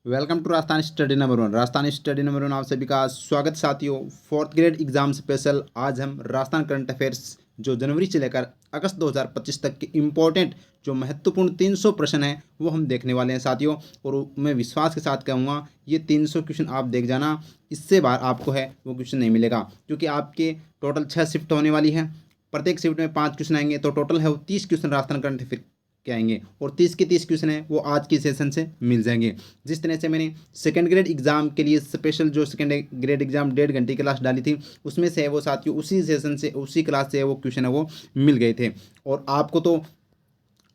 Welcome to Rajasthan study number 1। Rajasthan study number 1 आप सभी का स्वागत साथियों। फोर्थ ग्रेड एग्जाम स्पेशल आज हम राजस्थान करंट अफेयर्स जो जनवरी से लेकर अगस्त 2025 तक के इम्पोर्टेंट जो महत्वपूर्ण 300 प्रश्न हैं वो हम देखने वाले हैं साथियों। और मैं विश्वास के साथ कहूँगा ये 300 क्वेश्चन आप देख जाना, इससे बाहर आपको है वो क्वेश्चन नहीं मिलेगा, क्योंकि आपके टोटल 6 शिफ्ट होने वाली है। प्रत्येक शिफ्ट में 5 क्वेश्चन आएंगे, तो टोटल है वो 30 क्वेश्चन राजस्थान करंट अफेयर के आएंगे। और 30 के 30 क्वेश्चन है वो आज की सेशन से मिल जाएंगे। जिस तरह से मैंने सेकंड ग्रेड एग्जाम के लिए स्पेशल जो सेकंड ग्रेड एग्जाम 1.5 घंटे की क्लास डाली थी, उसमें से है वो साथियों उसी सेशन से उसी क्लास से वो क्वेश्चन है वो मिल गए थे। और आपको तो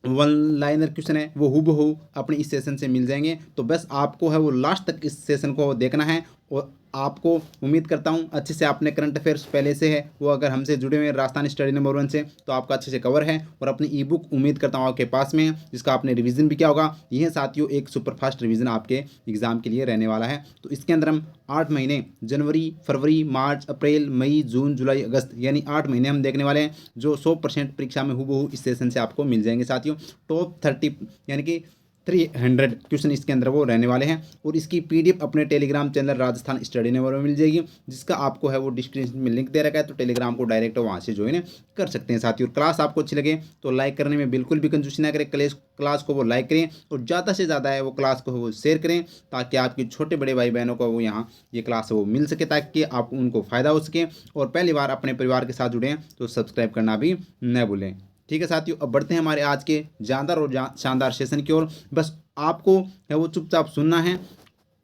वन लाइनर क्वेश्चन है वो हूबहू अपने इस सेशन से मिल जाएंगे। तो बस आपको है वो लास्ट तक इस सेशन को देखना है। और आपको उम्मीद करता हूँ अच्छे से आपने करंट अफेयर्स पहले से है वो अगर हमसे जुड़े हुए हैं राजस्थान स्टडी नंबर 1 से, तो आपका अच्छे से कवर है। और अपनी ई बुक उम्मीद करता हूँ आपके पास में है, जिसका आपने रिवीजन भी किया होगा। यह साथियों एक सुपरफास्ट रिवीजन आपके एग्जाम के लिए रहने वाला है। तो इसके अंदर हम 8 महीने जनवरी, फरवरी, मार्च, अप्रैल, मई, जून, जुलाई, अगस्त यानी 8 महीने हम देखने वाले हैं, जो 100% परीक्षा में हूबहू इस सेशन से आपको मिल जाएंगे साथियों। टॉप 30 यानी कि 300 क्वेश्चन इसके अंदर वो रहने वाले हैं। और इसकी पीडीएफ अपने Telegram channel Rajasthan study number में मिल जाएगी, जिसका आपको है वो डिस्क्रिप्शन में लिंक दे रखा है। तो टेलीग्राम को डायरेक्ट वहाँ से ज्वाइन कर सकते हैं साथियों। और क्लास आपको अच्छी लगे तो लाइक करने में बिल्कुल भी कंजूसी ना करें, क्लास को वो लाइक करें और ज़्यादा से ज़्यादा है वो क्लास को वो शेयर करें, ताकि आपके छोटे बड़े भाई बहनों को वो यहाँ ये क्लास वो मिल सके, ताकि आप उनको फ़ायदा हो सके। और पहली बार अपने परिवार के साथ जुड़े हैं तो सब्सक्राइब करना भी न भूलें। ठीक है साथियों, अब बढ़ते हैं हमारे आज के जानदार और शानदार सेशन की ओर। बस आपको है वो चुपचाप सुनना है।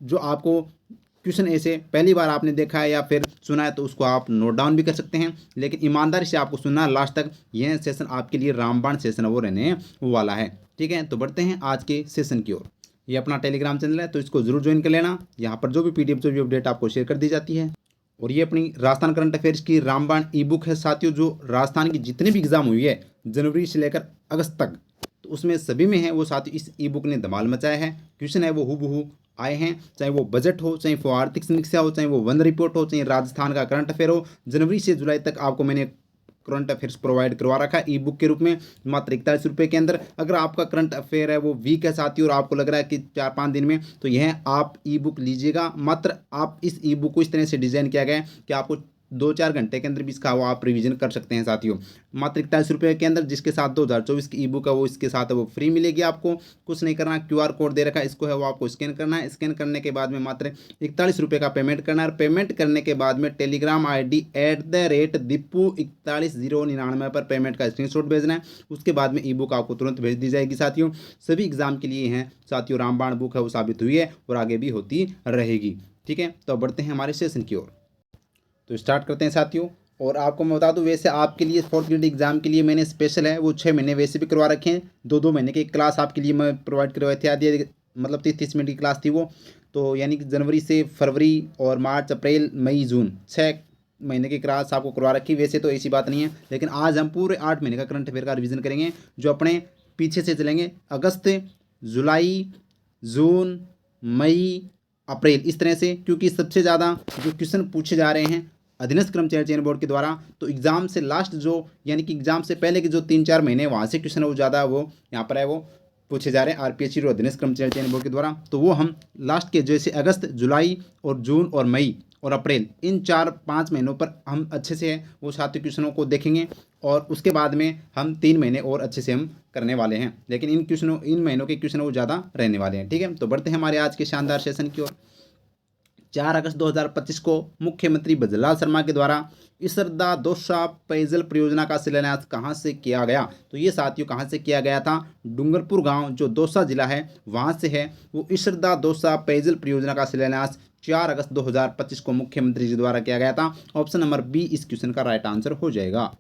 जो आपको क्वेश्चन ऐसे पहली बार आपने देखा है या फिर सुना है तो उसको आप नोट डाउन भी कर सकते हैं, लेकिन ईमानदारी से आपको सुनना है लास्ट तक। यह सेशन आपके लिए रामबाण सेशन वो रहने वाला है। ठीक है, तो बढ़ते हैं आज के सेशन की ओर। ये अपना टेलीग्राम चैनल है तो इसको जरूर ज्वाइन कर लेना। यहाँ पर जो भी पीडीएफ जो भी अपडेट आपको शेयर कर दी जाती है। और ये अपनी राजस्थान करंट अफेयर्स की रामबाण ई बुक है साथियों, जो राजस्थान की जितनी भी एग्जाम हुई है जनवरी से लेकर अगस्त तक, तो उसमें सभी में है वो साथियों इस ई बुक ने धमाल मचाया है। क्वेश्चन है वो हूबहू आए हैं, चाहे वो बजट हो, चाहे वो आर्थिक समीक्षा हो, चाहे वो वन रिपोर्ट हो, चाहे राजस्थान का करंट अफेयर हो। जनवरी से जुलाई तक आपको मैंने करंट अफेयर्स प्रोवाइड करवा रखा है ई बुक के रूप में, मात्र 41 रुपये के अंदर। अगर आपका करंट अफेयर है वो वीक है साथी और आपको लग रहा है कि 4-5 दिन में, तो यह आप ई बुक लीजिएगा। मात्र आप इस ई बुक को इस तरह से डिज़ाइन किया गया है कि आपको 2-4 घंटे के अंदर भी इसका वो आप रिवीजन कर सकते हैं साथियों। मात्र 41 रुपये के अंदर, जिसके साथ 2024 की ई बुक है वो इसके साथ है वो फ्री मिलेगी। आपको कुछ नहीं करना, क्यूआर कोड दे रखा है, इसको है वो आपको स्कैन करना है। स्कैन करने के बाद में मात्र 41 रुपये का पेमेंट करना है। पेमेंट करने के बाद में टेलीग्राम ID @dipu41099 पर पेमेंट का स्क्रीनशॉट भेजना है। उसके बाद में ई बुक आपको तुरंत भेज दी जाएगी साथियों। सभी एग्जाम के लिए हैं साथियों, रामबाण बुक है वो साबित हुई है और आगे भी होती रहेगी। ठीक है, तो बढ़ते हैं हमारे सेशन की ओर। तो स्टार्ट करते हैं साथियों। और आपको मैं बता दूं, वैसे आपके लिए फोर्थ ग्रेड एग्जाम के लिए मैंने स्पेशल है वो 6 महीने वैसे भी करवा रखे हैं। 2-2 महीने की क्लास आपके लिए मैं प्रोवाइड करवाई थी आदि, मतलब 30-30 मिनट की क्लास थी वो। तो यानी कि जनवरी से फरवरी और मार्च, अप्रैल, मई, जून 6 महीने की क्लास आपको करवा रखी। वैसे तो ऐसी बात नहीं है, लेकिन आज हम पूरे 8 महीने का करंट अफेयर का रिविजन करेंगे, जो अपने पीछे से चलेंगे। अगस्त, जुलाई, जून, मई, अप्रैल, इस तरह से, क्योंकि सबसे ज़्यादा जो क्वेश्चन पूछे जा रहे हैं अधीनस्थ कर्मचारी चयन बोर्ड के द्वारा, तो एग्जाम से लास्ट जो यानी कि एग्जाम से पहले के जो 3-4 महीने वहाँ से क्वेश्चन वो ज़्यादा वो यहाँ पर है वो पूछे जा रहे हैं आरपीएससी और अधीनस्थ कर्मचारी चयन बोर्ड के द्वारा। तो वो हम लास्ट के जैसे अगस्त, जुलाई और जून और मई और अप्रैल, इन 4-5 महीनों पर हम अच्छे से वो सारे क्वेश्चनों को देखेंगे। और उसके बाद में हम 3 महीने और अच्छे से हम करने वाले हैं, लेकिन इन महीनों के क्वेश्चन वो ज़्यादा रहने वाले हैं। ठीक है, तो बढ़ते हैं हमारे आज के शानदार सेशन की ओर। 4 अगस्त 2025 को मुख्यमंत्री भजनलाल शर्मा के द्वारा इसरदा दौसा पेयजल परियोजना का शिलान्यास कहाँ से किया गया? तो ये साथियों कहाँ से किया गया था? डूंगरपुर गांव जो दौसा जिला है वहाँ से है वो इसरदा दौसा पेयजल परियोजना का शिलान्यास 4 अगस्त 2025 को मुख्यमंत्री जी द्वारा किया गया था। ऑप्शन नंबर बी इस क्वेश्चन का राइट आंसर हो जाएगा।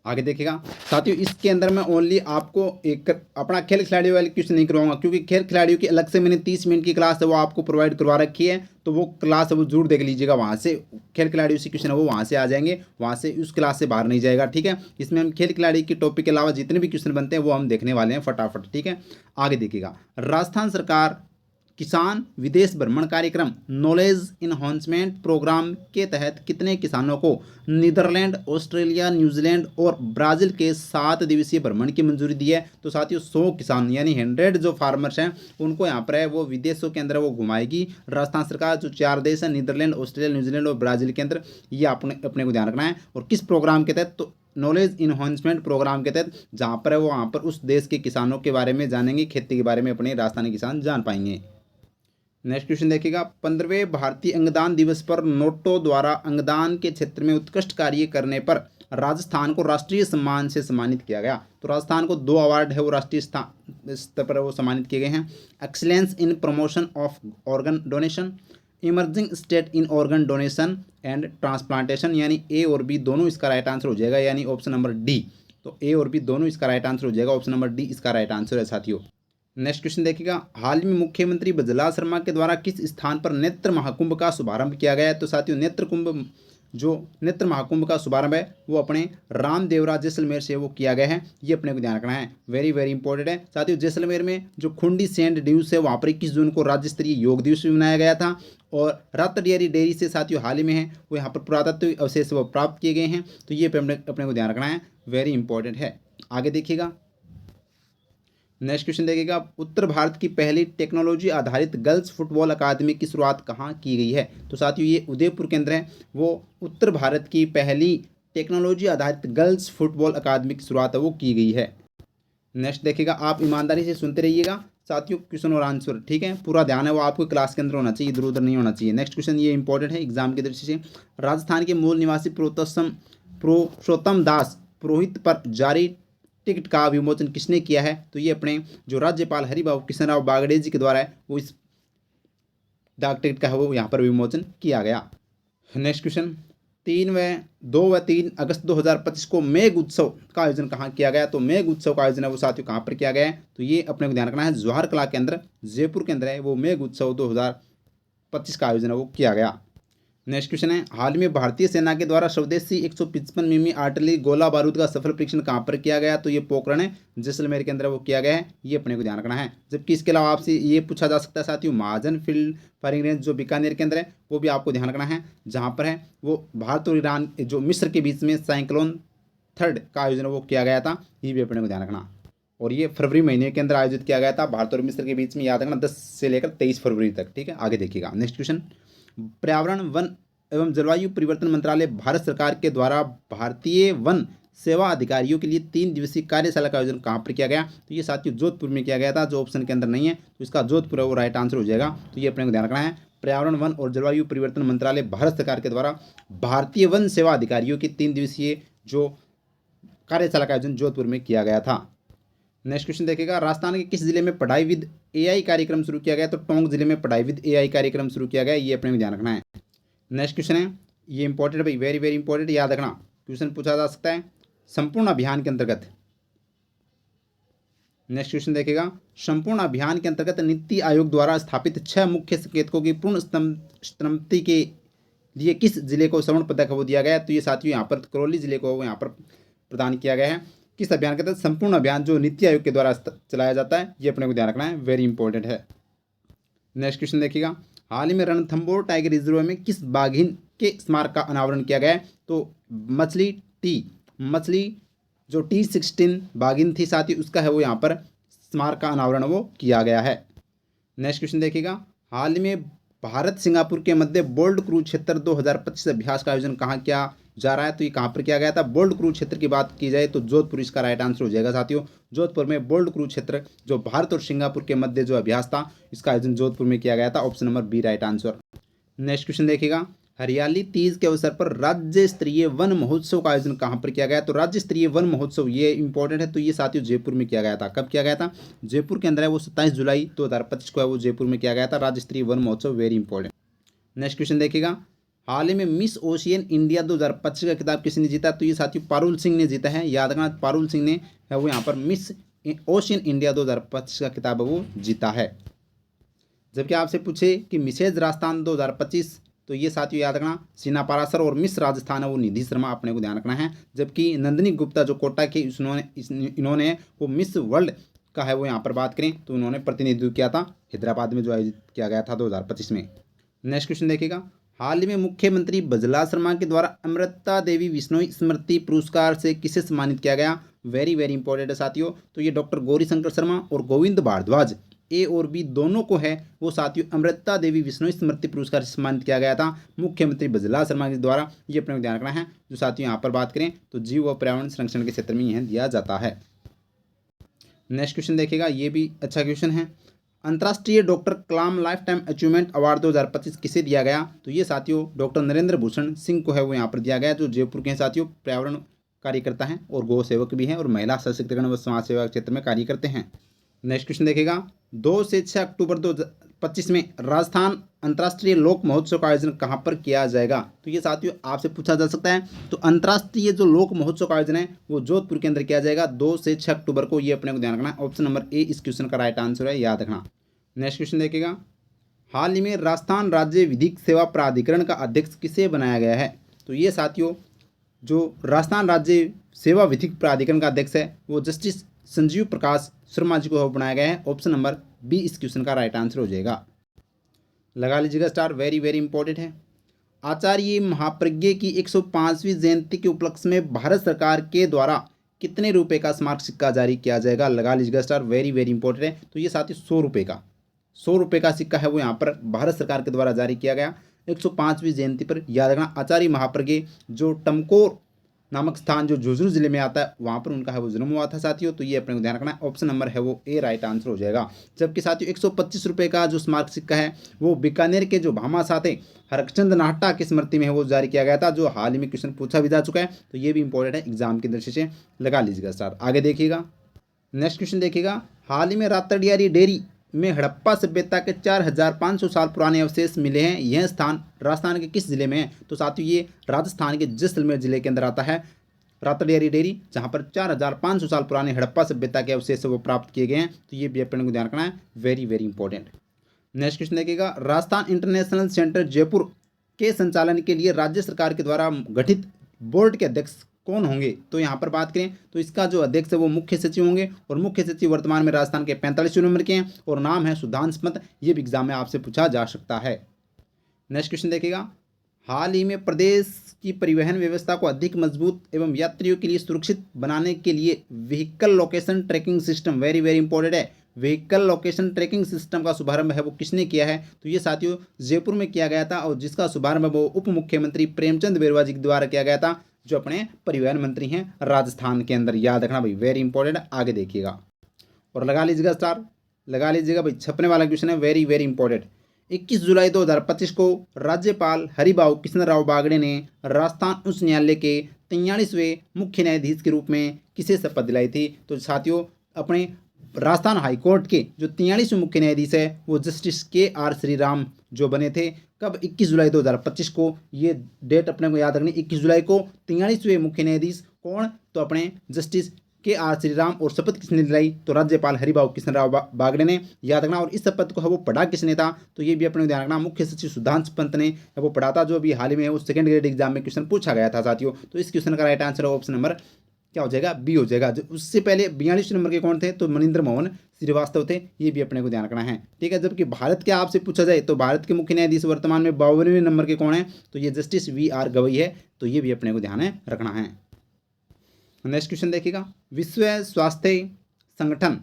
आगे देखिएगा साथियों, इसके अंदर मैं ओनली आपको एक अपना खेल खिलाड़ियों वाले क्वेश्चन नहीं करवाऊंगा, क्योंकि खेल खिलाड़ियों की अलग से मैंने 30 मिनट की क्लास है वो आपको प्रोवाइड करवा रखी है। तो वो क्लास है वो जरूर देख लीजिएगा, वहाँ से खेल खिलाड़ियों से क्वेश्चन है वो वहाँ से आ जाएंगे, वहाँ से उस क्लास से बाहर नहीं जाएगा। ठीक है, इसमें हम खेल खिलाड़ी के टॉपिक के अलावा जितने भी क्वेश्चन बनते हैं वो हम देखने वाले हैं फटाफट। ठीक है, आगे देखिएगा, राजस्थान सरकार किसान विदेश भ्रमण कार्यक्रम नॉलेज इन्हांसमेंट प्रोग्राम के तहत कितने किसानों को नीदरलैंड, ऑस्ट्रेलिया, न्यूजीलैंड और ब्राज़ील के 7 दिवसीय भ्रमण की मंजूरी दी है? तो साथियों 100 किसान यानी 100 जो फार्मर्स हैं उनको यहाँ पर है वो विदेशों के अंदर वो घुमाएगी राजस्थान सरकार। जो 4 देश हैं नीदरलैंड, ऑस्ट्रेलिया, न्यूजीलैंड और ब्राज़ील के अंदर, ये अपने अपने को ध्यान रखना है। और किस प्रोग्राम के तहत? तो नॉलेज इन्हांसमेंट प्रोग्राम के तहत, जहाँ पर है वो वहाँ पर उस देश के किसानों के बारे में जानेंगे, खेती के बारे में अपने राजस्थानी किसान जान पाएंगे। नेक्स्ट क्वेश्चन देखिएगा, 15वें भारतीय अंगदान दिवस पर नोटो द्वारा अंगदान के क्षेत्र में उत्कृष्ट कार्य करने पर राजस्थान को राष्ट्रीय सम्मान से सम्मानित किया गया। तो राजस्थान को 2 अवार्ड है वो राष्ट्रीय स्तर पर वो सम्मानित किए गए हैं। Excellence in promotion of organ donation, emerging state in organ donation and transplantation, यानी ए और बी दोनों इसका राइट आंसर हो जाएगा, यानी ऑप्शन नंबर डी। तो ए और बी दोनों इसका राइट आंसर हो जाएगा, ऑप्शन नंबर डी इसका राइट आंसर है साथियों। नेक्स्ट क्वेश्चन देखिएगा, हाल में मुख्यमंत्री बजला शर्मा के द्वारा किस स्थान पर नेत्र महाकुंभ का शुभारंभ किया गया है? तो साथियों नेत्र महाकुंभ का शुभारंभ है वो अपने रामदेवरा जैसलमेर से वो किया गया है, ये अपने को ध्यान रखना है, वेरी वेरी इंपॉर्टेंट है साथियों। जैसलमेर में जो खुंडी सेंट दिवस है वहाँ पर 21 जून को राज्य स्तरीय योग दिवस भी मनाया गया था। और रातडियारी डेयरी से साथियों हाल ही में है वो यहाँ पर पुरातत्व अवशेष वो प्राप्त किए गए हैं, तो ये अपने को ध्यान रखना है, वेरी इंपॉर्टेंट है। आगे देखिएगा, नेक्स्ट क्वेश्चन देखिएगा, उत्तर भारत की पहली टेक्नोलॉजी आधारित गर्ल्स फुटबॉल अकादमी की शुरुआत कहाँ की गई है? तो साथियों ये उदयपुर के अंदर है, वो उत्तर भारत की पहली टेक्नोलॉजी आधारित गर्ल्स फुटबॉल अकादमी की शुरुआत है वो की गई है। नेक्स्ट देखिएगा, आप ईमानदारी से सुनते रहिएगा साथियों, क्वेश्चन और आंसर ठीक है, पूरा ध्यान है वो आपको क्लास के अंदर होना चाहिए, इधर उधर नहीं होना चाहिए। नेक्स्ट क्वेश्चन ये इंपॉर्टेंट है एग्जाम की दृष्टि से, राजस्थान के मूल निवासी पुरुषोत्तम दास पुरोहित पर जारी टिकट का विमोचन किसने किया है? तो ये अपने जो राज्यपाल हरिबाबू कृष्णराव बागड़े जी के द्वारा है वो इस डाक टिकट का है वो यहाँ पर विमोचन किया गया। नेक्स्ट क्वेश्चन, 2 व 3 अगस्त 2025 को मेघ उत्सव का आयोजन कहाँ किया गया? तो मेघ उत्सव का आयोजन है वो साथियों कहाँ पर किया गया है? तो ये अपने को ध्यान रखना है, जवाहर कला के अंदर जयपुर के अंदर है वो मेघ उत्सव 2025 का आयोजन है वो किया गया। नेक्स्ट क्वेश्चन है, हाल में भारतीय सेना के द्वारा स्वदेशी 155 मिमी आर्टिलरी गोला बारूद का सफल परीक्षण कहाँ पर किया गया? तो ये पोखरण है जैसलमेर के अंदर वो किया गया है, ये अपने को ध्यान रखना है। जबकि इसके अलावा आपसे ये पूछा जा सकता है साथियों, महाजन फील्ड फायरिंग रेंज जो बीकानेर के अंदर है वो भी आपको ध्यान रखना है, जहाँ पर है वो भारत और ईरान जो मिस्र के बीच में साइक्लोन 3 का आयोजन वो किया गया था, ये भी अपने को ध्यान रखना। और ये फरवरी महीने के अंदर आयोजित किया गया था भारत और मिस्र के बीच में, याद रखना 10 से लेकर 23 फरवरी तक, ठीक है। आगे देखिएगा, नेक्स्ट क्वेश्चन, पर्यावरण वन एवं जलवायु परिवर्तन मंत्रालय भारत सरकार के द्वारा भारतीय वन सेवा अधिकारियों के लिए 3 दिवसीय कार्यशाला का आयोजन कहाँ पर किया गया? तो ये साथियों जोधपुर में किया गया था, जो ऑप्शन के अंदर नहीं है तो इसका जोधपुर है वो राइट आंसर हो जाएगा। तो ये अपने को ध्यान रखना है, पर्यावरण वन और जलवायु परिवर्तन मंत्रालय भारत सरकार के द्वारा भारतीय वन सेवा अधिकारियों की 3 दिवसीय जो कार्यशाला का आयोजन जोधपुर में किया गया था। नेक्स्ट क्वेश्चन देखिएगा, राजस्थान के किस जिले में पढ़ाई विद AI कार्यक्रम शुरू किया गया? तो टोंक जिले में पढ़ाई विद AI कार्यक्रम शुरू किया गया, ये अपने को ध्यान रखना है। नेक्स्ट क्वेश्चन है, ये इंपॉर्टेंट भाई, वेरी वेरी इंपॉर्टेंट, याद रखना, क्वेश्चन पूछा जा सकता है संपूर्ण अभियान के अंतर्गत। नेक्स्ट क्वेश्चन देखिएगा, संपूर्ण अभियान के अंतर्गत नीति आयोग द्वारा स्थापित 6 मुख्य संकेतकों की पूर्ण स्तंभति के लिए किस जिले को स्वर्ण पदक वो दिया गया है? तो ये साथियों यहाँ पर करौली जिले को यहाँ पर प्रदान किया गया है। किस अभियान के तहत? संपूर्ण अभियान जो नीति आयोग के द्वारा चलाया जाता है, ये अपने को ध्यान रखना है, वेरी इंपॉर्टेंट है। नेक्स्ट क्वेश्चन देखिएगा, हाल ही में रणथंभौर टाइगर रिजर्व में किस बाघिन के स्मारक का अनावरण किया गया है? तो मछली जो T16 बाघिन थी साथी उसका है वो यहाँ पर स्मारक का अनावरण वो किया गया है। नेक्स्ट क्वेश्चन देखिएगा, हाल ही में भारत सिंगापुर के मध्य बोल्ड क्रूज क्षेत्र 2025 अभ्यास का आयोजन कहाँ किया जा रहा है? तो ये कहाँ पर किया गया था? बोल्ड क्रूज क्षेत्र की बात की जाए तो जोधपुर इसका राइट आंसर हो जाएगा साथियों। जोधपुर में बोल्ड क्रूज क्षेत्र जो भारत और सिंगापुर के मध्य जो अभ्यास था इसका आयोजन जोधपुर में किया गया था, option number B right answer. Next question देखिएगा, हरियाली तीज के अवसर पर राज्य स्तरीय वन महोत्सव का आयोजन कहाँ पर किया गया? तो राज्य स्तरीय वन महोत्सव ये इंपॉर्टेंट है, तो ये साथियों जयपुर में किया गया था। कब किया गया था? जयपुर के अंदर है वो 27 जुलाई 2025 को है वो जयपुर में किया गया था राज्य स्तरीय वन महोत्सव, वेरी इंपॉर्टेंट। नेक्स्ट क्वेश्चन देखिएगा, हाल ही में मिस ओशियन इंडिया 2025 का खिताब किसने जीता? तो ये साथियों पारुल सिंह ने जीता है, याद रखना पारुल सिंह ने है वो यहाँ पर मिस ओशियन इंडिया 2025 का खिताब वो जीता है। जबकि आपसे पूछे कि मिसेज राजस्थान 2025, तो ये साथियों याद रखना सीना पारासर और मिस राजस्थान है वो निधि शर्मा, अपने को ध्यान रखना है। जबकि नंदिनी गुप्ता जो कोटा के इन्होंने वो मिस वर्ल्ड का है वो यहाँ पर बात करें तो उन्होंने प्रतिनिधित्व किया था हैदराबाद में, जो आयोजित किया गया था 2025 में। नेक्स्ट क्वेश्चन देखिएगा, हाल ही में मुख्यमंत्री बजला शर्मा के द्वारा अमृता देवी बिश्नोई स्मृति पुरस्कार से किसे सम्मानित किया गया? वेरी वेरी इंपॉर्टेंट है साथियों। तो ये डॉक्टर गौरी शंकर शर्मा और गोविंद भारद्वाज, ए और बी दोनों को है वो साथियों अमृता देवी बिश्नोई स्मृति पुरस्कार से सम्मानित किया गया था मुख्यमंत्री बजला शर्मा के द्वारा। ये अपने को ध्यान रखना है। जो साथियों यहाँ पर बात करें तो जीव व पर्यावरण संरक्षण के क्षेत्र में यह दिया जाता है। नेक्स्ट क्वेश्चन देखिएगा, ये भी अच्छा क्वेश्चन है। अंतर्राष्ट्रीय डॉक्टर कलाम लाइफ टाइम अचीवमेंट अवार्ड 2025 किसे दिया गया? तो ये साथियों डॉक्टर नरेंद्र भूषण सिंह को है वो यहाँ पर दिया गया, जो जयपुर के हैं साथियों, पर्यावरण कार्यकर्ता हैं और गौ सेवक भी हैं और महिला सशक्तिकरण व समाज सेवा क्षेत्र में कार्य करते हैं। नेक्स्ट क्वेश्चन देखिएगा, 2 से 6 अक्टूबर 2025 में राजस्थान अंतर्राष्ट्रीय लोक महोत्सव का आयोजन कहाँ पर किया जाएगा? तो ये साथियों आपसे पूछा जा सकता है। तो अंतर्राष्ट्रीय जो लोक महोत्सव का आयोजन है वो जोधपुर के अंदर किया जाएगा 2 से 6 अक्टूबर को। ये अपने को ध्यान रखना। ऑप्शन नंबर ए इस क्वेश्चन का राइट आंसर है, याद रखना। नेक्स्ट क्वेश्चन देखिएगा, हाल ही में राजस्थान राज्य विधिक सेवा प्राधिकरण का अध्यक्ष किसे बनाया गया है? तो ये साथियों जो राजस्थान राज्य सेवा विधिक प्राधिकरण का अध्यक्ष है वो जस्टिस संजीव प्रकाश शर्मा जी को बनाया गया है। ऑप्शन नंबर बी इस क्वेश्चन का राइट आंसर हो जाएगा। लगा लीजिएगा स्टार, वेरी वेरी इंपॉर्टेंट है। आचार्य महाप्रज्ञ की 105वीं जयंती के उपलक्ष्य में भारत सरकार के द्वारा कितने रुपए का स्मारक सिक्का जारी किया जाएगा? लगा लीजिएगा स्टार, वेरी वेरी इंपॉर्टेंट है। तो ये साथ ही 100 रुपये का 100 रुपये का सिक्का है वो यहाँ पर भारत सरकार के द्वारा जारी किया गया 105वीं जयंती पर। याद रखना, आचार्य महाप्रज्ञ जो टमकोर नामक स्थान जो झुंझुनू जिले में आता है वहाँ पर उनका है वो जन्म हुआ था साथियों। तो ये अपने को ध्यान रखना है। ऑप्शन नंबर है वो ए राइट आंसर हो जाएगा। जबकि साथियों 125 रुपये का जो स्मारक सिक्का है वो बीकानेर के जो भामाशाह थे हरचंद नाहटा की स्मृति में है वो जारी किया गया था, जो हाल ही में क्वेश्चन पूछा भी जा चुका है। तो ये भी इंपॉर्टेंट है एग्जाम की दृष्टि से, लगा लीजिएगा स्टार। आगे देखिएगा, नेक्स्ट क्वेश्चन देखिएगा, हाल ही में रातड़ियारी डेयरी में हड़प्पा सभ्यता के 4500 साल पुराने अवशेष मिले हैं। यह स्थान राजस्थान के किस जिले में है? तो साथियों ये राजस्थान के जैसलमेर जिले के अंदर आता है रातड़ियारी डेयरी, जहां पर 4500 साल पुराने हड़प्पा सभ्यता के अवशेष वो प्राप्त किए गए हैं। तो ये भी अपने को ध्यान रखना है, very very important. Next question देखिएगा, राजस्थान इंटरनेशनल सेंटर जयपुर के संचालन के लिए राज्य सरकार के द्वारा गठित बोर्ड के अध्यक्ष कौन होंगे? तो यहाँ पर बात करें तो इसका जो अध्यक्ष है वो मुख्य सचिव होंगे और मुख्य सचिव वर्तमान में राजस्थान के 45वें नंबर के हैं और नाम है सुधांशु पंत। ये भी एग्जाम में आपसे पूछा जा सकता है। नेक्स्ट क्वेश्चन देखिएगा, हाल ही में प्रदेश की परिवहन व्यवस्था को अधिक मजबूत एवं यात्रियों के लिए सुरक्षित बनाने के लिए vehicle location tracking system, very very important है, व्हीकल लोकेशन ट्रैकिंग सिस्टम का शुभारंभ है वो किसने किया है? तो ये साथियों जयपुर में किया गया था और जिसका शुभारंभ वो उप मुख्यमंत्री प्रेमचंद बैरवा जी के द्वारा किया गया था, जो अपने परिवहन मंत्री हैं राजस्थान के अंदर। याद रखना भाई, वेरी इंपॉर्टेंट। आगे देखिएगा और लगा लीजिएगा स्टार, लगा लीजिएगा भाई, छपने वाला क्वेश्चन है, वेरी वेरी इंपॉर्टेंट। 21 जुलाई 2025 को राज्यपाल हरिभाऊ कृष्णराव बागड़े ने राजस्थान उच्च न्यायालय के 43वें मुख्य न्यायाधीश के रूप में किसे शपथ दिलाई थी? तो साथियों अपने राजस्थान हाईकोर्ट के जो 43वें मुख्य न्यायाधीश है वो जस्टिस KR श्रीराम जो बने थे। कब? 21 जुलाई 2025 को। ये डेट अपने को याद रखनी, 21 जुलाई को 43वें मुख्य न्यायाधीश कौन? तो अपने जस्टिस KR श्रीराम। और शपथ किसने दिलाई? तो राज्यपाल हरिभाऊ कृष्णराव बागड़े ने। याद रखना। और इस शपथ को है वो पढ़ा किसने था? तो ये भी अपने को ध्यान रखना, मुख्य सचिव सुधांशु पंत ने है वो पढ़ा था, जो अभी हाल ही में है वो सेकंड ग्रेड एग्जाम में क्वेश्चन पूछा गया था साथियों। तो इस क्वेश्चन का राइट आंसर ऑप्शन नंबर क्या हो जाएगा? बी हो जाएगा। जो उससे पहले 42 नंबर के कौन थे? तो मनिंद्र मोहन श्रीवास्तव थे। ये भी अपने को ध्यान रखना है, ठीक है। जबकि भारत के आपसे पूछा जाए तो भारत के मुख्य न्यायाधीश वर्तमान में 52वें नंबर के कौन है? तो ये जस्टिस VR गवई है। तो ये भी अपने को ध्यान रखना है। नेक्स्ट क्वेश्चन देखिएगा, विश्व स्वास्थ्य संगठन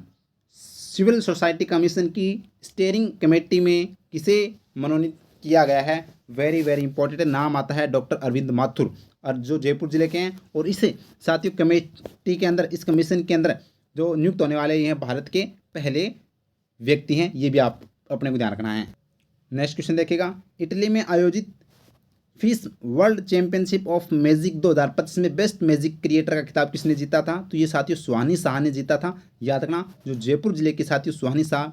सिविल सोसाइटी कमीशन की स्टीयरिंग कमेटी में किसे मनोनीत किया गया है? वेरी वेरी इंपॉर्टेंट है, नाम आता है डॉक्टर अरविंद माथुर, और जो जयपुर जिले के हैं। और इसे साथियों कमेटी के अंदर, इस कमीशन के अंदर जो नियुक्त होने वाले ये हैं भारत के पहले व्यक्ति हैं। ये भी आप अपने को ध्यान रखना है। नेक्स्ट क्वेश्चन देखिएगा, इटली में आयोजित fish world championship of magic 2025 में बेस्ट मैजिक क्रिएटर का खिताब किसने जीता था? तो ये साथियों सुहानी शाह ने जीता था। याद रखना, जो जयपुर जिले के साथियों Suhani Shah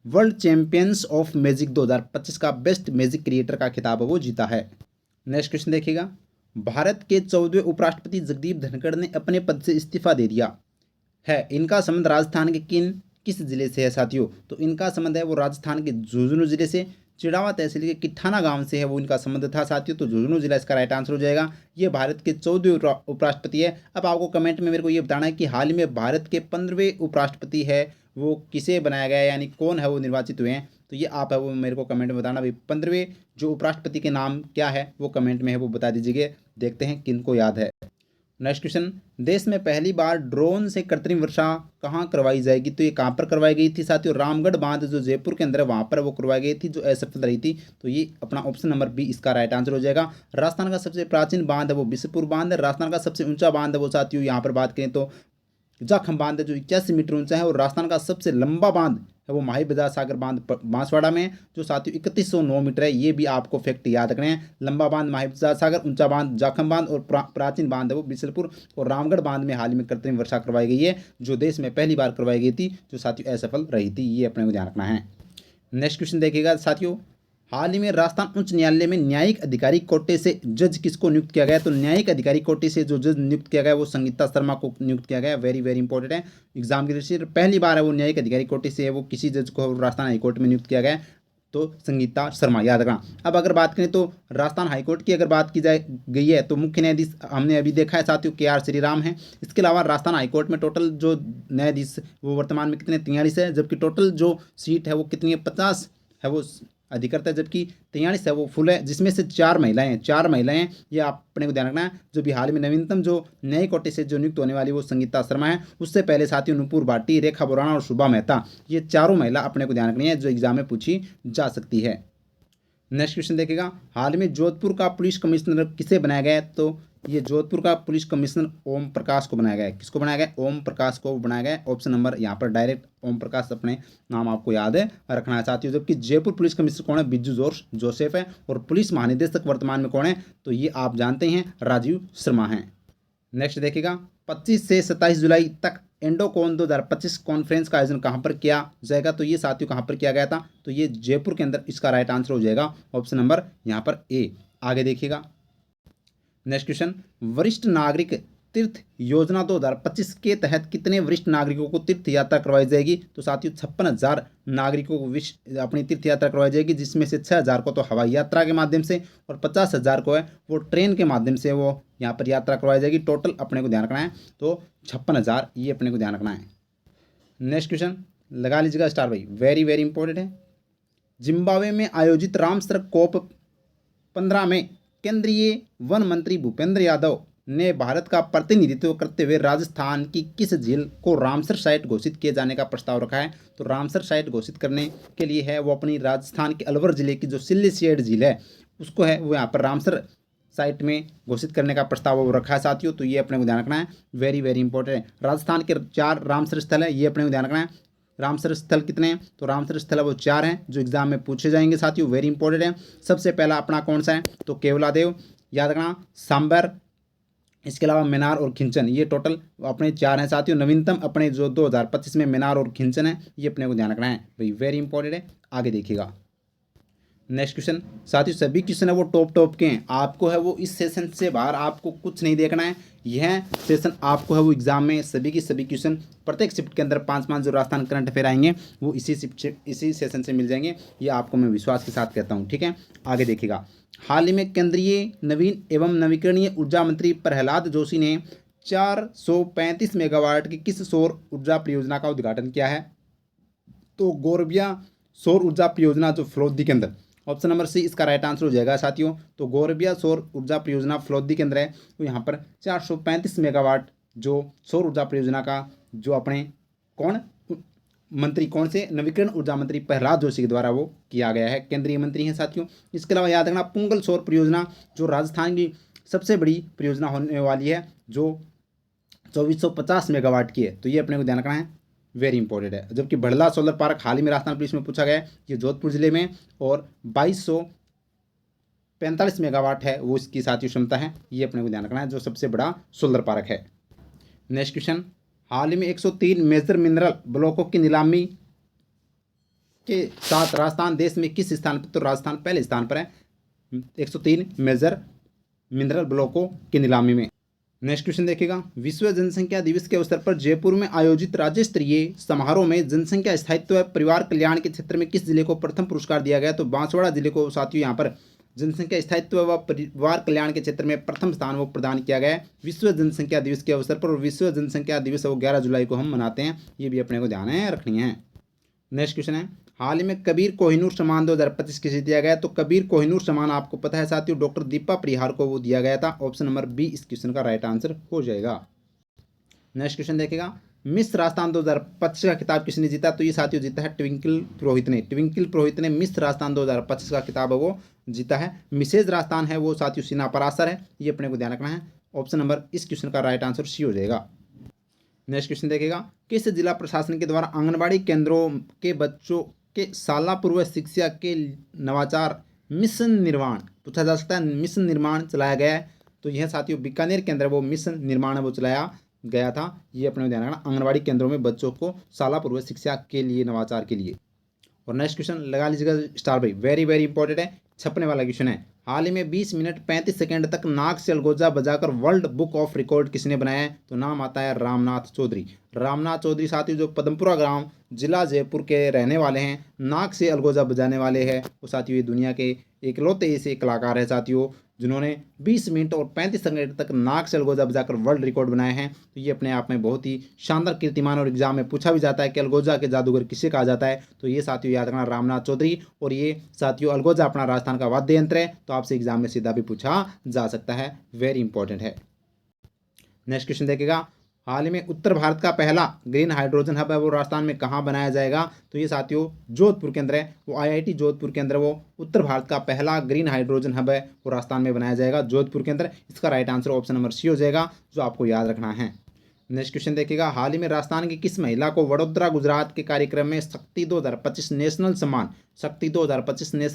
world champions of magic 2025 का बेस्ट मैजिक क्रिएटर का खिताब वो जीता है। नेक्स्ट क्वेश्चन देखिएगा, भारत के 14वें उपराष्ट्रपति जगदीप धनखड़ ने अपने पद से इस्तीफा दे दिया है। इनका संबंध राजस्थान के किस जिले से है साथियों? तो इनका संबंध है वो राजस्थान के झुंझुनू जिले से, चिड़ावा तहसील के किठाना गांव से है वो इनका संबंध था साथियों। तो झुंझुनू जिला इसका राइट आंसर हो जाएगा। ये भारत के 14वें उपराष्ट्रपति है। अब आपको कमेंट में मेरे को ये बताना है कि हाल ही में भारत के 15वें उपराष्ट्रपति है वो किसे बनाया गया है, यानी कौन है वो निर्वाचित हुए हैं। तो ये आप है वो मेरे को कमेंट में बताना भाई 15वें जो उपराष्ट्रपति के नाम क्या है वो कमेंट में है वो बता दीजिएगा। देखते हैं किनको याद है। नेक्स्ट क्वेश्चन, देश में पहली बार ड्रोन से कृत्रिम वर्षा कहाँ करवाई जाएगी? तो ये कहाँ पर करवाई गई थी साथियों? रामगढ़ बांध जो जयपुर के अंदर है वहाँ पर वो करवाई गई थी, जो असफल रही थी। तो ये अपना ऑप्शन नंबर बी इसका राइट आंसर हो जाएगा। राजस्थान का सबसे प्राचीन बांध है वो बिसपुर बांध है। राजस्थान का सबसे ऊंचा बांध है वो साथियों यहाँ पर बात करें तो जाखम बांध है जो 81 मीटर ऊंचा है। और राजस्थान का सबसे लंबा बांध है वो माही बजार सागर बांध बांसवाड़ा में जो साथियों 3109 मीटर है। ये भी आपको फैक्ट याद रखने हैं। लंबा बांध माही बजार सागर, ऊंचा बांध जाखम बांध और प्राचीन बांध है वो बिसलपुर और रामगढ़ बांध में हाल ही में कृत्रिम वर्षा करवाई गई है, जो देश में पहली बार करवाई गई थी, जो साथियों असफल रही थी। ये अपने को ध्यान रखना है। नेक्स्ट क्वेश्चन देखिएगा साथियों, हाल ही में राजस्थान उच्च न्यायालय में न्यायिक अधिकारी कोटे से जज किसको नियुक्त किया गया? तो न्यायिक अधिकारी कोटे से जो जज नियुक्त किया गया वो संगीता शर्मा को नियुक्त किया गया। वेरी वेरी इंपॉर्टेंट है एग्जाम की दृष्टि से। पहली बार है वो न्यायिक अधिकारी कोटे से है वो किसी जज को राजस्थान हाईकोर्ट में नियुक्त किया गया, तो संगीता शर्मा याद रखना। अब अगर बात करें तो राजस्थान हाईकोर्ट की अगर बात की जाए गई है तो मुख्य न्यायाधीश हमने अभी देखा है साथियों KR श्रीराम है। इसके अलावा राजस्थान हाईकोर्ट में टोटल जो न्यायाधीश वो वर्तमान में कितने 43 है, जबकि टोटल जो सीट है वो कितनी है 50 है वो अधिकतर है, जबकि 43 है वो फुल है, जिसमें से 4 महिलाएं हैं। 4 महिलाएं हैं, ये अपने को ध्यान रखना है। जो भी हाल में नवीनतम जो नए कोटे से जो नियुक्त होने वाली वो संगीता शर्मा है। उससे पहले साथियों नुपुर भाटी, रेखा बोराना और शुभा मेहता, ये चारों महिला अपने को ध्यान रखनी है जो एग्जाम में पूछी जा सकती है। नेक्स्ट क्वेश्चन देखेगा, हाल में जोधपुर का पुलिस कमिश्नर किसे बनाया गया है? तो ये जोधपुर का पुलिस कमिश्नर ओम प्रकाश को बनाया गया है। किसको बनाया गया? ओम प्रकाश को बनाया गया है। ऑप्शन नंबर यहाँ पर डायरेक्ट ओम प्रकाश अपने नाम आपको याद है रखना है साथियों। जबकि जयपुर पुलिस कमिश्नर कौन है? बिज्जू जोसेफ है। और पुलिस महानिदेशक वर्तमान में कौन है? तो ये आप जानते हैं राजीव शर्मा हैं। नेक्स्ट देखिएगा, 25 से 27 जुलाई तक एंडोकॉन 2025 कॉन्फ्रेंस का आयोजन कहाँ पर किया जाएगा? तो ये साथियों कहाँ पर किया गया था? तो ये जयपुर के अंदर इसका राइट आंसर हो जाएगा ऑप्शन नंबर यहाँ पर ए। आगे देखिएगा नेक्स्ट क्वेश्चन, वरिष्ठ नागरिक तीर्थ योजना 2025 के तहत कितने वरिष्ठ नागरिकों को तीर्थ यात्रा करवाई जाएगी? तो साथियों 56,000 नागरिकों को अपनी तीर्थ यात्रा करवाई जाएगी, जिसमें से 6,000 को तो हवाई यात्रा के माध्यम से और 50,000 को है वो ट्रेन के माध्यम से वो यहाँ पर यात्रा करवाई जाएगी। टोटल अपने को ध्यान रखना है तो 56,000 ये अपने को ध्यान रखना है। नेक्स्ट क्वेश्चन लगा लीजिएगा स्टार भाई, वेरी वेरी इंपॉर्टेंट है। जिम्बाब्वे में आयोजित रामसर COP 15 में केंद्रीय वन मंत्री भूपेंद्र यादव ने भारत का प्रतिनिधित्व करते हुए राजस्थान की किस झील को रामसर साइट घोषित किए जाने का प्रस्ताव रखा है? तो रामसर साइट घोषित करने के लिए है वो अपनी राजस्थान के अलवर जिले की जो सिल्लीसेट झील है उसको है वो यहाँ पर रामसर साइट में घोषित करने का प्रस्ताव वो रखा है साथियों। तो ये अपने को ध्यान रखना है, वेरी वेरी इंपॉर्टेंट है। राजस्थान के 4 रामसर स्थल है, ये अपने को ध्यान रखना है। रामसर स्थल कितने हैं? तो रामसर स्थल वो 4 हैं जो एग्जाम में पूछे जाएंगे साथियों, वेरी इंपॉर्टेंट है। सबसे पहला अपना कौन सा है? तो केवलादेव याद रखना, सांबर, इसके अलावा मिनार और खिंचन, ये टोटल अपने 4 हैं साथियों। नवीनतम अपने जो 2025 में मिनार और खिंचन है, ये अपने को ध्यान रखना है भाई, वेरी इंपॉर्टेंट है। आगे देखिएगा नेक्स्ट क्वेश्चन साथियों, सभी क्वेश्चन है वो टॉप के हैं। आपको है वो इस सेशन से बाहर आपको कुछ नहीं देखना है। यह सेशन आपको है वो एग्जाम में सभी की सभी क्वेश्चन प्रत्येक शिफ्ट के अंदर 5 जो राजस्थान करंट अफेयर आएंगे वो इसी सेशन से मिल जाएंगे। ये आपको मैं विश्वास के साथ कहता हूँ, ठीक है। आगे देखिएगा, हाल ही में केंद्रीय नवीन एवं नवीकरणीय ऊर्जा मंत्री प्रहलाद जोशी ने 435 मेगावाट की किस सौर ऊर्जा परियोजना का उद्घाटन किया है? तो गोरबिया सौर ऊर्जा परियोजना जो फलोदी के अंदर, ऑप्शन नंबर सी इसका राइट आंसर हो जाएगा साथियों। तो गोरबिया सौर ऊर्जा परियोजना फलोदी के अंदर है, तो यहाँ पर 435 मेगावाट जो सौर ऊर्जा परियोजना का जो अपने कौन मंत्री कौन से नवीकरण ऊर्जा मंत्री प्रहलाद जोशी के द्वारा वो किया गया है, केंद्रीय मंत्री हैं साथियों। इसके अलावा याद रखना पुंगल सौर परियोजना जो राजस्थान की सबसे बड़ी परियोजना होने वाली है जो 2450 मेगावाट की है, तो ये अपने को ध्यान रखना है, वेरी इंपॉर्टेंट है। जबकि बड़ला सोलर पार्क हाल ही में राजस्थान पुलिस में पूछा गया है, ये जोधपुर जिले में और 2245 मेगावाट है वो इसकी साथियों क्षमता है, ये अपने को ध्यान रखना है, जो सबसे बड़ा सोलर पार्क है। नेक्स्ट क्वेश्चन, हाल ही में 103 मेजर मिनरल ब्लॉकों की नीलामी के साथ राजस्थान देश में किस स्थान पर? तो राजस्थान पहले स्थान पर है 103 मेजर मिनरल ब्लॉकों की नीलामी में। नेक्स्ट क्वेश्चन देखिएगा, विश्व जनसंख्या दिवस के अवसर पर जयपुर में आयोजित राज्य स्तरीय समारोह में जनसंख्या स्थायित्व व परिवार कल्याण के क्षेत्र में किस जिले को प्रथम पुरस्कार दिया गया? तो बांसवाड़ा जिले को साथियों यहाँ पर जनसंख्या स्थायित्व व परिवार कल्याण के क्षेत्र में प्रथम स्थान वो प्रदान किया गया है विश्व जनसंख्या दिवस के अवसर पर। और विश्व जनसंख्या दिवस वो 11 जुलाई को हम मनाते हैं, ये भी अपने को ध्यान है रखनी है। नेक्स्ट क्वेश्चन है, हाल ही में कबीर कोहिनूर सम्मान 2025 किसे दिया गया? तो कबीर कोहिनूर सम्मान आपको पता है साथियों, डॉक्टर दीपा परिहार को वो दिया गया था। ऑप्शन नंबर बी इस क्वेश्चन का राइट आंसर हो जाएगा। नेक्स्ट क्वेश्चन देखेगा, मिस राजस्थान 2025 का खिताब किसने जीता? तो ये साथियों जीता है ट्विंकल पुरोहित ने। ट्विंकल पुरोहित ने मिस राजस्थान 2025 का खिताब है वो जीता है। मिसेज राजस्थान है वो साथियों सीना पराशर है, ये अपने को ध्यान रखना है। ऑप्शन नंबर इस क्वेश्चन का राइट आंसर सी हो जाएगा। नेक्स्ट क्वेश्चन देखेगा, किस जिला प्रशासन के द्वारा आंगनबाड़ी केंद्रों के बच्चों के शाला पूर्व शिक्षा के नवाचार मिशन निर्माण पूछा जा सकता है, मिशन निर्माण चलाया गया है? तो यह साथियों बीकानेर केंद्र वो मिशन निर्माण वो चलाया गया था, ये अपने ध्यान रखना, आंगनबाड़ी केंद्रों में बच्चों को शाला पूर्व शिक्षा के लिए नवाचार के लिए। और नेक्स्ट क्वेश्चन लगा लीजिएगा स्टार भाई, वेरी वेरी इंपॉर्टेंट है, छपने वाला क्वेश्चन है। हाल ही में 20 मिनट 35 सेकंड तक नाक से अलगोजा बजाकर वर्ल्ड बुक ऑफ रिकॉर्ड किसने बनाया है? तो नाम आता है रामनाथ चौधरी। रामनाथ चौधरी साथियों जो पदमपुरा ग्राम जिला जयपुर के रहने वाले हैं, नाक से अलगोजा बजाने वाले हैं वो साथियों, ये दुनिया के इकलौते ऐसे कलाकार हैं साथियों जिन्होंने 20 मिनट और 35 सेकंड तक नाक से अलगोजा बजाकर वर्ल्ड रिकॉर्ड बनाए हैं। तो ये अपने आप में बहुत ही शानदार कीर्तिमान, और एग्जाम में पूछा भी जाता है कि अलगोजा के जादूगर किसे कहा जाता है? तो ये साथियों याद रखना रामनाथ चौधरी। और ये साथियों अलगोजा अपना राजस्थान का वाद्य यंत्र है, तो आपसे एग्जाम में सीधा भी पूछा जा सकता है, वेरी इंपॉर्टेंट है। नेक्स्ट क्वेश्चन देखेगा, हाल ही में उत्तर भारत का पहला ग्रीन हाइड्रोजन हब है वो राजस्थान में कहाँ बनाया जाएगा? तो ये साथियों जोधपुर के अंदर है, वो आईआईटी जोधपुर के अंदर वो उत्तर भारत का पहला ग्रीन हाइड्रोजन हब है वो राजस्थान में बनाया जाएगा जोधपुर के अंदर। इसका right answer option number C हो जाएगा, जो आपको याद रखना है। नेक्स्ट क्वेश्चन देखिएगा, हाल ही में राजस्थान की किस महिला को वडोदरा गुजरात के कार्यक्रम में शक्ति 2025 नेशनल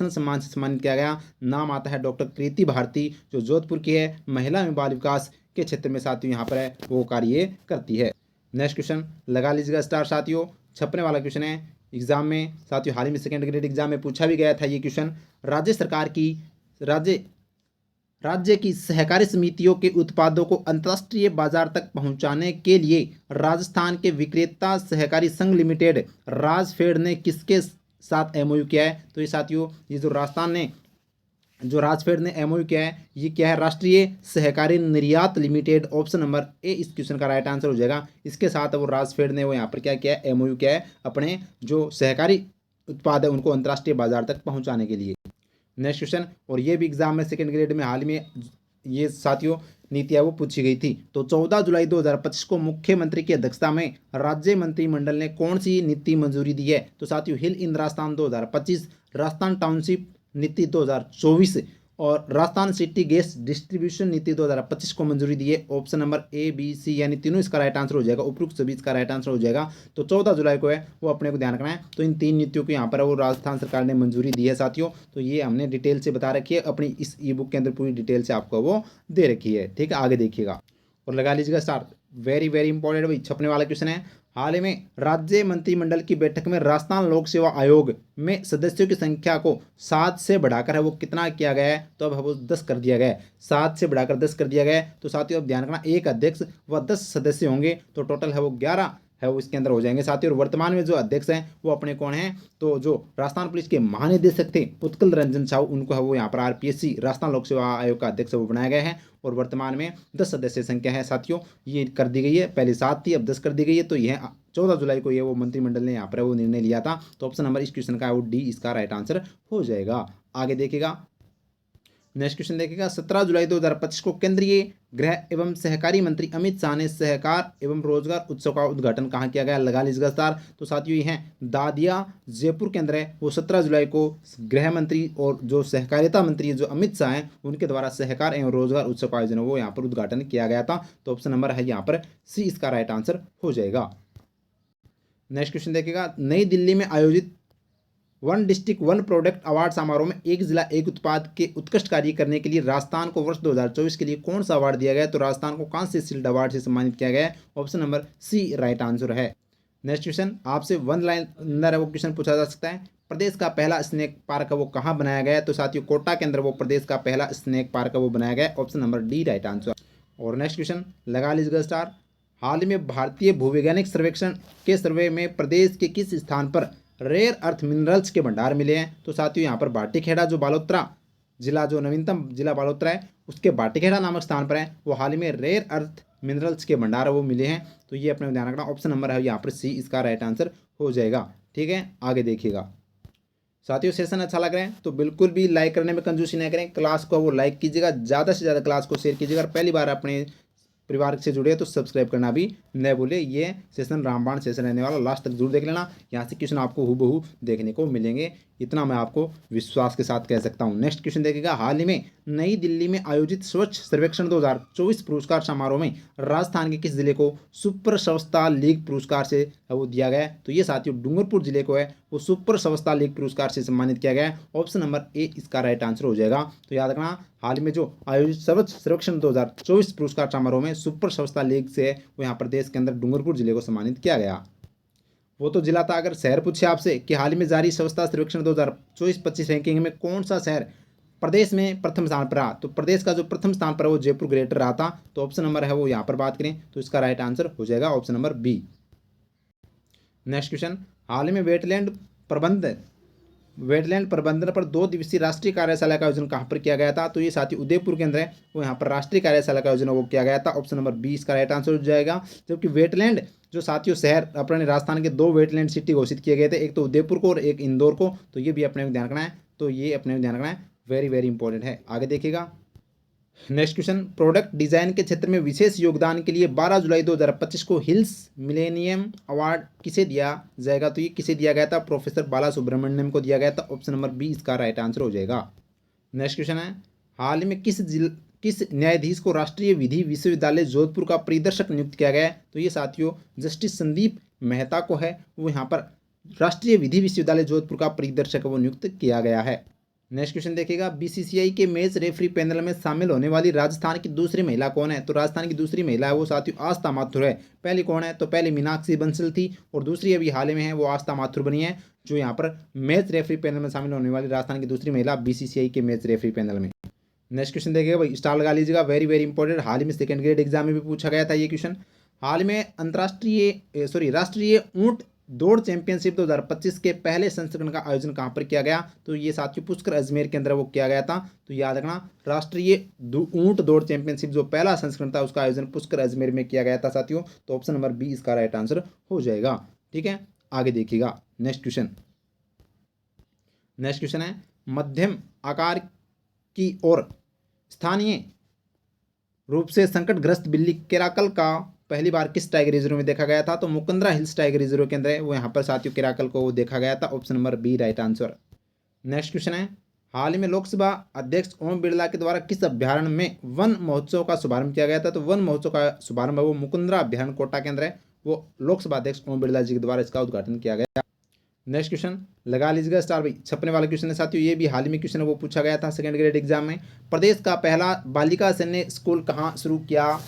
सम्मान से सम्मानित किया गया? नाम आता है डॉक्टर कृति भारती, जो जोधपुर की है, महिला एवं बाल विकास के क्षेत्र में साथियों यहाँ पर है वो कार्य करती है। नेक्स्ट क्वेश्चन लगा लीजिएगा स्टार साथियों, छपने वाला क्वेश्चन है एग्जाम में साथियों, हाल ही में सेकेंड ग्रेड एग्जाम में पूछा भी गया था ये क्वेश्चन। राज्य सरकार की राज्य की सहकारी समितियों के उत्पादों को अंतर्राष्ट्रीय बाजार तक पहुंचाने के लिए राजस्थान के विक्रेता सहकारी संघ लिमिटेड राजफेड ने किसके साथ एमओयू किया है? तो ये साथियों ये जो राजफेड ने एमओयू किया है, ये क्या है? राष्ट्रीय सहकारी निर्यात लिमिटेड। ऑप्शन नंबर ए इस क्वेश्चन का राइट आंसर हो जाएगा। इसके साथ वो राजफेड ने वो यहाँ पर क्या किया है? एमओयू किया है अपने जो सहकारी उत्पाद है उनको अंतर्राष्ट्रीय बाजार तक पहुँचाने के लिए। नेक्स्ट क्वेश्चन, और ये भी एग्जाम में सेकेंड ग्रेड में हाल ही में ये साथियों नीतियाँ वो पूछी गई थी। तो 14 जुलाई 2025 को मुख्यमंत्री की अध्यक्षता में राज्य मंत्रिमंडल ने कौन सी नीति मंजूरी दी है? तो साथियों हिल इन राजस्थान 2025, राजस्थान टाउनशिप नीति 2024 और राजस्थान सिटी गैस डिस्ट्रीब्यूशन नीति 2025 को मंजूरी दी है। Option number A B C यानी तीनों इसका राइट आंसर हो जाएगा, उपरोक्त सभी इसका राइट आंसर हो जाएगा। तो 14 जुलाई को है वो अपने को ध्यान रखना है। तो इन 3 नीतियों को यहाँ पर वो राजस्थान सरकार ने मंजूरी दी है साथियों। तो ये हमने डिटेल से बता रखी है, अपनी इस ई बुक के अंदर पूरी डिटेल से आपको वो दे रखी है। ठीक है, आगे देखिएगा और लगा लीजिएगा स्टार, वेरी वेरी इंपॉर्टेंट भाई, छपने वाला क्वेश्चन है। हाल ही में राज्य मंत्रिमंडल की बैठक में राजस्थान लोक सेवा आयोग में सदस्यों की संख्या को 7 से बढ़ाकर है वो कितना किया गया है? तो अब वो 10 कर दिया गया है, 7 से बढ़ाकर 10 कर दिया गया है। तो साथियों अब ध्यान रखना, एक अध्यक्ष व 10 सदस्य होंगे, तो टोटल है वो 11 है वो इसके अंदर हो जाएंगे साथियों। और वर्तमान में जो अध्यक्ष हैं वो अपने कौन हैं? तो जो राजस्थान पुलिस के महानिदेशक थे उत्कल रंजन साहू, उनको है वो यहाँ पर आरपीएससी राजस्थान लोक सेवा आयोग का अध्यक्ष वो बनाया गया है। और वर्तमान में 10 सदस्य संख्या है साथियों, ये कर दी गई है, पहले 7 थी अब 10 कर दी गई है। तो यह 14 जुलाई को ये वो मंत्रिमंडल ने यहाँ पर वो निर्णय लिया था। तो ऑप्शन नंबर इस क्वेश्चन का वो डी इसका राइट आंसर हो जाएगा। आगे देखिएगा नेक्स्ट क्वेश्चन देखिएगा, 17 जुलाई 2025 को केंद्रीय गृह एवं सहकारी मंत्री अमित शाह ने सहकार एवं रोजगार उत्सव का उद्घाटन कहाँ किया गया? लगा लीजिएगा स्टार। तो साथियों ये हैं दादिया जयपुर के अंदर है, वो 17 जुलाई को गृह मंत्री और जो सहकारिता मंत्री जो अमित शाह हैं उनके द्वारा सहकार एवं रोजगार उत्सव का आयोजन वो यहाँ पर उद्घाटन किया गया था। तो ऑप्शन नंबर है यहाँ पर सी इसका राइट आंसर हो जाएगा। नेक्स्ट क्वेश्चन देखिएगा, नई दिल्ली में आयोजित one district one product award समारोह में एक जिला एक उत्पाद के उत्कृष्ट कार्य करने के लिए राजस्थान को वर्ष 2024 के लिए कौन सा अवार्ड दिया गया? तो राजस्थान को कांस्य शील्ड अवार्ड से सम्मानित किया गया है। Option number C right answer है। नेक्स्ट क्वेश्चन आपसे वन लाइन अंदर वो क्वेश्चन पूछा जा सकता है, प्रदेश का पहला स्नेक पार्क है वो कहाँ बनाया गया है? तो साथियों कोटा के अंदर वो प्रदेश का पहला स्नेक पार्क है वो बनाया गया है। Option number D right answer. और नेक्स्ट क्वेश्चन लगा लीजिएगा स्टार। हाल ही में भारतीय भूवैज्ञानिक सर्वेक्षण के सर्वे में प्रदेश के किस स्थान पर रेयर अर्थ मिनरल्स के भंडार मिले हैं? तो साथियों यहाँ पर भाटीखेड़ा जो बालोतरा जिला, जो नवीनतम जिला बालोतरा है, उसके भाटीखेड़ा नामक स्थान पर है, वो हाल ही में रेयर अर्थ मिनरल्स के भंडार वो मिले हैं। तो ये अपने ध्यान रखना, ऑप्शन नंबर है यहाँ पर सी इसका राइट आंसर हो जाएगा। ठीक है, आगे देखिएगा। साथियों सेशन अच्छा लग रहा है तो बिल्कुल भी लाइक करने में कंजूसी नहीं करें, क्लास को वो लाइक कीजिएगा, ज़्यादा से ज़्यादा क्लास को शेयर कीजिएगा, और पहली बार अपने परिवार से जुड़े तो सब्सक्राइब करना भी न भूले। ये सेशन रामबाण सेशन रहने वाला, लास्ट तक जरूर देख लेना, यहाँ से क्वेश्चन आपको हूबहू देखने को मिलेंगे, इतना मैं आपको विश्वास के साथ कह सकता हूँ। नेक्स्ट क्वेश्चन देखिएगा। हाल ही में नई दिल्ली में आयोजित स्वच्छ सर्वेक्षण 2024 पुरस्कार समारोह में राजस्थान के किस जिले को सुपर स्वच्छता लीग पुरस्कार से वो दिया गया है? तो ये साथियों डूंगरपुर जिले को है वो सुपर स्वच्छता लीग पुरस्कार से सम्मानित किया गया है। ऑप्शन नंबर ए इसका राइट आंसर हो जाएगा। तो याद रखना, हाल ही में जो आयोजित स्वच्छ सर्वेक्षण 2024 पुरस्कार समारोह में सुपर स्वच्छता लीग से वो यहाँ प्रदेश के अंदर डूंगरपुर जिले को सम्मानित किया गया। वो तो जिला था। अगर शहर पूछे आपसे कि हाल ही में जारी स्वच्छता सर्वेक्षण 2024-25 रैंकिंग में कौन सा शहर प्रदेश में प्रथम स्थान पर रहा, तो प्रदेश का जो प्रथम स्थान पर वो जयपुर ग्रेटर रहा था। तो ऑप्शन नंबर है वो यहाँ पर बात करें तो इसका राइट आंसर हो जाएगा option number B. Next question. हाल ही में वेटलैंड प्रबंधन पर 2 दिवसीय राष्ट्रीय कार्यशाला का आयोजन कहाँ पर किया गया था? तो ये साथी उदयपुर के अंदर है, वो यहाँ पर राष्ट्रीय कार्यशाला का आयोजन वो किया गया था। ऑप्शन नंबर 20 का राइट आंसर हो जाएगा। जबकि वेटलैंड जो साथियों शहर अपने राजस्थान के 2 वेटलैंड सिटी घोषित किए गए थे, एक तो उदयपुर को और एक इंदौर को। तो ये भी अपने ध्यान रखना है, तो ये अपने ध्यान रखना है, वेरी वेरी इंपॉर्टेंट है। आगे देखिएगा। Next question. प्रोडक्ट डिजाइन के क्षेत्र में विशेष योगदान के लिए 12 जुलाई 2025 को हिल्स मिलेनियम अवार्ड किसे दिया जाएगा? तो ये किसे दिया गया था? प्रोफेसर बाला सुब्रमण्यम को दिया गया था। ऑप्शन नंबर बी इसका राइट आंसर हो जाएगा। नेक्स्ट क्वेश्चन है। हाल ही में किस न्यायाधीश को राष्ट्रीय विधि विश्वविद्यालय जोधपुर का परिदर्शक नियुक्त किया गया है? तो ये साथियों जस्टिस संदीप मेहता को है, वो यहाँ पर राष्ट्रीय विधि विश्वविद्यालय जोधपुर का परिदर्शक वो नियुक्त किया गया है। नेक्स्ट क्वेश्चन देखिएगा। बीसीसीआई के मैच रेफरी पैनल में शामिल होने वाली राजस्थान की दूसरी महिला कौन है? तो राजस्थान की दूसरी महिला है वो साथियों आस्था माथुर है। पहली कौन है? तो पहली मीनाक्षी बंसल थी, और दूसरी अभी हाल में है वो आस्था माथुर बनी है, जो यहाँ पर मैच रेफरी पैनल में शामिल होने वाली राजस्थान की दूसरी महिला बीसीसीआई के मैच रेफरी पैनल में। नेक्स्ट क्वेश्चन देखिएगा भाई, स्टार लगा लीजिएगा, वेरी वेरी इंपॉर्टेंट। हाल ही में सेकंड ग्रेड एग्जाम में भी पूछा गया था ये क्वेश्चन। हाल में राष्ट्रीय ऊंट दौड़ चैंपियनशिप 2025 के पहले संस्करण का आयोजन कहाँ पर किया गया? तो ये साथियों पुष्कर अजमेर के अंदर वो किया गया था। तो याद रखना, राष्ट्रीय ऊंट दौड़ चैंपियनशिप जो पहला संस्करण था उसका आयोजन पुष्कर अजमेर में किया गया था साथियों। तो ऑप्शन नंबर बी इसका राइट आंसर हो जाएगा। ठीक है, आगे देखिएगा। नेक्स्ट क्वेश्चन है। मध्यम आकार की और स्थानीय रूप से संकटग्रस्त बिल्ली केराकल का पहली बार किस टाइगर रिजर्व में देखा गया था? तो मुकंदरा हिल्स टाइगर रिजर्व के अंदर है वो यहाँ पर साथियों केराकल को देखा गया था। Option number B right answer. Next question है। हाल ही में लोकसभा अध्यक्ष ओम बिरला के द्वारा किस अभ्यारण्य में वन महोत्सव का शुभारंभ किया गया था? तो वन महोत्सव का शुभारंभ वो मुकुंदरा अभ्यारण्य कोटा के अंदर है, वो लोकसभा अध्यक्ष ओम बिरला जी के द्वारा इसका उद्घाटन किया गया। नेक्स्ट क्वेश्चन लगा लीजिएगा स्टार भाई, छपने वाला क्वेश्चन है साथियों, ये भी हाल ही में क्वेश्चन है वो पूछा गया था सेकंड ग्रेड एग्जाम में। प्रदेश का पहला बालिका सैन्य स्कूल कहाँ शुरू किया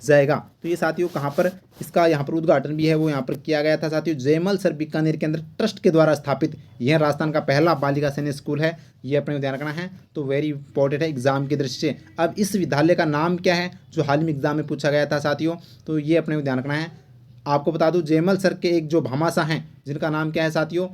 जाएगा? तो ये साथियों कहाँ पर इसका यहाँ पर उद्घाटन भी है वो यहाँ पर किया गया था साथियों, जयमल सर बीकानेर के अंदर ट्रस्ट के द्वारा स्थापित यह राजस्थान का पहला बालिका सैन्य स्कूल है, ये अपने को ध्यान रखना है। तो वेरी इंपॉर्टेंट है एग्जाम की दृष्टि से। अब इस विद्यालय का नाम क्या है जो हाल में एग्जाम में पूछा गया था साथियों, तो ये अपने को ध्यान रखना है। आपको बता दूं जयमल सर के एक जो भामाशाह हैं जिनका नाम क्या है साथियों,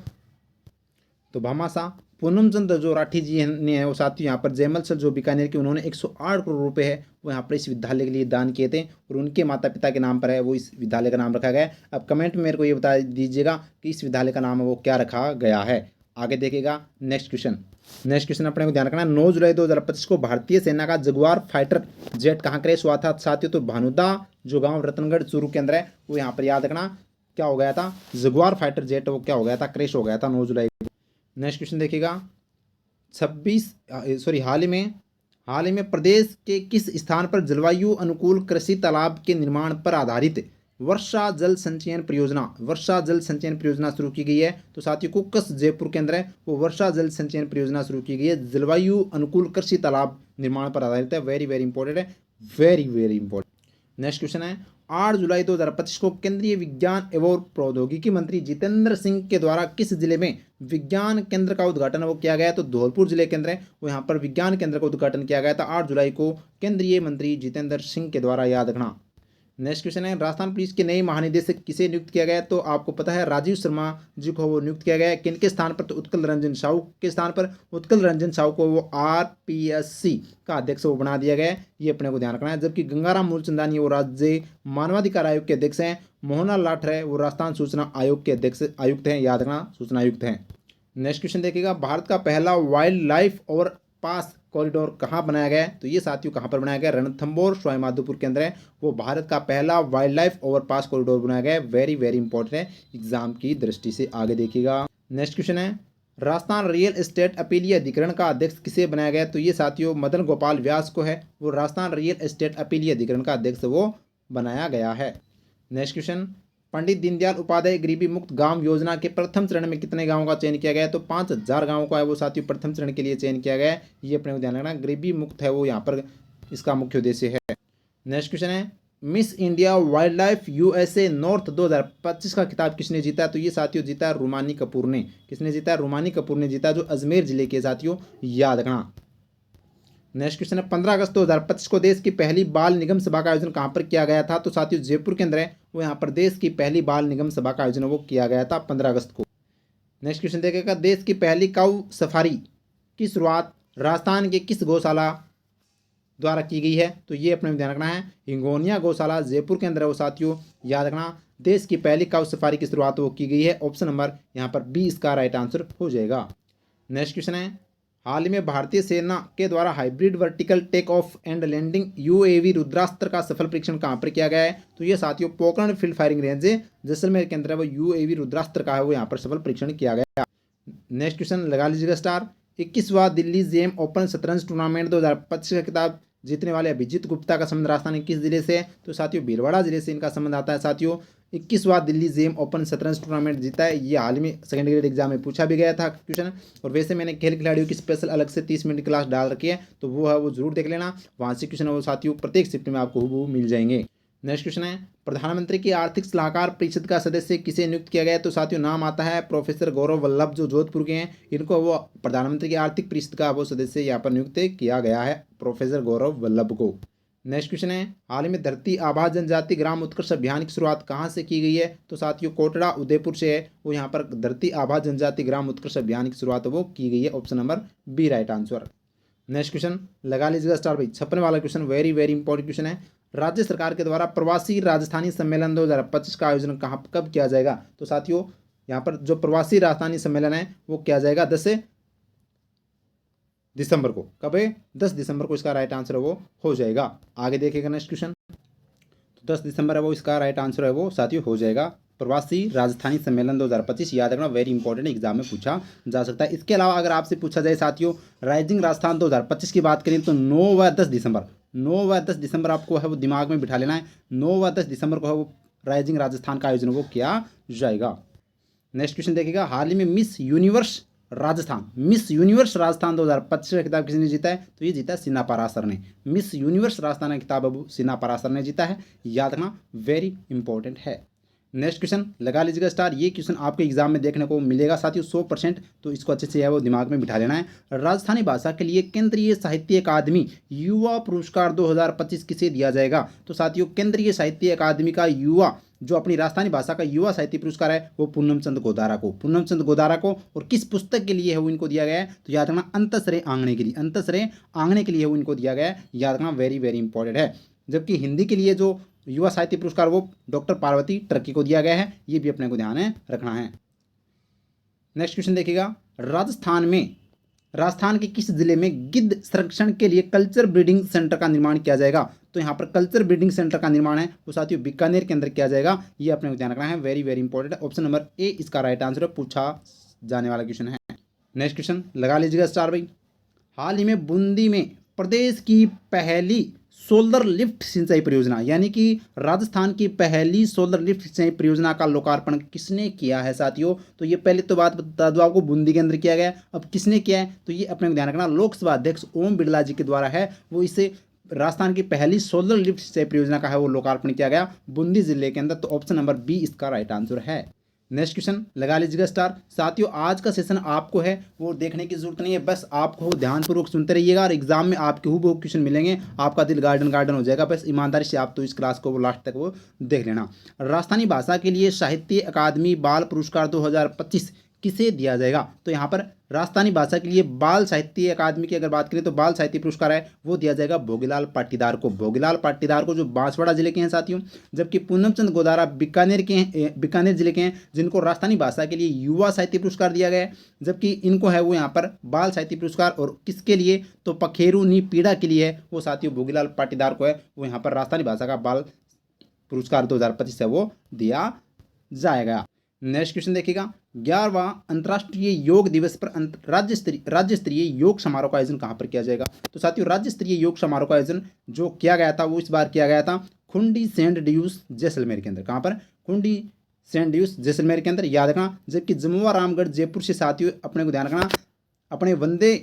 तो भामाशाह पूनम चंद्र जो राठी जी ने है वो साथियों यहाँ पर जयमल सर जो बीकानेर के उन्होंने 108 करोड़ रुपए है वो यहाँ पर इस विद्यालय के लिए दान किए थे, और उनके माता पिता के नाम पर है वो इस विद्यालय का नाम रखा गया है। अब कमेंट में मेरे को ये बता दीजिएगा कि इस विद्यालय का नाम है वो क्या रखा गया है। आगे देखिएगा नेक्स्ट क्वेश्चन अपने को ध्यान रखना है। 9 जुलाई 2025 को भारतीय सेना का जगुआर फाइटर जेट कहाँ क्रैश हुआ था साथियों? तो भानुदा जो गाँव रतनगढ़ चूरू के अंदर है वो यहाँ पर याद रखना क्या हो गया था, जगुआर फाइटर जेट वो क्या हो गया था, क्रैश हो गया था 9 जुलाई। नेक्स्ट क्वेश्चन देखिएगा। हाल ही में प्रदेश के किस स्थान पर जलवायु अनुकूल कृषि तालाब के निर्माण पर आधारित वर्षा जल संचयन परियोजना शुरू की गई है? तो साथियों कुक्कस जयपुर के अंदर है वो वर्षा जल संचयन परियोजना शुरू की गई है, जलवायु अनुकूल कृषि तालाब निर्माण पर आधारित है। वेरी वेरी इंपॉर्टेंट है, very very important. Next question है। 8 जुलाई 2025 को केंद्रीय विज्ञान एवं प्रौद्योगिकी मंत्री जितेंद्र सिंह के द्वारा किस जिले में विज्ञान केंद्र का उद्घाटन वो किया गया? तो धौलपुर जिले केंद्र है वो यहाँ पर विज्ञान केंद्र का उद्घाटन किया गया था 8 जुलाई को केंद्रीय मंत्री जितेंद्र सिंह के द्वारा, याद रखना। नेक्स्ट क्वेश्चन है, राजस्थान पुलिस के नए महानिदेशक किसे नियुक्त किया गया? तो आपको पता है राजीव शर्मा जी को वो नियुक्त किया गया है। किनके स्थान पर? तो उत्कल रंजन साहू के स्थान पर। उत्कल रंजन साहू को वो RPSC का अध्यक्ष वो बना दिया गया है, ये अपने को ध्यान रखना है। जबकि गंगाराम मूलचंदानी वो राज्य मानवाधिकार आयोग के अध्यक्ष हैं। मोहना लाठर है वो राजस्थान सूचना आयोग के अध्यक्ष आयुक्त हैं, याद रखना, सूचना आयुक्त हैं। नेक्स्ट क्वेश्चन देखिएगा, भारत का पहला वाइल्ड लाइफ और पास कॉरिडोर कहाँ बनाया गया है? तो ये साथियों कहाँ पर बनाया गया? रणथंभौर सवाईमाधोपुर के अंदर है वो भारत का पहला वाइल्ड लाइफ ओवरपास कॉरिडोर बनाया गया है। वेरी वेरी इंपॉर्टेंट है एग्जाम की दृष्टि से। आगे देखिएगा, नेक्स्ट क्वेश्चन है, राजस्थान रियल एस्टेट अपीलीय अधिकरण का अध्यक्ष किसे बनाया गया? तो ये साथियों मदन गोपाल व्यास को है वो राजस्थान रियल एस्टेट अपीलीय अधिकरण का अध्यक्ष वो बनाया गया है। नेक्स्ट क्वेश्चन, पंडित दीनदयाल उपाध्याय गरीबी मुक्त गांव योजना के प्रथम चरण में कितने गांवों का चयन किया गया है? तो 5000 गांवों का है वो साथियों प्रथम चरण के लिए चयन किया गया है, ये अपने को ध्यान रखना। गरीबी मुक्त है वो यहाँ पर इसका मुख्य उद्देश्य है। नेक्स्ट क्वेश्चन है, miss India wild life USA north 2025 का खिताब किसने जीता? तो ये साथियों जीता रुमानी कपूर ने। किसने जीता? रुमानी कपूर ने जीता, जो अजमेर जिले के साथियों, याद रखना। नेक्स्ट क्वेश्चन है, 15 अगस्त 2025 को देश की पहली बाल निगम सभा का आयोजन कहाँ पर किया गया था? तो साथियों जयपुर के अंदर है वो यहाँ पर देश की पहली बाल निगम सभा का आयोजन वो किया गया था 15 अगस्त को। नेक्स्ट क्वेश्चन देखेगा, देश की पहली काऊ सफारी की शुरुआत राजस्थान के किस गौशाला द्वारा की गई है? तो ये अपने ध्यान रखना है, हिंगोनिया गौशाला जयपुर के अंदर है वो साथियों, याद रखना। देश की पहली काऊ सफारी की शुरुआत वो की गई है। ऑप्शन नंबर यहाँ पर बी इसका राइट आंसर हो जाएगा। नेक्स्ट क्वेश्चन है, हाल ही में भारतीय सेना के द्वारा hybrid vertical take off and landing UAV Rudrastra का सफल परीक्षण कहाँ पर किया गया है? तो ये साथियों Pokhran field firing range Jaisalmer के अंदर वो UAV रुद्रास्त्र का है वो यहाँ पर सफल परीक्षण किया गया। नेक्स्ट क्वेश्चन लगा लीजिएगा स्टार, 21वां दिल्ली जेम ओपन शतरंज टूर्नामेंट 2025 का खिताब जीतने वाले अभिजीत गुप्ता का संबंध राजस्थान के किस जिले से है? तो साथियों भीलवाड़ा जिले से इनका संबंध आता है। साथियों 21वां दिल्ली जेम ओपन शतरंज टूर्नामेंट जीता है, ये हाल में सेकंड ग्रेड एग्जाम में पूछा भी गया था क्वेश्चन। और वैसे मैंने खेल खिलाड़ियों की स्पेशल अलग से 30 मिनट क्लास डाल रखी है, तो वो है वो जरूर देख लेना, वहाँ से क्वेश्चन है वो साथियों प्रत्येक शिफ्ट में आपको वो मिल जाएंगे। नेक्स्ट क्वेश्चन है, प्रधानमंत्री की आर्थिक सलाहकार परिषद का सदस्य किसे नियुक्त किया गया है? तो साथियों नाम आता है प्रोफेसर गौरव वल्लभ जो जोधपुर के हैं, इनको वो प्रधानमंत्री की आर्थिक परिषद का वो सदस्य यहाँ पर नियुक्त किया गया है, प्रोफेसर गौरव वल्लभ को। नेक्स्ट क्वेश्चन है, हाल ही में धरती आभा जनजाति ग्राम उत्कर्ष अभियान की शुरुआत कहाँ से की गई है? तो साथियों कोटड़ा उदयपुर से है वो यहाँ पर धरती आभा जनजाति ग्राम उत्कर्ष अभियान की शुरुआत वो की गई है। Option number B right answer. Next question लगा लीजिएगा स्टार भाई, 56 वाला question very very important question है। राज्य सरकार के द्वारा प्रवासी राजस्थानी सम्मेलन 2025 का आयोजन कहाँ कब किया जाएगा? तो साथियों यहाँ पर जो प्रवासी राजस्थानी सम्मेलन है वो किया जाएगा 10 दिसंबर को। कब है? 10 दिसंबर को इसका राइट आंसर है वो हो जाएगा। आगे देखिएगा नेक्स्ट क्वेश्चन, तो 10 दिसंबर है वो इसका राइट आंसर है वो साथियों हो जाएगा प्रवासी राजस्थानी सम्मेलन 2025, याद रखना वेरी इंपॉर्टेंट एग्जाम में पूछा जा सकता है। इसके अलावा अगर आपसे पूछा जाए साथियों राइजिंग राजस्थान 2025 की बात करें तो 9 व 10 दिसंबर आपको है वो दिमाग में बिठा लेना है। 9 व 10 दिसंबर को है वो राइजिंग राजस्थान का आयोजन वो किया जाएगा। नेक्स्ट क्वेश्चन देखिएगा, हाल ही में मिस यूनिवर्स राजस्थान 2025 का खिताब किसने जीता है? तो ये जीता है सीना पराशर ने। मिस यूनिवर्स राजस्थान का खिताब अब सीना पराशर ने जीता है, याद रखना वेरी इंपॉर्टेंट है। नेक्स्ट क्वेश्चन लगा लीजिएगा स्टार, ये क्वेश्चन आपके एग्जाम में देखने को मिलेगा साथियों 100%, तो इसको अच्छे से है वो दिमाग में बिठा लेना है। राजस्थानी भाषा के लिए केंद्रीय साहित्य अकादमी युवा पुरस्कार 2025 किसे दिया जाएगा? तो साथियों केंद्रीय साहित्य अकादमी का युवा जो अपनी राजस्थानी भाषा का युवा साहित्य पुरस्कार है वो पूनम चंद गोदारा को और किस पुस्तक के लिए है वो इनको दिया गया है? तो याद रखना अंतसरे आंगणे के लिए वो इनको दिया गया है, याद रखना वेरी वेरी इंपॉर्टेंट है। जबकि हिंदी के लिए जो युवा साहित्य पुरस्कार वो डॉक्टर पार्वती टर्की को दिया गया है, ये भी अपने को ध्यान है रखना है। नेक्स्ट क्वेश्चन देखिएगा, राजस्थान के किस जिले में गिद्ध संरक्षण के लिए कल्चर ब्रीडिंग सेंटर का निर्माण किया जाएगा? तो यहाँ पर कल्चर ब्रीडिंग सेंटर का निर्माण है वो साथियों बीकानेर के अंदर किया जाएगा, ये अपने को ध्यान रखना है वेरी वेरी इंपॉर्टेंट है। ऑप्शन नंबर ए इसका राइट आंसर पूछा जाने वाला क्वेश्चन है। नेक्स्ट क्वेश्चन लगा लीजिएगा स्टार भाई, हाल ही में बूंदी में प्रदेश की पहली सोलर लिफ्ट सिंचाई परियोजना यानी कि राजस्थान की पहली सोलर लिफ्ट सिंचाई परियोजना का लोकार्पण किसने किया है साथियों? तो ये पहले तो बात बता दो आपको बूंदी के अंदर किया गया, अब किसने किया है? तो ये अपने को ध्यान रखना लोकसभा अध्यक्ष ओम बिरला जी के द्वारा है वो इसे राजस्थान की पहली सोलर लिफ्ट सिंचाई परियोजना का है वो लोकार्पण किया गया बूंदी जिले के अंदर। तो ऑप्शन नंबर बी इसका राइट आंसर है। नेक्स्ट क्वेश्चन लगा लीजिएगा स्टार। साथियों आज का सेशन आपको है वो देखने की जरूरत नहीं है, बस आपको ध्यानपूर्वक सुनते रहिएगा और एग्जाम में आपके हूबहू क्वेश्चन मिलेंगे, आपका दिल गार्डन गार्डन हो जाएगा। बस ईमानदारी से आप तो इस क्लास को वो लास्ट तक वो देख लेना। राजस्थानी भाषा के लिए साहित्य अकादमी बाल पुरस्कार 2025 किसे दिया जाएगा? तो यहाँ पर राजस्थानी भाषा के लिए बाल साहित्य अकादमी की अगर बात करें तो बाल साहित्य पुरस्कार है वो दिया जाएगा भोगीलाल पाटीदार को। भोगीलाल पाटीदार को जो बांसवाड़ा जिले के हैं साथियों, जबकि पूनमचंद गोदारा बीकानेर जिले के हैं जिनको राजस्थानी भाषा के लिए युवा साहित्य पुरस्कार दिया गया है, जबकि इनको है वो यहाँ पर बाल साहित्य पुरस्कार। और किसके लिए? तो पखेरू नी पीड़ा के लिए है वो साथियों भोगीलाल पाटीदार को है वो यहाँ पर राजस्थानी भाषा का बाल पुरस्कार 2025 है वो दिया जाएगा। नेक्स्ट क्वेश्चन देखिएगा। 11वां अंतर्राष्ट्रीय योग दिवस पर राज्य स्तरीय योग समारोह का आयोजन कहाँ पर किया जाएगा? तो साथियों राज्य स्तरीय योग समारोह का आयोजन जो किया गया था वो इस बार किया गया था खुंडी सेंट ड्यूस जैसलमेर के अंदर। कहाँ पर? खुंडी सेंट ड्यूस जैसलमेर के अंदर, याद रखना। जबकि जमुआ रामगढ़ जयपुर से साथियों अपने को ध्यान रखना अपने वंदे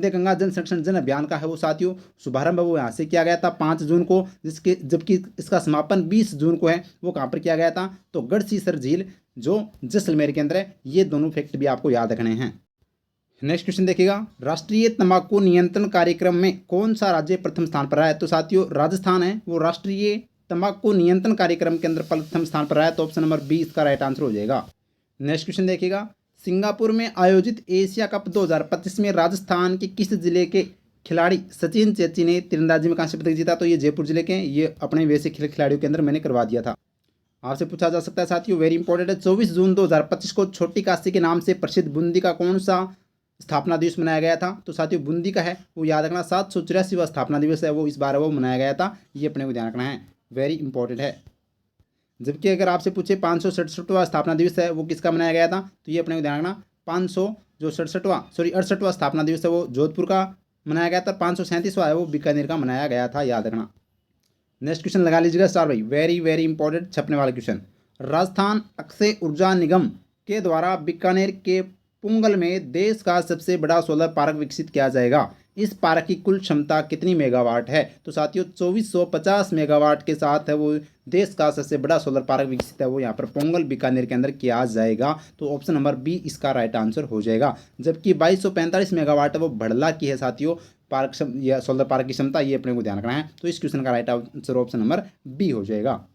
गंगा जल संरक्षण जन अभियान का है वो साथियों शुभारंभ वो यहाँ से किया गया था 5 जून को, जबकि इसका समापन 20 जून को है वो कहाँ पर किया गया था? तो गढ़सीसर झील जो जैसलमेर के अंदर है। ये दोनों फैक्ट भी आपको याद रखने हैं। नेक्स्ट क्वेश्चन देखिएगा। राष्ट्रीय तंबाकू नियंत्रण कार्यक्रम में कौन सा राज्य प्रथम स्थान पर रहा है? तो साथियों राजस्थान है वो राष्ट्रीय तंबाकू नियंत्रण कार्यक्रम के अंदर प्रथम स्थान पर रहा है। तो ऑप्शन नंबर बी इसका राइट आंसर हो जाएगा। नेक्स्ट क्वेश्चन देखिएगा। सिंगापुर में आयोजित एशिया कप 2025 में राजस्थान के किस जिले के खिलाड़ी सचिन चेची ने तीरंदाजी में कांस्य पदक जीता? तो ये जयपुर जिले के, ये अपने वैसे खिलाड़ियों के अंदर मैंने करवा दिया था। आपसे पूछा जा सकता है साथियों, वेरी इंपॉर्टेंट है। 24 जून 2025 को छोटी काशी के नाम से प्रसिद्ध बूंदी का कौन सा स्थापना दिवस मनाया गया था? तो साथियों बूंदी का है वो याद रखना 784वां स्थापना दिवस है वो इस बार वो मनाया गया था। ये अपने को ध्यान रखना है, वेरी इंपॉर्टेंट है। जबकि अगर आपसे पूछे 567वां स्थापना दिवस है वो किसका मनाया गया था? तो ये अपने को ध्यान रखना 68वां स्थापना दिवस है वो जोधपुर का मनाया गया था। 537वां है वो बीकानेर का मनाया गया था, याद रखना। नेक्स्ट क्वेश्चन लगा लीजिएगा स्टार भाई, वेरी वेरी इंपॉर्टेंट छपने वाला क्वेश्चन। राजस्थान अक्षय ऊर्जा निगम के द्वारा बीकानेर के पुंगल में देश का सबसे बड़ा सोलर पार्क विकसित किया जाएगा। इस पार्क की कुल क्षमता कितनी मेगावाट है? तो साथियों 2450 मेगावाट के साथ है वो देश का सबसे बड़ा सोलर पार्क विकसित है वो यहाँ पर पोंगल बीकानेर के अंदर किया जाएगा। तो ऑप्शन नंबर बी इसका राइट आंसर हो जाएगा। जबकि 2245 मेगावाट है वो भड़ला की है साथियों पार्क या सोलर पार्क की क्षमता, ये अपने को ध्यान रखना है। तो इस क्वेश्चन का right answer option number B हो जाएगा।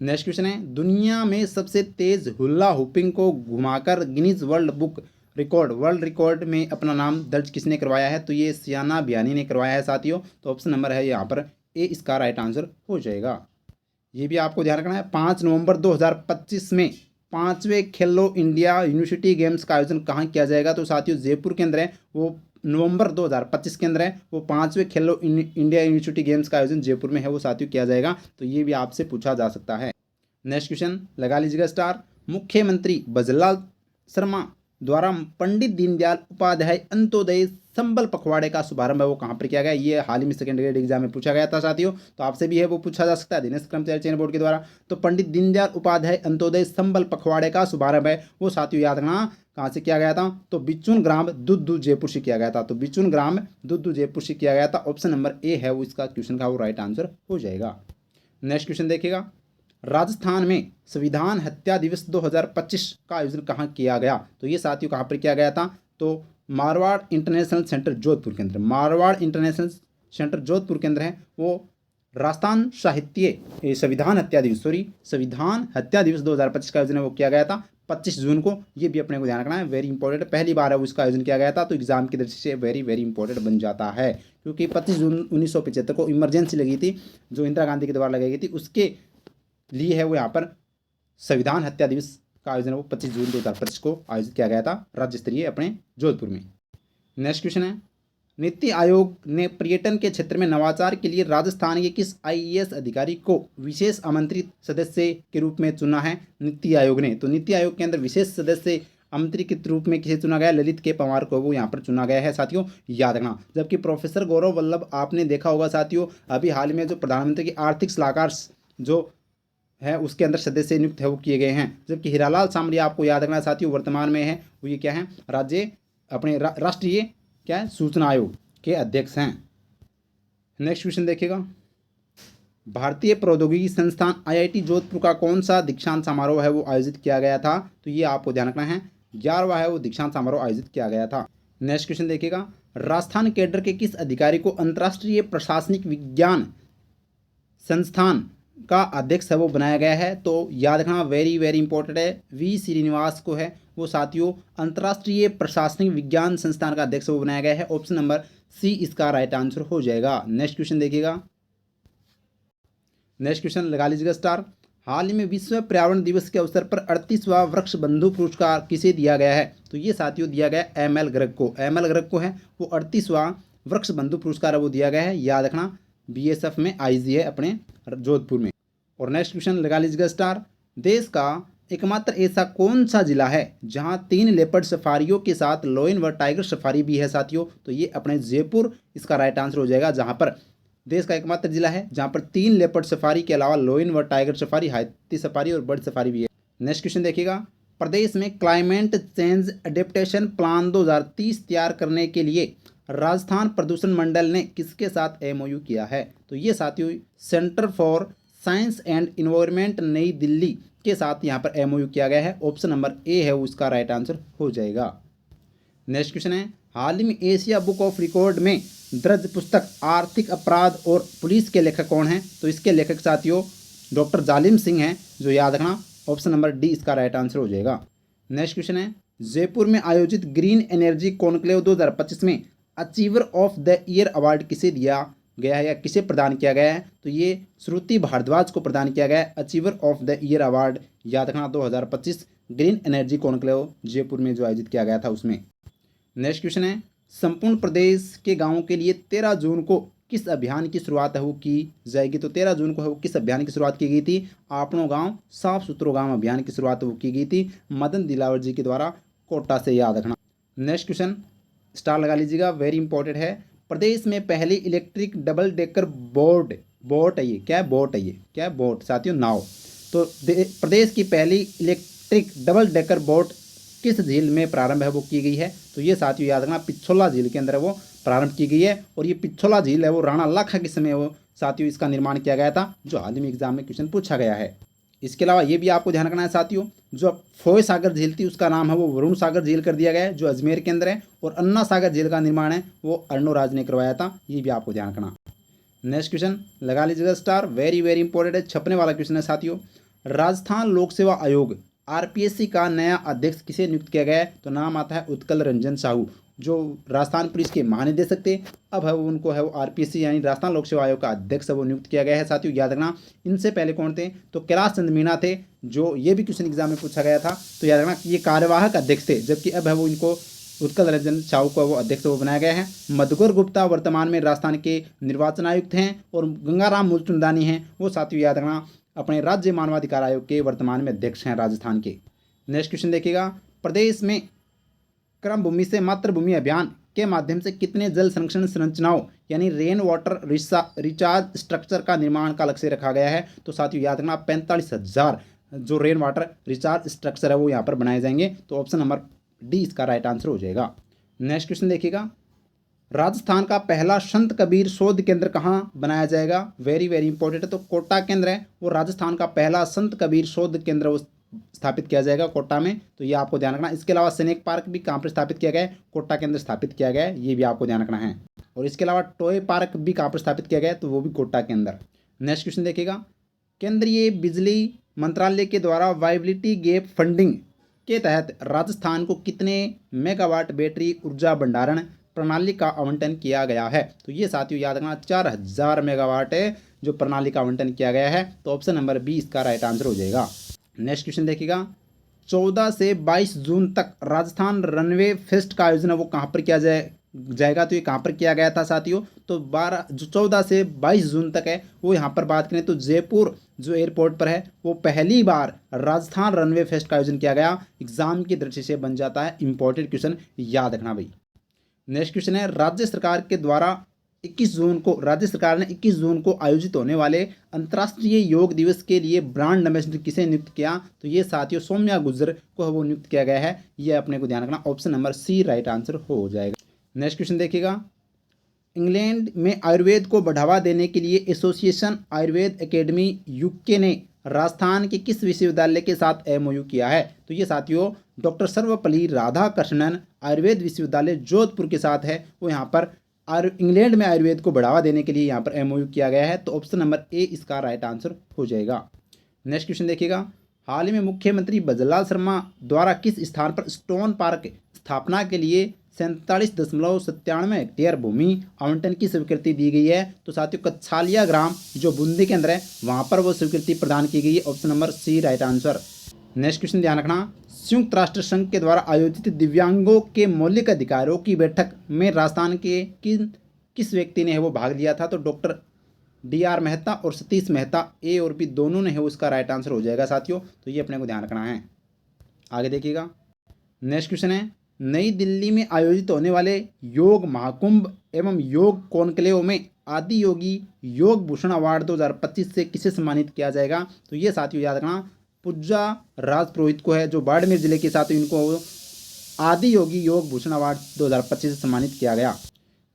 नेक्स्ट क्वेश्चन है, दुनिया में सबसे तेज हुल्ला हुपिंग को घुमाकर गिनीज वर्ल्ड रिकॉर्ड में अपना नाम दर्ज किसने करवाया है? तो ये सियाना बियानी ने करवाया है साथियों। तो ऑप्शन नंबर है यहाँ पर ए इसका राइट आंसर हो जाएगा। ये भी आपको ध्यान रखना है। 5 नवंबर 2025 में 5वें खेलो इंडिया यूनिवर्सिटी गेम्स का आयोजन कहाँ किया जाएगा? तो साथियों जयपुर के अंदर है वो नवंबर 2025 के अंदर है वो 5वें खेलो इंडिया यूनिवर्सिटी गेम्स का आयोजन जयपुर में है वो साथियों किया जाएगा। तो ये भी आपसे पूछा जा सकता है। नेक्स्ट क्वेश्चन लगा लीजिएगा स्टार। मुख्यमंत्री बजरलाल शर्मा द्वारा पंडित दीनदयाल उपाध्याय अंत्योदय संबल पखवाड़े का शुभारंभ है वो कहाँ पर किया गया? ये हाल ही में सेकंड ग्रेड एग्जाम में पूछा गया था साथियों। तो आपसे भी है वो पूछा जा सकता है दिनेश कर्मचारी चयन बोर्ड के द्वारा। तो पंडित दीनदयाल उपाध्याय अंत्योदय संबल पखवाड़े का शुभारंभ है वो साथियों याद रखना कहाँ से किया गया था? तो बिचुन ग्राम दुद्दू जयपुर से किया गया था। तो बिचुन ग्राम दुद्दू जयपुर से किया गया था। ऑप्शन नंबर ए है वो इसका क्वेश्चन का वो राइट आंसर हो जाएगा। नेक्स्ट क्वेश्चन देखिएगा। राजस्थान में संविधान हत्या दिवस 2025 का आयोजन कहाँ किया गया? तो ये साथियों कहाँ पर किया गया था? तो मारवाड़ इंटरनेशनल सेंटर जोधपुर के अंदर। मारवाड़ इंटरनेशनल सेंटर जोधपुर के अंदर है वो राजस्थान संविधान हत्या दिवस 2025 का आयोजन है वो किया गया था 25 जून को। ये भी अपने को ध्यान रखना है, वेरी इंपॉर्टेंट। पहली बार है उसका आयोजन किया गया था तो एग्जाम की दृष्टि से वेरी वेरी इंपॉर्टेंट बन जाता है, क्योंकि 25 जून 1975 को इमरजेंसी लगी थी जो इंदिरा गांधी के द्वारा लगाई गई थी, उसके लिए है वो यहाँ पर संविधान हत्या दिवस का आयोजन वो 25 जून 2025 को आयोजित किया गया था राज्य स्तरीय अपने जोधपुर में। नेक्स्ट क्वेश्चन है, नीति आयोग ने पर्यटन के क्षेत्र में नवाचार के लिए राजस्थान के किस आईएएस अधिकारी को विशेष आमंत्रित सदस्य के रूप में चुना है नीति आयोग ने? तो नीति आयोग के अंदर विशेष सदस्य आमंत्रित के रूप में किसे चुना गया? ललित के पंवार को वो यहाँ पर चुना गया है साथियों, याद रखना। जबकि प्रोफेसर गौरव वल्लभ आपने देखा होगा साथियों अभी हाल में जो प्रधानमंत्री की आर्थिक सलाहकार जो है उसके अंदर सदस्य नियुक्त है वो किए गए हैं। जबकि हीरालाल सामरिया आपको याद रखना साथियों वर्तमान में है वो ये क्या है राष्ट्रीय क्या है सूचना आयोग के अध्यक्ष हैं। नेक्स्ट क्वेश्चन देखिएगा, भारतीय प्रौद्योगिकी संस्थान आईआईटी जोधपुर का कौन सा दीक्षांत समारोह है वो आयोजित किया गया था? तो ये आपको ध्यान रखना है, 11वां है वो दीक्षांत समारोह आयोजित किया गया था। नेक्स्ट क्वेश्चन देखिएगा, राजस्थान कैडर के किस अधिकारी को अंतर्राष्ट्रीय प्रशासनिक विज्ञान संस्थान का अध्यक्ष है वो बनाया गया है? तो याद रखना, वेरी वेरी इंपॉर्टेंट है, वी श्रीनिवास को है वो साथियों अंतर्राष्ट्रीय प्रशासनिक विज्ञान संस्थान का अध्यक्ष वो बनाया गया है। ऑप्शन नंबर सी इसका राइट आंसर हो जाएगा। नेक्स्ट क्वेश्चन देखिएगा, नेक्स्ट क्वेश्चन लगा लीजिएगा स्टार, हाल ही में विश्व पर्यावरण दिवस के अवसर पर 38वां वृक्ष बंधु पुरस्कार किसे दिया गया है? तो ये साथियों दिया गया एमएल गर्ग को, एमएल गर्ग को है वो 38वां वृक्ष बंधु पुरस्कार वो दिया गया है। याद रखना, बीएसएफ में आईजी है अपने जोधपुर में। और नेक्स्ट क्वेश्चन लगा लीजिएगा स्टार, देश का एकमात्र ऐसा कौन सा जिला है जहां 3 लेपर्ड सफारियों के साथ लॉयन व टाइगर सफारी भी है साथियों? तो ये अपने जयपुर इसका राइट आंसर हो जाएगा, जहां पर देश का एकमात्र जिला है जहां पर 3 लेपर्ड सफारी के अलावा लॉयन व टाइगर सफारी, हाथी सफारी और बर्ड सफारी भी है। नेक्स्ट क्वेश्चन देखिएगा, प्रदेश में क्लाइमेट चेंज एडेप्टेशन प्लान 2030 तैयार करने के लिए राजस्थान प्रदूषण मंडल ने किसके साथ एमओयू किया है? तो ये साथियों centre for science and environment नई दिल्ली के साथ यहाँ पर एमओयू किया गया है। ऑप्शन नंबर ए है उसका राइट आंसर हो जाएगा। नेक्स्ट क्वेश्चन है, हाल ही में एशिया बुक ऑफ रिकॉर्ड में दर्ज पुस्तक आर्थिक अपराध और पुलिस के लेखक कौन हैं? तो इसके लेखक साथियों डॉक्टर जालिम सिंह हैं, जो याद रखना ऑप्शन नंबर डी इसका राइट आंसर हो जाएगा। नेक्स्ट क्वेश्चन है, जयपुर में आयोजित ग्रीन एनर्जी कॉन्क्लेव 2025 में achiever of the year award किसे दिया गया है या किसे प्रदान किया गया है? तो ये श्रुति भारद्वाज को प्रदान किया गया है achiever of the year award. याद रखना 2025 ग्रीन एनर्जी कॉन्क्लेव जयपुर में जो आयोजित किया गया था उसमें। नेक्स्ट क्वेश्चन है, संपूर्ण प्रदेश के गांवों के लिए 13 जून को किस अभियान की शुरुआत है वो की जाएगी? तो 13 जून को है वो किस अभियान की शुरुआत की गई थी? आपनो गांव साफ सुथरो गांव अभियान की शुरुआत वो की गई थी मदन दिलावर जी के द्वारा, कोटा से, याद रखना। नेक्स्ट क्वेश्चन स्टार लगा लीजिएगा, वेरी इंपॉर्टेंट है, प्रदेश में पहली इलेक्ट्रिक डबल डेकर बोट है ये, क्या है बोट है ये, क्या है बोट साथियों, नाव। तो प्रदेश की पहली इलेक्ट्रिक डबल डेकर बोट किस झील में प्रारंभ है वो की गई है? तो ये साथियों याद रखना पिछोला झील के अंदर वो प्रारंभ की गई है। और ये पिछोला झील है वो राणा लाखा के समय वो साथियों इसका निर्माण किया गया था, जो हाल ही में एग्जाम में क्वेश्चन पूछा गया है। इसके अलावा ये भी आपको ध्यान रखना है साथियों, जो फोय सागर झील थी उसका नाम है वो वरुण सागर झील कर दिया गया है, जो अजमेर के अंदर है। और अन्ना सागर झील का निर्माण है वो अर्णोराज ने करवाया था, ये भी आपको ध्यान रखना। नेक्स्ट क्वेश्चन लगा लीजिएगा स्टार, वेरी वेरी इंपॉर्टेंट है, छपने वाला क्वेश्चन है साथियों। राजस्थान लोक सेवा आयोग आरपीएससी का नया अध्यक्ष किसे नियुक्त किया गया है? तो नाम आता है उत्कल रंजन साहू, जो राजस्थान पुलिस के महानिदेशक थे, अब है वो उनको है वो आरपीएससी यानी राजस्थान लोक सेवा आयोग का अध्यक्ष है वो नियुक्त किया गया है साथियों। याद रखना इनसे पहले कौन थे? तो कैलाश चंद मीणा थे, जो ये भी क्वेश्चन एग्जाम में पूछा गया था। तो याद रखना ये कार्यवाहक अध्यक्ष थे, जबकि अब है वो इनको उत्कल रंजन साहू को वो अध्यक्ष वो बनाया गया है। मधुकर गुप्ता वर्तमान में राजस्थान के निर्वाचन आयुक्त हैं और गंगाराम मूलचंदानी हैं वो साथियों याद रखना अपने राज्य मानवाधिकार आयोग के वर्तमान में अध्यक्ष हैं राजस्थान के। नेक्स्ट क्वेश्चन देखिएगा, प्रदेश में क्रम भूमि से मातृभूमि अभियान के माध्यम से कितने जल संरक्षण संरचनाओं यानी रेन वाटर रिचार्ज स्ट्रक्चर का निर्माण का लक्ष्य रखा गया है? तो साथियों याद रखना 45,000 जो रेन वाटर रिचार्ज स्ट्रक्चर है वो यहाँ पर बनाए जाएंगे। तो ऑप्शन नंबर डी इसका राइट आंसर हो जाएगा। नेक्स्ट क्वेश्चन देखिएगा, राजस्थान का पहला संत कबीर शोध केंद्र कहाँ बनाया जाएगा? वेरी वेरी इंपॉर्टेंट है, तो कोटा केंद्र है वो राजस्थान का पहला संत कबीर शोध केंद्र वो स्थापित किया जाएगा कोटा में, तो ये आपको ध्यान रखना। इसके अलावा स्नेक पार्क भी कहाँ पर स्थापित किया गया है? कोटा के अंदर स्थापित किया गया है, ये भी आपको ध्यान रखना है। और इसके अलावा टॉय पार्क भी कहाँ पर स्थापित किया गया है? तो वो भी कोटा के अंदर। नेक्स्ट क्वेश्चन देखिएगा, केंद्रीय बिजली मंत्रालय के द्वारा वाइबिलिटी गैप फंडिंग के तहत राजस्थान को कितने मेगावाट बैटरी ऊर्जा भंडारण प्रणाली का आवंटन किया गया है? तो ये साथियों याद रखना 4000 मेगावाट है जो प्रणाली का आवंटन किया गया है। तो ऑप्शन नंबर बी इसका राइट आंसर हो जाएगा। नेक्स्ट क्वेश्चन देखिएगा, 14 से 22 जून तक राजस्थान रनवे फेस्ट का आयोजन वो कहाँ पर किया जाएगा? तो ये कहाँ पर किया गया था साथियों? तो 14 से 22 जून तक है वो यहाँ पर बात करें तो जयपुर जो एयरपोर्ट पर है वो पहली बार राजस्थान रनवे फेस्ट का आयोजन किया गया। एग्जाम की दृष्टि से बन जाता है इंपॉर्टेंट क्वेश्चन, याद रखना भाई। नेक्स्ट क्वेश्चन है, राज्य सरकार ने 21 जून को आयोजित होने वाले अंतर्राष्ट्रीय योग दिवस के लिए ब्रांड एम्बेसडर किसे नियुक्त किया? तो ये साथियों सौम्या गुर्जर को वो नियुक्त किया गया है, ये अपने को ध्यान रखना। Option number C right answer हो जाएगा। नेक्स्ट क्वेश्चन देखिएगा, इंग्लैंड में आयुर्वेद को बढ़ावा देने के लिए एसोसिएशन आयुर्वेद एकेडमी यूके ने राजस्थान के किस विश्वविद्यालय के साथ एमओयू किया है? तो ये साथियों डॉक्टर सर्वपल्ली राधाकृष्णन आयुर्वेद विश्वविद्यालय जोधपुर के साथ है। वो यहाँ पर इंग्लैंड में आयुर्वेद को बढ़ावा देने के लिए यहाँ पर एमओयू किया गया है। तो ऑप्शन नंबर ए इसका राइट आंसर हो जाएगा। नेक्स्ट क्वेश्चन देखिएगा, हाल ही में मुख्यमंत्री भजनलाल शर्मा द्वारा किस स्थान पर स्टोन पार्क स्थापना के लिए 47.97 हेक्टेयर भूमि आवंटन की स्वीकृति दी गई है? तो साथियों कच्छालिया ग्राम जो बूंदी के अंदर है वहां पर वो स्वीकृति प्रदान की गई है। Option number C right answer. Next question ध्यान रखना, संयुक्त राष्ट्र संघ के द्वारा आयोजित दिव्यांगों के मौलिक अधिकारों की बैठक में राजस्थान के किस व्यक्ति ने वो भाग लिया था? तो डॉक्टर डी.आर. मेहता और सतीश मेहता, ए और बी दोनों ने है उसका राइट आंसर हो जाएगा साथियों। तो ये अपने को ध्यान रखना है। आगे देखिएगा, नेक्स्ट क्वेश्चन है, नई दिल्ली में आयोजित होने वाले योग महाकुंभ एवं योग कॉन्क्लेव में आदि योगी योग भूषण अवार्ड 2025 से किसे सम्मानित किया जाएगा? तो ये साथियों याद रखना, पूजा राजपुरोहित को है जो बाड़मेर जिले के साथ इनको आदि योगी योग भूषण अवार्ड 2025 से सम्मानित किया गया।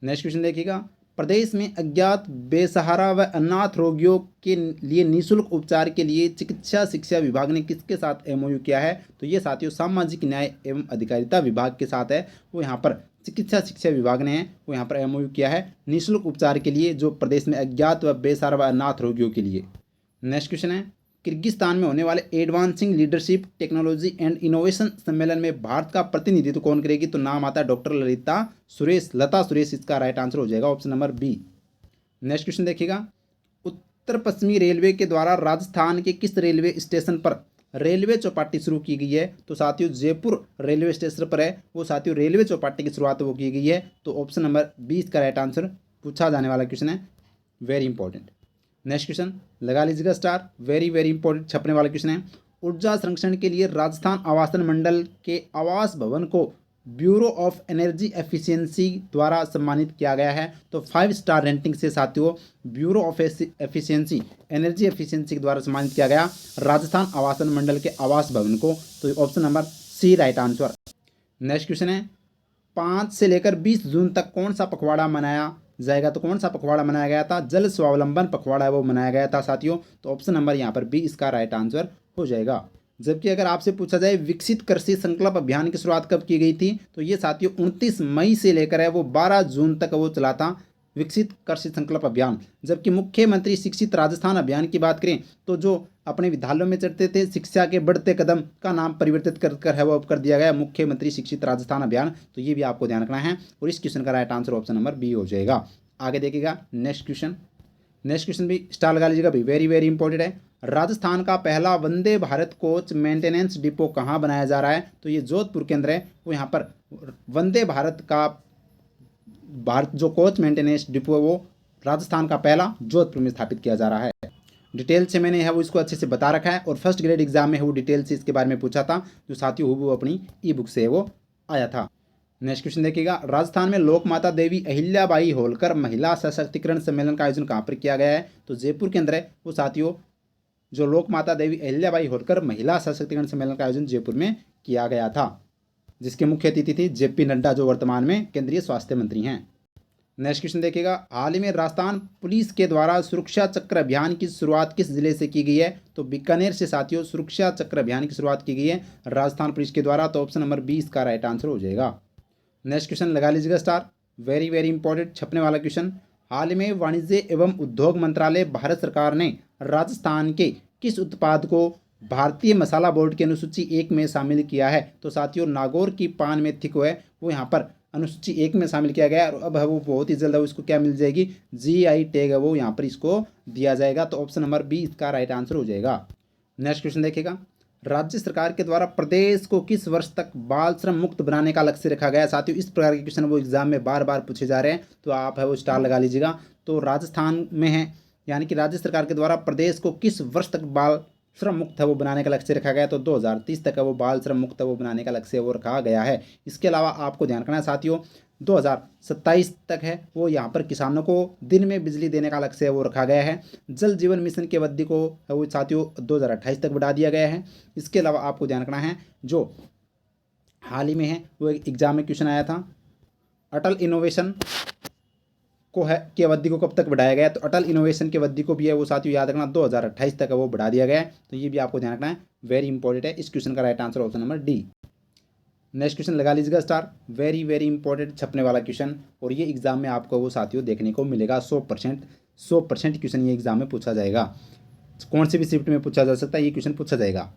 नेक्स्ट क्वेश्चन देखिएगा, प्रदेश में अज्ञात बेसहारा व अनाथ रोगियों के लिए निःशुल्क उपचार के लिए चिकित्सा शिक्षा विभाग ने किसके साथ एमओयू किया है? तो ये साथियों सामाजिक न्याय एवं अधिकारिता विभाग के साथ है। वो यहाँ पर चिकित्सा शिक्षा विभाग ने वो यहाँ पर एमओयू किया है निःशुल्क उपचार के लिए जो प्रदेश में अज्ञात व बेसहारा व अनाथ रोगियों के लिए। नेक्स्ट क्वेश्चन है, किर्गिस्तान में होने वाले advancing leadership technology and innovation सम्मेलन में भारत का प्रतिनिधित्व कौन करेगी? तो नाम आता है डॉक्टर लता सुरेश इसका राइट आंसर हो जाएगा। Option number B. Next question देखिएगा, उत्तर पश्चिमी रेलवे के द्वारा राजस्थान के किस रेलवे स्टेशन पर रेलवे चौपाटी शुरू की गई है? तो साथियों जयपुर रेलवे स्टेशन पर है वो साथियों रेलवे चौपाटी की शुरुआत वो की गई है। तो ऑप्शन नंबर बी इसका राइट आंसर पूछा जाने वाला क्वेश्चन है, वेरी इंपॉर्टेंट। नेक्स्ट क्वेश्चन लगा लीजिएगा स्टार, वेरी वेरी इंपॉर्टेंट छपने वाला क्वेश्चन है, ऊर्जा संरक्षण के लिए राजस्थान आवासन मंडल के आवास भवन को ब्यूरो ऑफ एनर्जी एफिशिएंसी द्वारा सम्मानित किया गया है। तो 5 स्टार रेटिंग से साथियों bureau of efficiency energy efficiency के द्वारा सम्मानित किया गया राजस्थान आवासन मंडल के आवास भवन को। तो option number C right answer. Next question है, 5 से लेकर 20 जून तक कौन सा पखवाड़ा मनाया जाएगा? तो कौन सा पखवाड़ा मनाया गया था? जल स्वावलंबन पखवाड़ा है वो मनाया गया था साथियों। तो ऑप्शन नंबर यहाँ पर बी इसका राइट आंसर हो जाएगा। जबकि अगर आपसे पूछा जाए विकसित कृषि संकल्प अभियान की शुरुआत कब की गई थी? तो ये साथियों 29 मई से लेकर है वो 12 जून तक वो चला था विकसित कृषि संकल्प अभियान। जबकि मुख्यमंत्री शिक्षित राजस्थान अभियान की बात करें तो जो अपने विद्यालयों में चढ़ते थे शिक्षा के बढ़ते कदम का नाम परिवर्तित कर है वो कर दिया गया मुख्यमंत्री शिक्षित राजस्थान अभियान। तो ये भी आपको ध्यान रखना है और इस क्वेश्चन का right answer option number B हो जाएगा। आगे देखिएगा नेक्स्ट क्वेश्चन भी स्टार लगा लीजिएगा भाई, वेरी वेरी इंपॉर्टेंट है। राजस्थान का पहला Vande Bharat coach maintenance depot कहाँ बनाया जा रहा है? तो ये जोधपुर के अंदर है। वो यहाँ पर वंदे भारत का जो कोच मेंटेनेंस डिपो है वो राजस्थान का पहला जोधपुर में स्थापित किया जा रहा है। डिटेल से मैंने है वो इसको अच्छे से बता रखा है और फर्स्ट ग्रेड एग्जाम में है वो डिटेल से इसके बारे में पूछा था जो साथियों वो अपनी ई बुक से वो आया था। नेक्स्ट क्वेश्चन देखिएगा, राजस्थान में लोक माता देवी अहिल्याबाई होलकर महिला सशक्तिकरण सम्मेलन का आयोजन कहाँ पर किया गया है? तो जयपुर के अंदर है वो साथियों जो लोक माता देवी अहिल्याबाई होलकर महिला सशक्तिकरण सम्मेलन का आयोजन जयपुर में किया गया था जिसके मुख्य अतिथि थी जेपी नड्डा जो वर्तमान में केंद्रीय स्वास्थ्य मंत्री हैं। नेक्स्ट क्वेश्चन देखिएगा, हाल ही में राजस्थान पुलिस के द्वारा सुरक्षा चक्र अभियान की शुरुआत किस जिले से की गई है? तो बीकानेर से साथियों सुरक्षा चक्र अभियान की शुरुआत की गई है राजस्थान पुलिस के द्वारा। तो ऑप्शन नंबर 20 का राइट आंसर हो जाएगा। नेक्स्ट क्वेश्चन लगा लीजिएगा स्टार, वेरी वेरी इंपॉर्टेंट छपने वाला क्वेश्चन, हाल ही में वाणिज्य एवं उद्योग मंत्रालय भारत सरकार ने राजस्थान के किस उत्पाद को भारतीय मसाला बोर्ड की अनुसूची 1 में शामिल किया है? तो साथियों नागौर की पान मेथी को है वो यहाँ पर अनुसूची 1 में शामिल किया गया है और अब है वो बहुत ही जल्द है इसको क्या मिल जाएगी GI टैग है वो यहाँ पर इसको दिया जाएगा। तो ऑप्शन नंबर बी इसका राइट आंसर हो जाएगा। नेक्स्ट क्वेश्चन देखिएगा, राज्य सरकार के द्वारा प्रदेश को किस वर्ष तक बाल श्रम मुक्त बनाने का लक्ष्य रखा गया है? साथियों इस प्रकार के क्वेश्चन वो एग्जाम में बार बार पूछे जा रहे हैं तो आप है वो स्टार लगा लीजिएगा। तो राजस्थान में है यानी कि राज्य सरकार के द्वारा प्रदेश को किस वर्ष तक बाल श्रम मुक्त है वो बनाने का लक्ष्य रखा गया है? तो 2030 तक है वो बाल श्रम मुक्त है वो बनाने का लक्ष्य वो रखा गया है। इसके अलावा आपको ध्यान रखना है साथियों 2027 तक है वो यहाँ पर किसानों को दिन में बिजली देने का लक्ष्य वो रखा गया है। जल जीवन मिशन की अवधि को वो साथियों 2028 तक बढ़ा दिया गया है। इसके अलावा आपको ध्यान रखना है जो हाल ही में है वो एग्जाम में क्वेश्चन आया था अटल इनोवेशन को है की अवधि को कब तक बढ़ाया गया है, तो अटल इनोवेशन की अवधि को भी है वो साथियों याद रखना 2028 तक वो बढ़ा दिया गया है। तो ये भी आपको ध्यान रखना है, वेरी इंपॉर्टेंट है। इस क्वेश्चन का right answer option number D. Next question लगा लीजिएगा स्टार, वेरी वेरी इंपॉर्टेंट छपने वाला क्वेश्चन, और ये एग्जाम में आपको वो साथियों देखने को मिलेगा। 100% क्वेश्चन ये एग्जाम में पूछा जाएगा, कौन सी भी शिफ्ट में पूछा जा सकता है, ये क्वेश्चन पूछा जाएगा।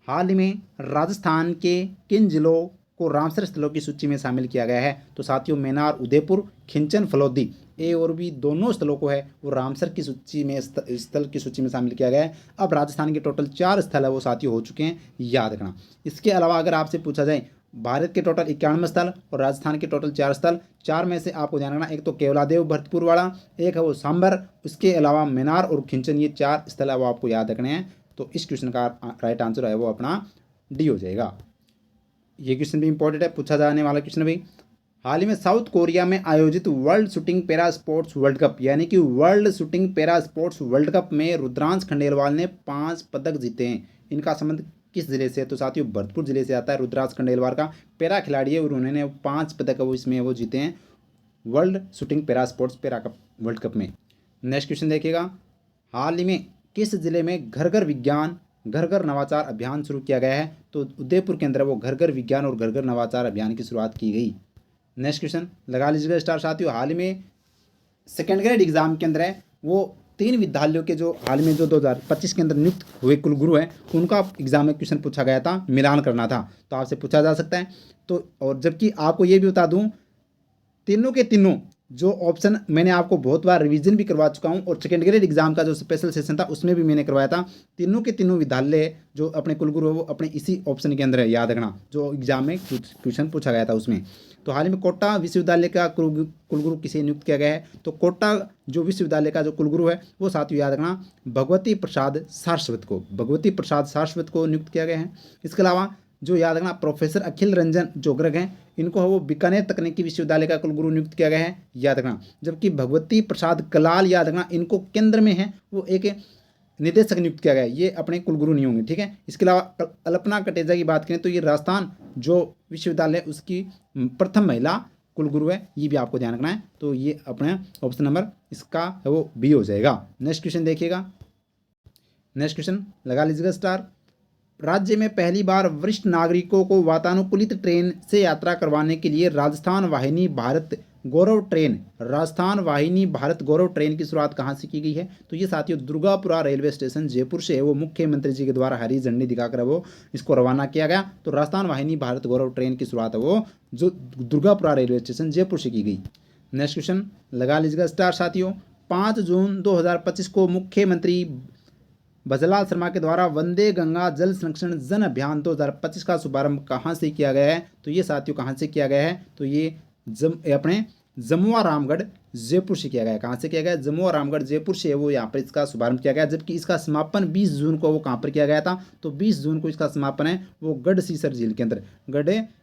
हाल ही में राजस्थान के किन जिलों को रामसर स्थलों की सूची में शामिल किया गया है, तो साथियों मेनार, उदयपुर, खिंचन, फलोदी, ए और बी दोनों स्थलों को है वो रामसर की सूची में स्थल की सूची में शामिल किया गया है। अब राजस्थान के टोटल 4 स्थल है वो साथियों हो चुके हैं, याद रखना। इसके अलावा अगर आपसे पूछा जाए भारत के टोटल 91 स्थल और राजस्थान के टोटल 4 स्थल, 4 में से आपको ध्यान रखना, एक तो केवलादेव भरतपुर वाला, एक है वो सांबर, उसके अलावा मेनार और खिंचन, ये 4 स्थल है वो आपको याद रखने हैं। तो इस क्वेश्चन का राइट आंसर है वो अपना डी हो जाएगा। ये क्वेश्चन भी इंपॉर्टेंट है, पूछा जाने वाला क्वेश्चन भी। हाल ही में साउथ कोरिया में आयोजित world shooting para sports world cup यानी कि world shooting para sports world cup में रुद्रांश खंडेलवाल ने 5 पदक जीते हैं। इनका संबंध किस जिले से है, तो साथियों भरतपुर जिले से आता है। रुद्रांश खंडेलवाल का पैरा खिलाड़ी है और उन्होंने 5 पदक वो इसमें वो जीते हैं world shooting para sports para cup world cup में। नेक्स्ट क्वेश्चन देखिएगा, हाल ही में किस जिले में घर घर विज्ञान घर घर नवाचार अभियान शुरू किया गया है, तो उदयपुर के अंदर वो घर घर विज्ञान और घर घर नवाचार अभियान की शुरुआत की गई। नेक्स्ट क्वेश्चन लगा लीजिएगा स्टार साथियों, हाल ही में सेकेंड ग्रेड एग्जाम के अंदर है वो 3 विद्यालयों के जो हाल में जो 2025 के अंदर नियुक्त हुए कुलगुरु हैं उनका एग्जाम में क्वेश्चन पूछा गया था, मिलान करना था, तो आपसे पूछा जा सकता है। तो और जबकि आपको ये भी बता दूं, तीनों के तीनों जो ऑप्शन मैंने आपको बहुत बार रिवीजन भी करवा चुका हूं, और सेकेंड ग्रेड एग्जाम का जो स्पेशल सेशन था उसमें भी मैंने करवाया था। तीनों के तीनों विद्यालय जो अपने कुलगुरु है वो अपने इसी ऑप्शन के अंदर है, याद रखना, जो एग्जाम में क्वेश्चन पूछा गया था उसमें। तो हाल ही में कोटा विश्वविद्यालय का कुलगुरु किसे नियुक्त किया गया है, तो कोटा जो विश्वविद्यालय का जो कुलगुरु है वो साथियों याद रखना भगवती प्रसाद सारस्वत को नियुक्त किया गया है। इसके अलावा जो याद रखना प्रोफेसर अखिल रंजन जोगरग हैं, इनको वो बीकानेर तकनीकी विश्वविद्यालय का कुलगुरु नियुक्त किया गया है, याद रखना। जबकि भगवती प्रसाद कलाल याद रखना इनको केंद्र में है वो एक निदेशक नियुक्त किया गया है, ये अपने कुलगुरु नहीं होंगे, ठीक है। इसके अलावा अल्पना कटेजा की बात करें तो ये राजस्थान जो विश्वविद्यालय उसकी प्रथम महिला कुलगुरु है, ये भी आपको ध्यान रखना है। तो ये अपने ऑप्शन नंबर इसका है वो बी हो जाएगा। नेक्स्ट क्वेश्चन देखिएगा, नेक्स्ट क्वेश्चन लगा लीजिएगा स्टार, राज्य में पहली बार वरिष्ठ नागरिकों को वातानुकूलित ट्रेन से यात्रा करवाने के लिए राजस्थान वाहिनी भारत गौरव ट्रेन की शुरुआत कहाँ से की गई है, तो ये साथियों दुर्गापुरा रेलवे स्टेशन जयपुर से है वो मुख्यमंत्री जी के द्वारा हरी झंडी दिखाकर वो इसको रवाना किया गया। तो राजस्थान वाहिनी भारत गौरव ट्रेन की शुरुआत है वो जो दुर्गापुरा रेलवे स्टेशन जयपुर से की गई। नेक्स्ट क्वेश्चन लगा लीजिएगा स्टार साथियों, 5 जून 2025 को मुख्यमंत्री भजलाल शर्मा के द्वारा वंदे गंगा जल संरक्षण जन अभियान 2025 का शुभारंभ कहाँ से किया गया है, तो ये साथियों कहाँ से किया गया है, तो ये अपने जमुआ रामगढ़ जयपुर से किया गया है। कहाँ से किया गया है, जमुआ रामगढ़ जयपुर से वो यहाँ पर इसका शुभारंभ किया गया। जबकि इसका समापन 20 जून को वो कहाँ पर किया गया था, तो 20 जून को इसका समापन है वो गढ़सीसर झील के अंदर, गढ़सीसर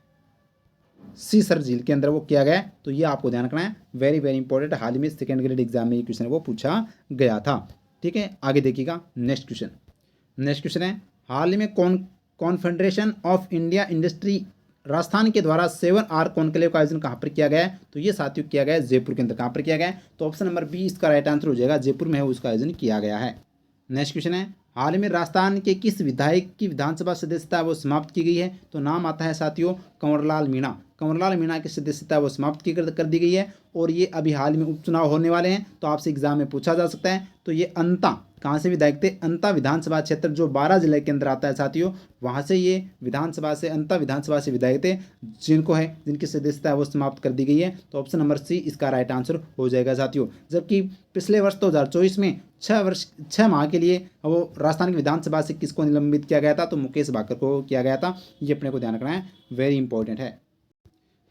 झील के अंदर वो किया गया है। तो ये आपको ध्यान रखना है, वेरी वेरी इंपॉर्टेंट, हाल ही में सेकेंड ग्रेड एग्जाम में ये क्वेश्चन वो पूछा गया था, ठीक है। आगे देखिएगा नेक्स्ट क्वेश्चन है, हाल ही में confederation of India industry Rajasthan के द्वारा 7R कॉन्क्लेव का आयोजन कहाँ पर किया गया है, तो ये साथियों किया गया है जयपुर के अंदर। कहाँ पर किया गया है, तो ऑप्शन नंबर बी इसका राइट आंसर हो जाएगा, जयपुर में है उसका आयोजन किया गया है। नेक्स्ट क्वेश्चन है, हाल ही में राजस्थान के किस विधायक की विधानसभा सदस्यता वो समाप्त की गई है, तो नाम आता है साथियों कंवरलाल मीणा की सदस्यता वो समाप्त कर दी गई है। और ये अभी हाल में उपचुनाव होने वाले हैं, तो आपसे एग्जाम में पूछा जा सकता है। तो ये अंता कहाँ से विधायक थे, अंता विधानसभा क्षेत्र जो 12 जिले के अंदर आता है साथियों, वहाँ से ये अंता विधानसभा से विधायक थे जिनकी सदस्यता वो समाप्त कर दी गई है। तो ऑप्शन नंबर सी इसका राइट आंसर हो जाएगा साथियों। जबकि पिछले वर्ष 2024 में 6 माह के लिए वो राजस्थान की विधानसभा से किसको निलंबित किया गया था, तो मुकेश भाकर को किया गया था। ये अपने को ध्यान रखना है, वेरी इंपॉर्टेंट है।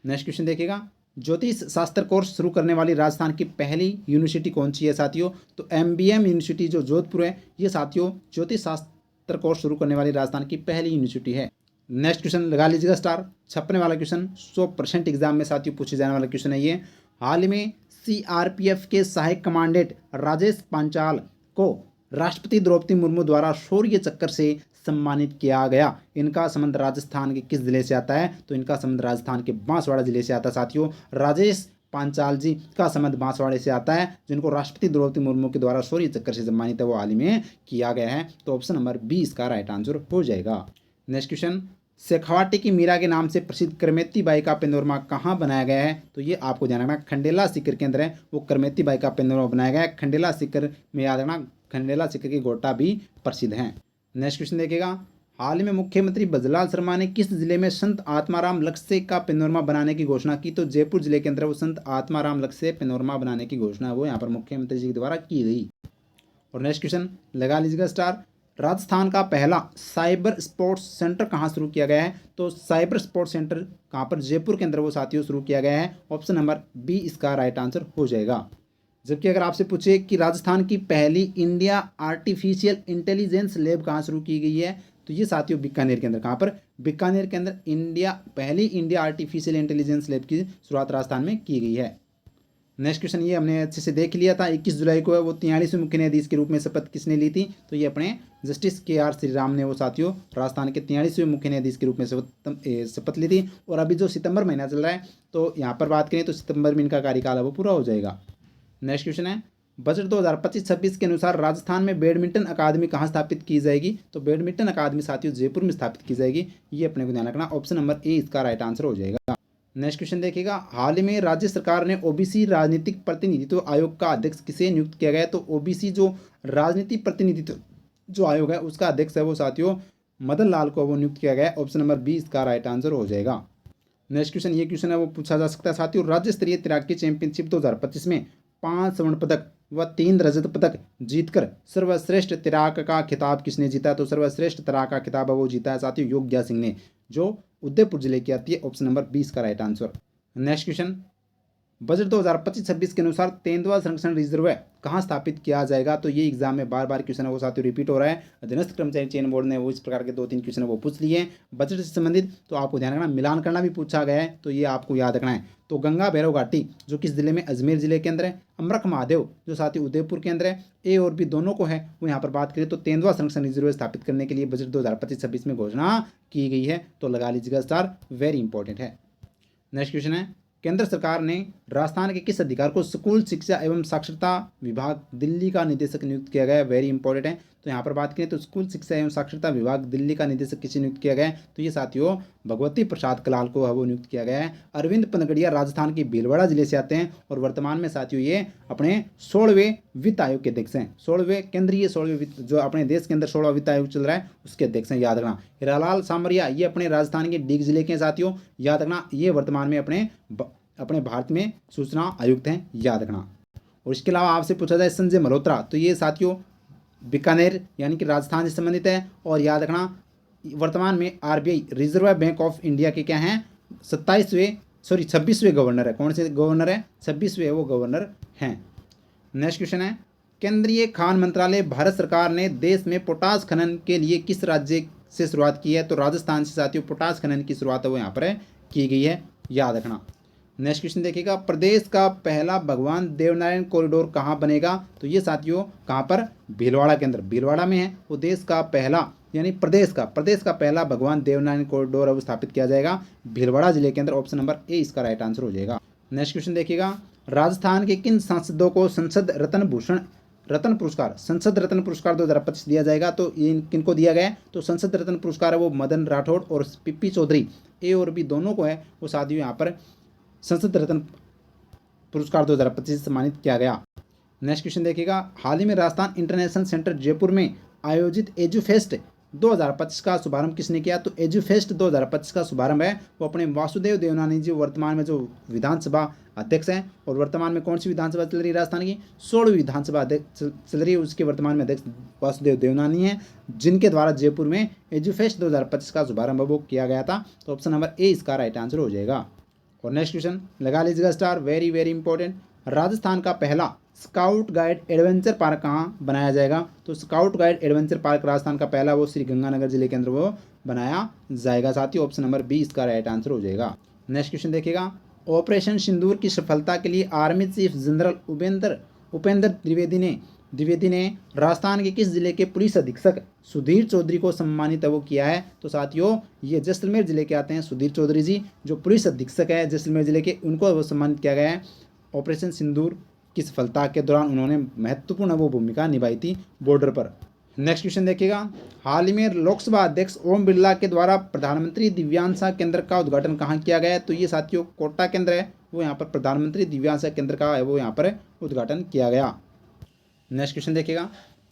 नेक्स्ट क्वेश्चन देखिएगा, ज्योतिष शास्त्र कोर्स शुरू करने वाली राजस्थान की पहली यूनिवर्सिटी कौन सी है साथियों, तो MBM यूनिवर्सिटी जो जोधपुर है, ये साथियों ज्योतिष शास्त्र कोर्स शुरू करने वाली राजस्थान की पहली यूनिवर्सिटी है। नेक्स्ट क्वेश्चन लगा लीजिएगा स्टार, छपने वाला क्वेश्चन 100% एग्जाम में साथियों पूछे जाने वाला क्वेश्चन है ये। हाल ही में CRPF के सहायक कमांडेंट राजेश पांचाल को राष्ट्रपति द्रौपदी मुर्मू द्वारा शौर्य चक्र से सम्मानित किया गया। इनका संबंध राजस्थान के किस जिले से आता है, तो इनका संबंध राजस्थान के बांसवाड़ा जिले से आता है साथियों। राजेश पांचाल जी का संबंध बांसवाड़े से आता है, जिनको राष्ट्रपति द्रौपदी मुर्मू के द्वारा शौर्य चक्र से सम्मानित है, वो हाल ही में किया गया है। तो ऑप्शन नंबर बी इसका राइट आंसर हो जाएगा। नेक्स्ट क्वेश्चन, शेखावाटी की मीरा के नाम से प्रसिद्ध करमेती बाई का पेंडोरमा कहाँ बनाया गया है? तो ये आपको ध्यान रखना खंडेला सीकर के अंदर है, वो करमेती बाई का पेंडोरमा बनाया गया है। खंडेला सीकर में याद रखना, खंडेला सीकर की गोटा भी प्रसिद्ध हैं। नेक्स्ट क्वेश्चन देखिएगा, हाल ही में मुख्यमंत्री बजलाल शर्मा ने किस जिले में संत आत्माराम लक्ष्य का पेनोरमा बनाने की घोषणा की? तो जयपुर जिले के अंदर वो संत आत्माराम लक्ष्य पेनोरमा बनाने की घोषणा वो यहाँ पर मुख्यमंत्री जी के द्वारा की गई। और नेक्स्ट क्वेश्चन लगा लीजिएगा स्टार, राजस्थान का पहला साइबर स्पोर्ट्स सेंटर कहाँ शुरू किया गया है? तो साइबर स्पोर्ट्स सेंटर कहाँ पर? जयपुर के अंदर वो साथियों शुरू किया गया है। ऑप्शन नंबर बी इसका राइट आंसर हो जाएगा। जबकि अगर आपसे पूछे कि राजस्थान की पहली इंडिया आर्टिफिशियल इंटेलिजेंस लैब कहाँ शुरू की गई है? तो ये साथियों बीकानेर के अंदर। कहाँ पर? बीकानेर के अंदर पहली इंडिया आर्टिफिशियल इंटेलिजेंस लैब की शुरुआत राजस्थान में की गई है। नेक्स्ट क्वेश्चन ये हमने अच्छे से देख लिया था। 21 जुलाई को है वो 43वें मुख्य न्यायाधीश के रूप में शपथ किसने ली थी? तो ये अपने जस्टिस KR श्रीराम ने वो साथियों राजस्थान के 43वें मुख्य न्यायाधीश के रूप में शपथ ली थी। और अभी जो सितंबर महीना चल रहा है, तो यहाँ पर बात करें तो सितंबर में इनका कार्यकाल है वो पूरा हो जाएगा। नेक्स्ट क्वेश्चन है, बजट 2025-26 के अनुसार राजस्थान में बैडमिंटन अकादमी कहाँ स्थापित की जाएगी? तो बैडमिंटन अकादमी साथियों जयपुर में स्थापित की जाएगी। ये अपने को ध्यान रखना, ऑप्शन नंबर ए इसका राइट आंसर हो जाएगा। नेक्स्ट क्वेश्चन देखिएगा, हाल ही में राज्य सरकार ने OBC राजनीतिक प्रतिनिधित्व आयोग का अध्यक्ष किसे नियुक्त किया गया है? तो OBC जो राजनीतिक प्रतिनिधित्व जो आयोग है उसका अध्यक्ष है वो साथियों मदन लाल को वो नियुक्त किया गया है। ऑप्शन नंबर बी इसका राइट आंसर हो जाएगा। नेक्स्ट क्वेश्चन ये क्वेश्चन है वो पूछा जा सकता है साथियों, राज्य स्तरीय तैराकी चैंपियनशिप 2025 में 5 स्वर्ण पदक व 3 रजत पदक जीतकर सर्वश्रेष्ठ तैराक का खिताब किसने जीता? तो सर्वश्रेष्ठ तैराक का खिताब वो जीता है साथियों योग्या सिंह ने, जो उदयपुर जिले की आती है। ऑप्शन नंबर 20 का right answer. Next question, budget 2025-26 के अनुसार तेंदुआ संरक्षण रिजर्व कहाँ स्थापित किया जाएगा? तो ये एग्जाम में बार बार क्वेश्चन है वो साथियों रिपीट हो रहा है। अधीनस्थ कर्मचारी चयन बोर्ड ने वो इस प्रकार के 2-3 क्वेश्चन वो पूछ लिए हैं बजट से संबंधित। तो आपको ध्यान रखना, मिलान करना भी पूछा गया है, तो ये आपको याद रखना है। तो गंगा भैरव घाटी जो किस जिले में? अजमेर जिले के अंदर है। अमरख महादेव जो साथी उदयपुर के अंदर है। ए और बी दोनों को है वो यहाँ पर बात करें तो तेंदुआ संरक्षण रिजर्व स्थापित करने के लिए बजट 2025-26 में घोषणा की गई है। तो लगा लीजिएगा स्टार, वेरी इंपॉर्टेंट है। नेक्स्ट क्वेश्चन है, केंद्र सरकार ने राजस्थान के किस अधिकारी को स्कूल शिक्षा एवं साक्षरता विभाग दिल्ली का निदेशक नियुक्त किया गया है? वेरी इंपॉर्टेंट है। तो यहाँ पर बात करें तो स्कूल शिक्षा एवं साक्षरता विभाग दिल्ली का निदेशक किसे नियुक्त किया गया है? तो ये साथियों भगवती प्रसाद कलाल को वो नियुक्त किया गया है। अरविंद पनगड़िया राजस्थान के भीलवाड़ा जिले से आते हैं और वर्तमान में साथियों ये अपने 16वें वित्त आयोग के अध्यक्ष हैं। 16वें वित्त जो अपने देश के अंदर 16वां वित्त आयोग चल रहा है उसके अध्यक्ष हैं, याद रखना। हिरालाल सामरिया ये अपने राजस्थान के डीग जिले के हैं साथियों, याद रखना। ये वर्तमान में अपने भारत में सूचना आयुक्त हैं, याद रखना। और इसके अलावा आपसे पूछा जाए संजय मल्होत्रा, तो ये साथियों बीकानेर यानी कि राजस्थान से संबंधित है। और याद रखना वर्तमान में RBI reserve bank of India के क्या हैं? 26वें गवर्नर है। कौन से गवर्नर है? 26वें वो गवर्नर हैं। नेक्स्ट क्वेश्चन है, केंद्रीय खान मंत्रालय भारत सरकार ने देश में पोटास खनन के लिए किस राज्य से शुरुआत की है? तो राजस्थान से साथियों पोटास खनन की शुरुआत वो यहाँ पर की गई है, याद रखना। नेक्स्ट क्वेश्चन देखिएगा, प्रदेश का पहला भगवान देवनारायण कॉरिडोर कहाँ बनेगा? तो ये साथियों कहाँ पर? भीलवाड़ा के अंदर, भीलवाड़ा में है वो देश का पहला यानी प्रदेश का पहला भगवान देवनारायण कॉरिडोर अब स्थापित किया जाएगा भीलवाड़ा जिले के अंदर। ऑप्शन नंबर ए इसका राइट आंसर हो जाएगा। नेक्स्ट क्वेश्चन देखिएगा, राजस्थान के किन सांसदों को संसद रत्न पुरस्कार 2025 दिया जाएगा? तो ये किनको दिया गया है? तो संसद रत्न पुरस्कार है वो मदन राठौड़ और PP चौधरी, ए और बी दोनों को है वो साथियों यहाँ पर संसद रत्न पुरस्कार 2025 सम्मानित किया गया। नेक्स्ट क्वेश्चन देखिएगा, हाल ही में राजस्थान इंटरनेशनल सेंटर जयपुर में आयोजित एजुफेस्ट 2025 का शुभारंभ किसने किया? तो एजुफेस्ट 2025 का शुभारंभ है वो अपने वासुदेव देवनानी जी, वर्तमान में जो विधानसभा अध्यक्ष हैं। और वर्तमान में कौन सी विधानसभा चल रही है राजस्थान की? 16वीं विधानसभा अध्यक्ष चल रही है, उसके वर्तमान में अध्यक्ष वासुदेव देवनानी हैं, जिनके द्वारा जयपुर में एजुफेस्ट 2025 का शुभारंभ वो किया गया था। तो ऑप्शन नंबर ए इसका राइट आंसर हो जाएगा। और नेक्स्ट क्वेश्चन लगा लीजिएगा star, very very important, Rajasthan का पहला स्काउट गाइड एडवेंचर पार्क कहाँ बनाया जाएगा? तो scout guide adventure park Rajasthan का पहला वो श्री गंगानगर जिले के अंदर वो बनाया जाएगा साथियों। ऑप्शन नंबर बी इसका राइट आंसर हो जाएगा। नेक्स्ट क्वेश्चन देखिएगा, ऑपरेशन सिंदूर की सफलता के लिए army chief general Upendra Trivedi ने द्विवेदी ने राजस्थान के किस जिले के पुलिस अधीक्षक सुधीर चौधरी को सम्मानित वो किया है? तो साथियों ये जैसलमेर जिले के आते हैं सुधीर चौधरी जी, जो पुलिस अधीक्षक है जैसलमेर जिले के, उनको वो सम्मानित किया गया है। ऑपरेशन सिंदूर की सफलता के दौरान उन्होंने महत्वपूर्ण वो भूमिका निभाई थी बॉर्डर पर। नेक्स्ट क्वेश्चन देखिएगा, हाल ही में लोकसभा अध्यक्ष ओम बिरला के द्वारा प्रधानमंत्री दिव्यांशा केंद्र का उद्घाटन कहाँ किया गया है? तो ये साथियों कोटा केंद्र है, वो यहाँ पर प्रधानमंत्री दिव्यांशा केंद्र का है वो यहाँ पर उद्घाटन किया गया। नेक्स्ट क्वेश्चन देखिएगा,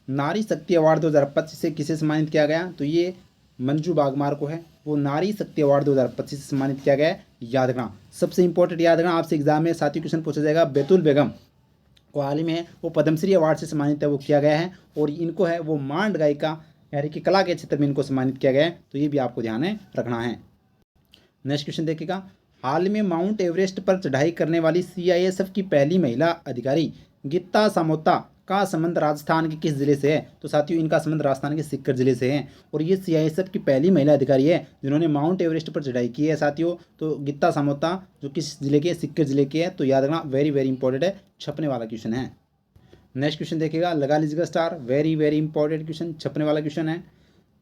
नारी शक्ति अवार्ड 2025 से किसे सम्मानित किया गया? तो ये मंजू बागमार को है, वो नारी शक्ति अवार्ड 2025 से सम्मानित किया गया है। याद रखना, सबसे इंपॉर्टेंट याद रखना, आपसे एग्जाम में साथियों क्वेश्चन पूछा जाएगा। बैतुल बेगम को हाल ही में वो पद्मश्री अवार्ड से सम्मानित है वो किया गया है, और इनको है वो मांड गायिका यानी कि कला के क्षेत्र में इनको सम्मानित किया गया है, तो ये भी आपको ध्यान में रखना है। नेक्स्ट क्वेश्चन देखिएगा, हाल में माउंट एवरेस्ट पर चढ़ाई करने वाली सीआईएसएफ की पहली महिला अधिकारी गीता सामोता का संबंध राजस्थान के किस जिले से है? तो साथियों इनका संबंध राजस्थान के सीकर जिले से है, और ये सीआईएसएफ की पहली महिला अधिकारी है जिन्होंने माउंट एवरेस्ट पर चढ़ाई की है साथियों। तो गीता सामोता जो किस जिले के, सीकर जिले के है, तो याद रखना, वेरी वेरी इंपॉर्टेंट है, छपने वाला क्वेश्चन है। नेक्स्ट क्वेश्चन देखिएगा, लगा लीजिएगा star, very very important question, छपने वाला क्वेश्चन है।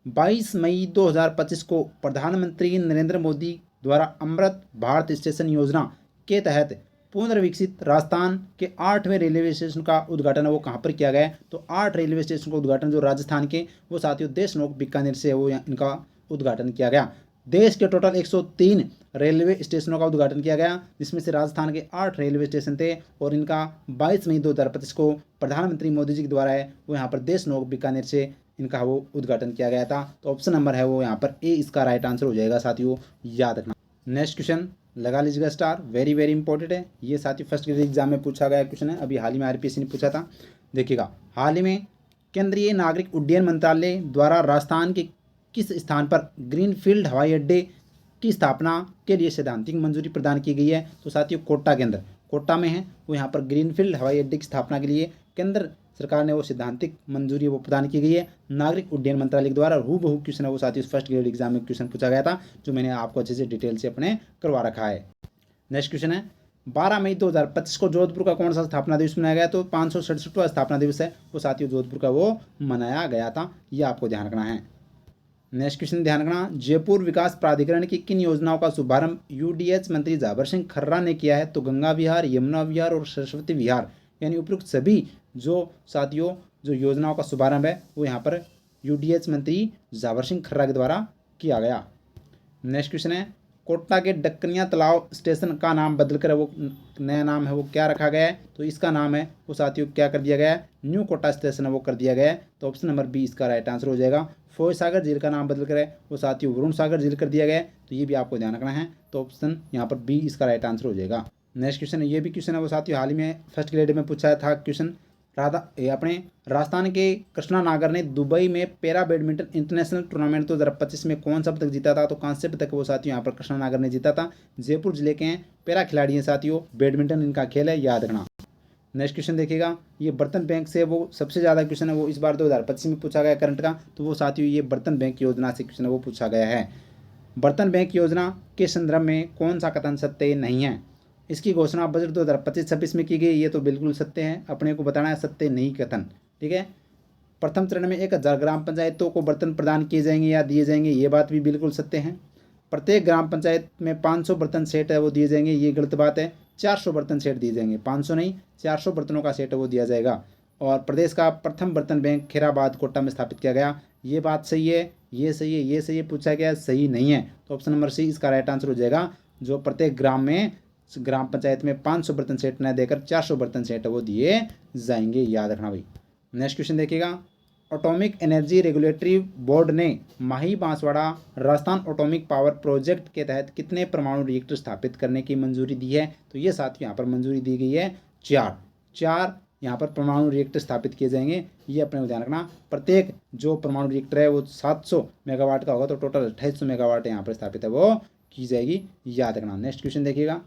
22 मई 2025 को प्रधानमंत्री नरेंद्र मोदी द्वारा अमृत भारत स्टेशन योजना के तहत पुनर्विकसित राजस्थान के 8वें रेलवे स्टेशन का उद्घाटन वो कहाँ पर किया गया है? तो 8 रेलवे स्टेशन का उद्घाटन जो राजस्थान के वो साथियों देशनोक बीकानेर से वो इनका उद्घाटन किया गया। देश के टोटल 103 रेलवे स्टेशनों का उद्घाटन किया गया, जिसमें से राजस्थान के 8 रेलवे स्टेशन थे, और इनका 22 मई 2025 को प्रधानमंत्री मोदी जी के द्वारा है वो यहाँ पर देशनोक बीकानेर से इनका वो उद्घाटन किया गया था। तो ऑप्शन नंबर है वो यहाँ पर ए इसका राइट आंसर हो जाएगा साथियों, याद रखना। नेक्स्ट क्वेश्चन लगा लीजिएगा स्टार, वेरी वेरी इंपॉर्टेंट है, ये साथियों फर्स्ट ग्रेड एग्जाम में पूछा गया क्वेश्चन है, अभी हाल ही में आरपीएससी ने पूछा था। देखिएगा, हाल ही में केंद्रीय नागरिक उड्डयन मंत्रालय द्वारा राजस्थान के किस स्थान पर ग्रीनफील्ड हवाई अड्डे की स्थापना के लिए सैद्धांतिक मंजूरी प्रदान की गई है? तो साथियों कोटा के अंदर, कोटा में है वो यहाँ पर ग्रीनफील्ड हवाई अड्डे की स्थापना के लिए केंद्र सरकार ने वो सैद्धांतिक मंजूरी वो प्रदान की गई है नागरिक उड्डयन मंत्रालय के द्वारा। हूबहू क्वेश्चन है वो साथियों फर्स्ट ग्रेड एग्जाम में क्वेश्चन पूछा गया था, जो मैंने आपको अच्छे से डिटेल से अपने करवा रखा है। नेक्स्ट क्वेश्चन है, 12 मई 2025 को जोधपुर का कौन सा स्थापना दिवस मनाया गया? तो 567वां स्थापना दिवस है वो साथियों जोधपुर का वो मनाया गया था, ये आपको ध्यान रखना है। नेक्स्ट क्वेश्चन ध्यान रखना, जयपुर विकास प्राधिकरण की किन योजनाओं का शुभारंभ यूडीएच मंत्री जाबर सिंह खर्रा ने किया है? तो गंगा विहार, यमुना विहार और सरस्वती विहार, यानी उपयुक्त सभी जो साथियों जो योजनाओं का शुभारंभ है वो यहाँ पर यूडीएच मंत्री जाबर सिंह खर्रा के द्वारा किया गया। नेक्स्ट क्वेश्चन है, कोटा के डक्कनिया तालाब स्टेशन का नाम बदलकर वो नया नाम है वो क्या रखा गया है? तो इसका नाम है वो साथियों क्या कर दिया गया है? न्यू कोटा स्टेशन है वो कर दिया गया है, तो ऑप्शन नंबर बी इसका राइट आंसर हो जाएगा। फोय सागर झील का नाम बदल कर है वो साथियों वरुण सागर झील कर दिया गया है, तो ये भी आपको ध्यान रखना है, तो ऑप्शन यहाँ पर बी इसका राइट आंसर हो जाएगा। नेक्स्ट क्वेश्चन है, ये भी क्वेश्चन है वो साथियों हाल ही में फर्स्ट ग्रेड में पूछा था क्वेश्चन। अपने राजस्थान के कृष्णा नागर ने दुबई में पैरा बैडमिंटन इंटरनेशनल टूर्नामेंट 2025 में कौन सा पदक जीता था? तो कांस्य पदक वो साथियों यहाँ पर कृष्णा नागर ने जीता था। जयपुर जिले के हैं, पैरा खिलाड़ी हैं साथियों, बैडमिंटन इनका खेल है, याद रखना। नेक्स्ट क्वेश्चन देखिएगा, ये बर्तन बैंक से वो सबसे ज़्यादा क्वेश्चन है वो इस बार 2025 में पूछा गया करंट का, तो वो साथियों ये बर्तन बैंक योजना से क्वेश्चन है वो पूछा गया है। बर्तन बैंक योजना के संदर्भ में कौन सा कथन सत्य नहीं है? इसकी घोषणा बजट 2025-26 में की गई, ये तो बिल्कुल सत्य है, अपने को बताना है सत्य नहीं कथन, ठीक है। प्रथम चरण में 1000 ग्राम पंचायतों को बर्तन प्रदान किए जाएंगे या दिए जाएंगे, ये बात भी बिल्कुल सत्य है। प्रत्येक ग्राम पंचायत में 500 बर्तन सेट है वो दिए जाएंगे, ये गलत बात है। 400 बर्तन सेट दिए जाएंगे, 500 नहीं 400 बर्तनों का सेट है वो दिया जाएगा। और प्रदेश का प्रथम बर्तन बैंक खैराबाद कोटा में स्थापित किया गया, ये बात सही है, ये सही है, ये सही है, पूछा गया सही नहीं है, तो ऑप्शन नंबर सी इसका राइट आंसर हो जाएगा। जो प्रत्येक ग्राम पंचायत में 500 बर्तन सेट न देकर 400 बर्तन सेट वो दिए जाएंगे, याद रखना भाई। नेक्स्ट क्वेश्चन देखिएगा, एटॉमिक एनर्जी रेगुलेटरी बोर्ड ने Mahi Banswara Rajasthan atomic power project के तहत कितने परमाणु रिएक्टर स्थापित करने की मंजूरी दी है? तो ये साथियों यहाँ पर मंजूरी दी गई है 4 यहाँ पर परमाणु रिएक्टर स्थापित किए जाएंगे, ये अपने को ध्यान रखना। प्रत्येक जो परमाणु रिएक्टर है वो 700 मेगावाट का होगा, तो टोटल 2800 मेगावाट यहाँ पर स्थापित है वो की जाएगी, याद रखना। नेक्स्ट क्वेश्चन देखिएगा,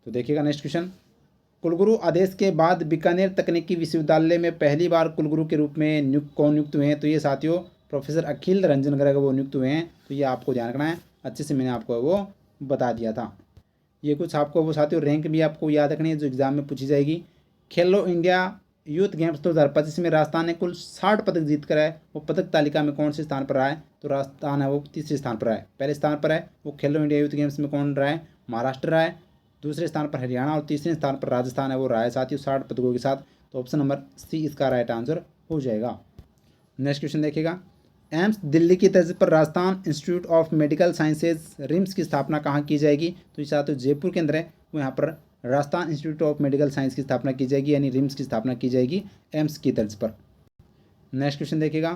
तो देखिएगा नेक्स्ट क्वेश्चन, कुलगुरु आदेश के बाद बीकानेर तकनीकी विश्वविद्यालय में पहली बार कुलगुरु के रूप में कौन नियुक्त हुए हैं? तो ये साथियों प्रोफेसर अखिल रंजन गर्ग वो नियुक्त हुए हैं, तो ये आपको ध्यान रखना है, अच्छे से मैंने आपको वो बता दिया था। ये कुछ आपको वो साथियों रैंक भी आपको याद रखनी है जो एग्जाम में पूछी जाएगी। खेलो इंडिया यूथ गेम्स 2025 में राजस्थान ने कुल 60 पदक जीत कर है वो पदक तालिका में कौन से स्थान पर रहा है? तो राजस्थान है वो तीसरे स्थान पर है। पहले स्थान पर है वो खेलो इंडिया यूथ गेम्स में कौन रहा है? महाराष्ट्र रहा है। दूसरे स्थान पर हरियाणा और तीसरे स्थान पर राजस्थान है वो रहा है साथियों 60 पदकों के साथ। तो ऑप्शन नंबर सी इसका राइट आंसर हो जाएगा। नेक्स्ट क्वेश्चन देखिएगा, एम्स दिल्ली की तर्ज पर Rajasthan institute of medical sciences RIMS की स्थापना कहाँ की जाएगी? तो ये साथियों जयपुर के अंदर है वो यहाँ पर Rajasthan institute of medical science की स्थापना की जाएगी, यानी रिम्स की स्थापना की जाएगी एम्स की तर्ज पर। नेक्स्ट क्वेश्चन देखिएगा,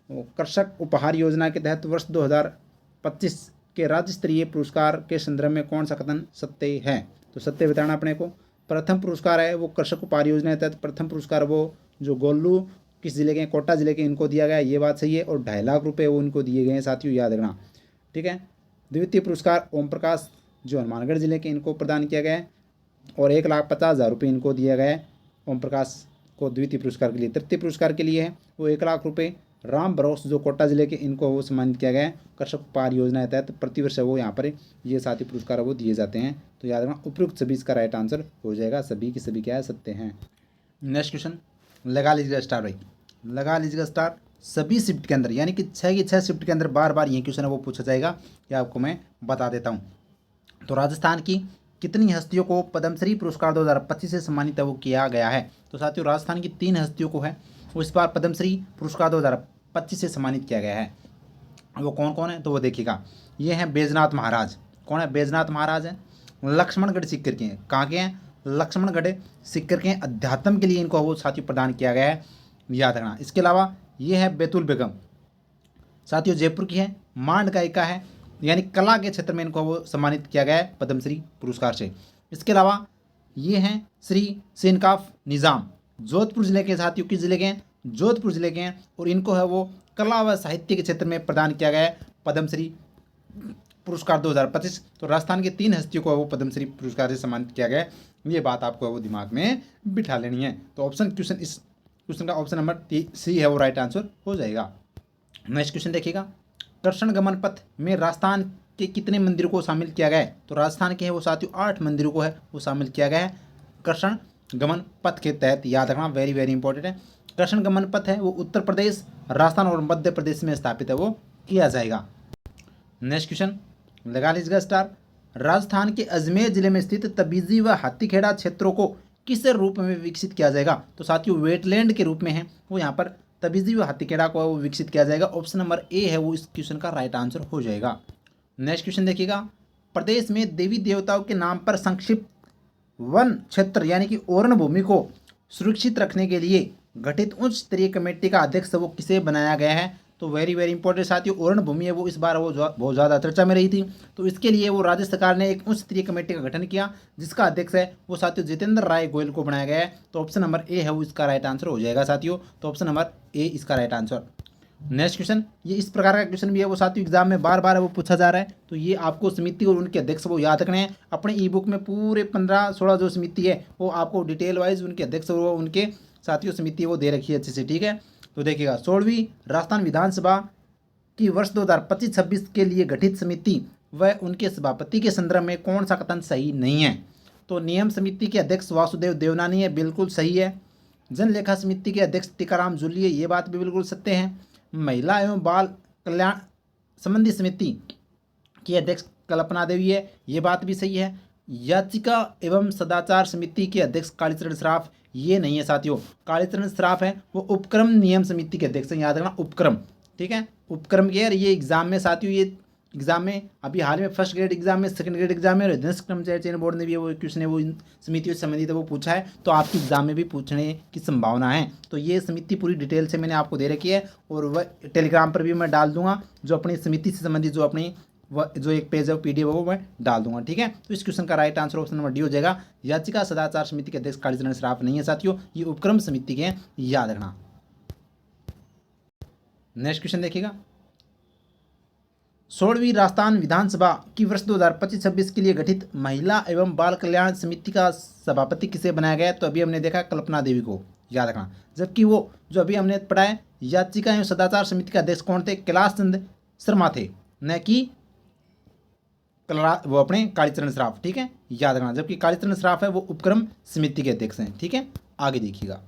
कृषक उपहार योजना के तहत वर्ष 2025 के राज्य स्तरीय पुरस्कार के संदर्भ में कौन सा कथन सत्य है? तो सत्य बताना अपने को। प्रथम पुरस्कार है वो कृषक उपहार योजना के तहत प्रथम पुरस्कार वो जो गोल्लू किस जिले के, कोटा जिले के, इनको दिया गया है, ये बात सही है। और 2.5 लाख रुपये वो इनको दिए गए हैं साथियों, याद रखना, ठीक है। द्वितीय पुरस्कार ओम प्रकाश जो हनुमानगढ़ जिले के, इनको प्रदान किया गया है और 1,50,000 रुपये इनको दिया गया है ओम प्रकाश को द्वितीय पुरस्कार के लिए। तृतीय पुरस्कार के लिए है वो 1 लाख रुपये राम भरोस जो कोटा जिले के, इनको वो सम्मानित किया गया है कृषक उपहार योजना के तहत। प्रतिवर्ष वो यहाँ पर ये साथी पुरस्कार वो दिए जाते हैं। तो याद रखना उपयुक्त सभी इसका राइट आंसर हो जाएगा, सभी के सभी क्या है सत्य हैं। नेक्स्ट क्वेश्चन, लगा लीजिएगा स्टार भाई, लगा लीजिएगा स्टार। सभी शिफ्ट के अंदर यानी कि 6 की 6 शिफ्ट के अंदर बार बार ये क्वेश्चन है वो पूछा जाएगा, ये आपको मैं बता देता हूँ। तो राजस्थान की कितनी हस्तियों को पद्मश्री पुरस्कार 2025 से सम्मानित है वो किया गया है? तो साथियों राजस्थान की 3 हस्तियों को है वो इस बार पद्मश्री पुरस्कार 2025 से सम्मानित किया गया है। वो कौन कौन है? तो वो देखिएगा, ये हैं बैजनाथ महाराज। कौन है? बैजनाथ महाराज हैं। लक्ष्मणगढ़ सिक्कर के हैं, कहाँ के हैं? लक्ष्मणगढ़ सिक्कर के हैं। अध्यात्म के लिए इनको वो साथियों प्रदान किया गया है, याद रखना। इसके अलावा ये है बैतुल बेगम, साथियों जयपुर की है। मांड गायिका है, यानी कला के क्षेत्र में इनको वो सम्मानित किया गया है पद्मश्री पुरस्कार से। इसके अलावा ये हैं श्री सेनकाफ निज़ाम, जोधपुर जिले के साथियों, किस जिले के हैं? जोधपुर जिले के हैं। और इनको है वो कला व साहित्य के क्षेत्र में प्रदान किया गया है पद्मश्री पुरस्कार 2025। तो राजस्थान के 3 हस्तियों को वो पद्मश्री पुरस्कार से सम्मानित किया गया है, ये बात आपको वो दिमाग में बिठा लेनी है। तो ऑप्शन क्वेश्चन इस क्वेश्चन का ऑप्शन नंबर सी है वो राइट आंसर हो जाएगा। नेक्स्ट क्वेश्चन देखिएगा, कृष्ण गमन पथ में राजस्थान के कितने मंदिरों को शामिल किया गया है? तो राजस्थान के हैं वो साथियों 8 मंदिरों को है वो शामिल किया गया है कृष्ण गमन पथ के तहत, याद रखना, वेरी वेरी इंपॉर्टेंट है। कृष्ण गमन पथ है वो उत्तर प्रदेश, राजस्थान और मध्य प्रदेश में स्थापित है वो किया जाएगा। नेक्स्ट क्वेश्चन लगा लीजिएगा स्टार, राजस्थान के अजमेर जिले में स्थित तबीजी व हाथीखेड़ा क्षेत्रों को किस रूप में विकसित किया जाएगा? तो साथियों वेटलैंड के रूप में है वो यहाँ पर तबीजी व हाथीखेड़ा को वो विकसित किया जाएगा। ऑप्शन नंबर ए है वो इस क्वेश्चन का राइट आंसर हो जाएगा। नेक्स्ट क्वेश्चन देखिएगा, प्रदेश में देवी देवताओं के नाम पर संक्षिप्त वन क्षेत्र यानी कि ओरण भूमि को सुरक्षित रखने के लिए गठित उच्च स्तरीय कमेटी का अध्यक्ष वो किसे बनाया गया है? तो वेरी वेरी इंपॉर्टेंट साथियों, ओरण भूमि है वो इस बार वो बहुत ज़्यादा चर्चा में रही थी। तो इसके लिए वो राज्य सरकार ने एक उच्च स्तरीय कमेटी का गठन किया जिसका अध्यक्ष है वो साथियों जितेंद्र राय गोयल को बनाया गया है। तो ऑप्शन नंबर ए है वो इसका राइट आंसर हो जाएगा साथियों। तो ऑप्शन नंबर ए इसका राइट आंसर। नेक्स्ट क्वेश्चन, ये इस प्रकार का क्वेश्चन भी है वो साथियों एग्जाम में बार बार वो पूछा जा रहा है। तो ये आपको समिति और उनके अध्यक्ष वो याद रखने हैं। अपने ई बुक में पूरे 15-16 जो समिति है वो आपको डिटेल वाइज उनके अध्यक्ष और उनके साथियों समिति वो दे रखी है अच्छे से, ठीक है। तो देखिएगा 16वीं राजस्थान विधानसभा की वर्ष 2025-26 के लिए गठित समिति व उनके सभापति के संदर्भ में कौन सा कथन सही नहीं है? तो नियम समिति के अध्यक्ष वासुदेव देवनानी है, बिल्कुल सही है। जनलेखा समिति के अध्यक्ष टीकाराम जूली है, ये बात भी बिल्कुल सत्य है। महिला एवं बाल कल्याण संबंधी समिति की अध्यक्ष कल्पना देवी है, ये बात भी सही है। याचिका एवं सदाचार समिति के अध्यक्ष कालीचरण श्राफ, ये नहीं है साथियों। कालीचरण श्राफ है वो उपक्रम नियम समिति के अध्यक्ष हैं, याद रखना उपक्रम, ठीक है। उपक्रम के ये एग्जाम में साथियों, ये एग्जाम में अभी हाल में फर्स्ट ग्रेड एग्जाम में, सेकंड ग्रेड एग्जाम में, अधीनस्थ कर्मचारी चयन बोर्ड ने भी वो क्वेश्चन है वो इन समितियों से संबंधित वो पूछा है। तो आपकी एग्जाम में भी पूछने की संभावना है। तो ये समिति पूरी डिटेल से मैंने आपको दे रखी है और वह टेलीग्राम पर भी मैं डाल दूंगा, जो अपनी समिति से संबंधित जो अपनी जो एक पेज है PDF वो मैं डाल दूंगा, ठीक है। तो इस क्वेश्चन का right answer option number D हो जाएगा। याचिका सदाचार समिति के अध्यक्ष कालीचरण श्राफ नहीं है साथियों, ये उपक्रम समिति के, याद रखना। नेक्स्ट क्वेश्चन देखिएगा, 16वीं राजस्थान विधानसभा की वर्ष 2025-26 के लिए गठित महिला एवं बाल कल्याण समिति का सभापति किसे बनाया गया? तो अभी हमने देखा कल्पना देवी को, याद रखना। जबकि वो जो अभी हमने पढ़ा है याचिका एवं सदाचार समिति के अध्यक्ष कौन थे? कैलाश चंद शर्मा थे, न कि वो अपने कालीचरण श्राफ, ठीक है, याद रखना। जबकि कालीचरण श्राफ है वो उपक्रम समिति के अध्यक्ष हैं, ठीक है। आगे देखिएगा,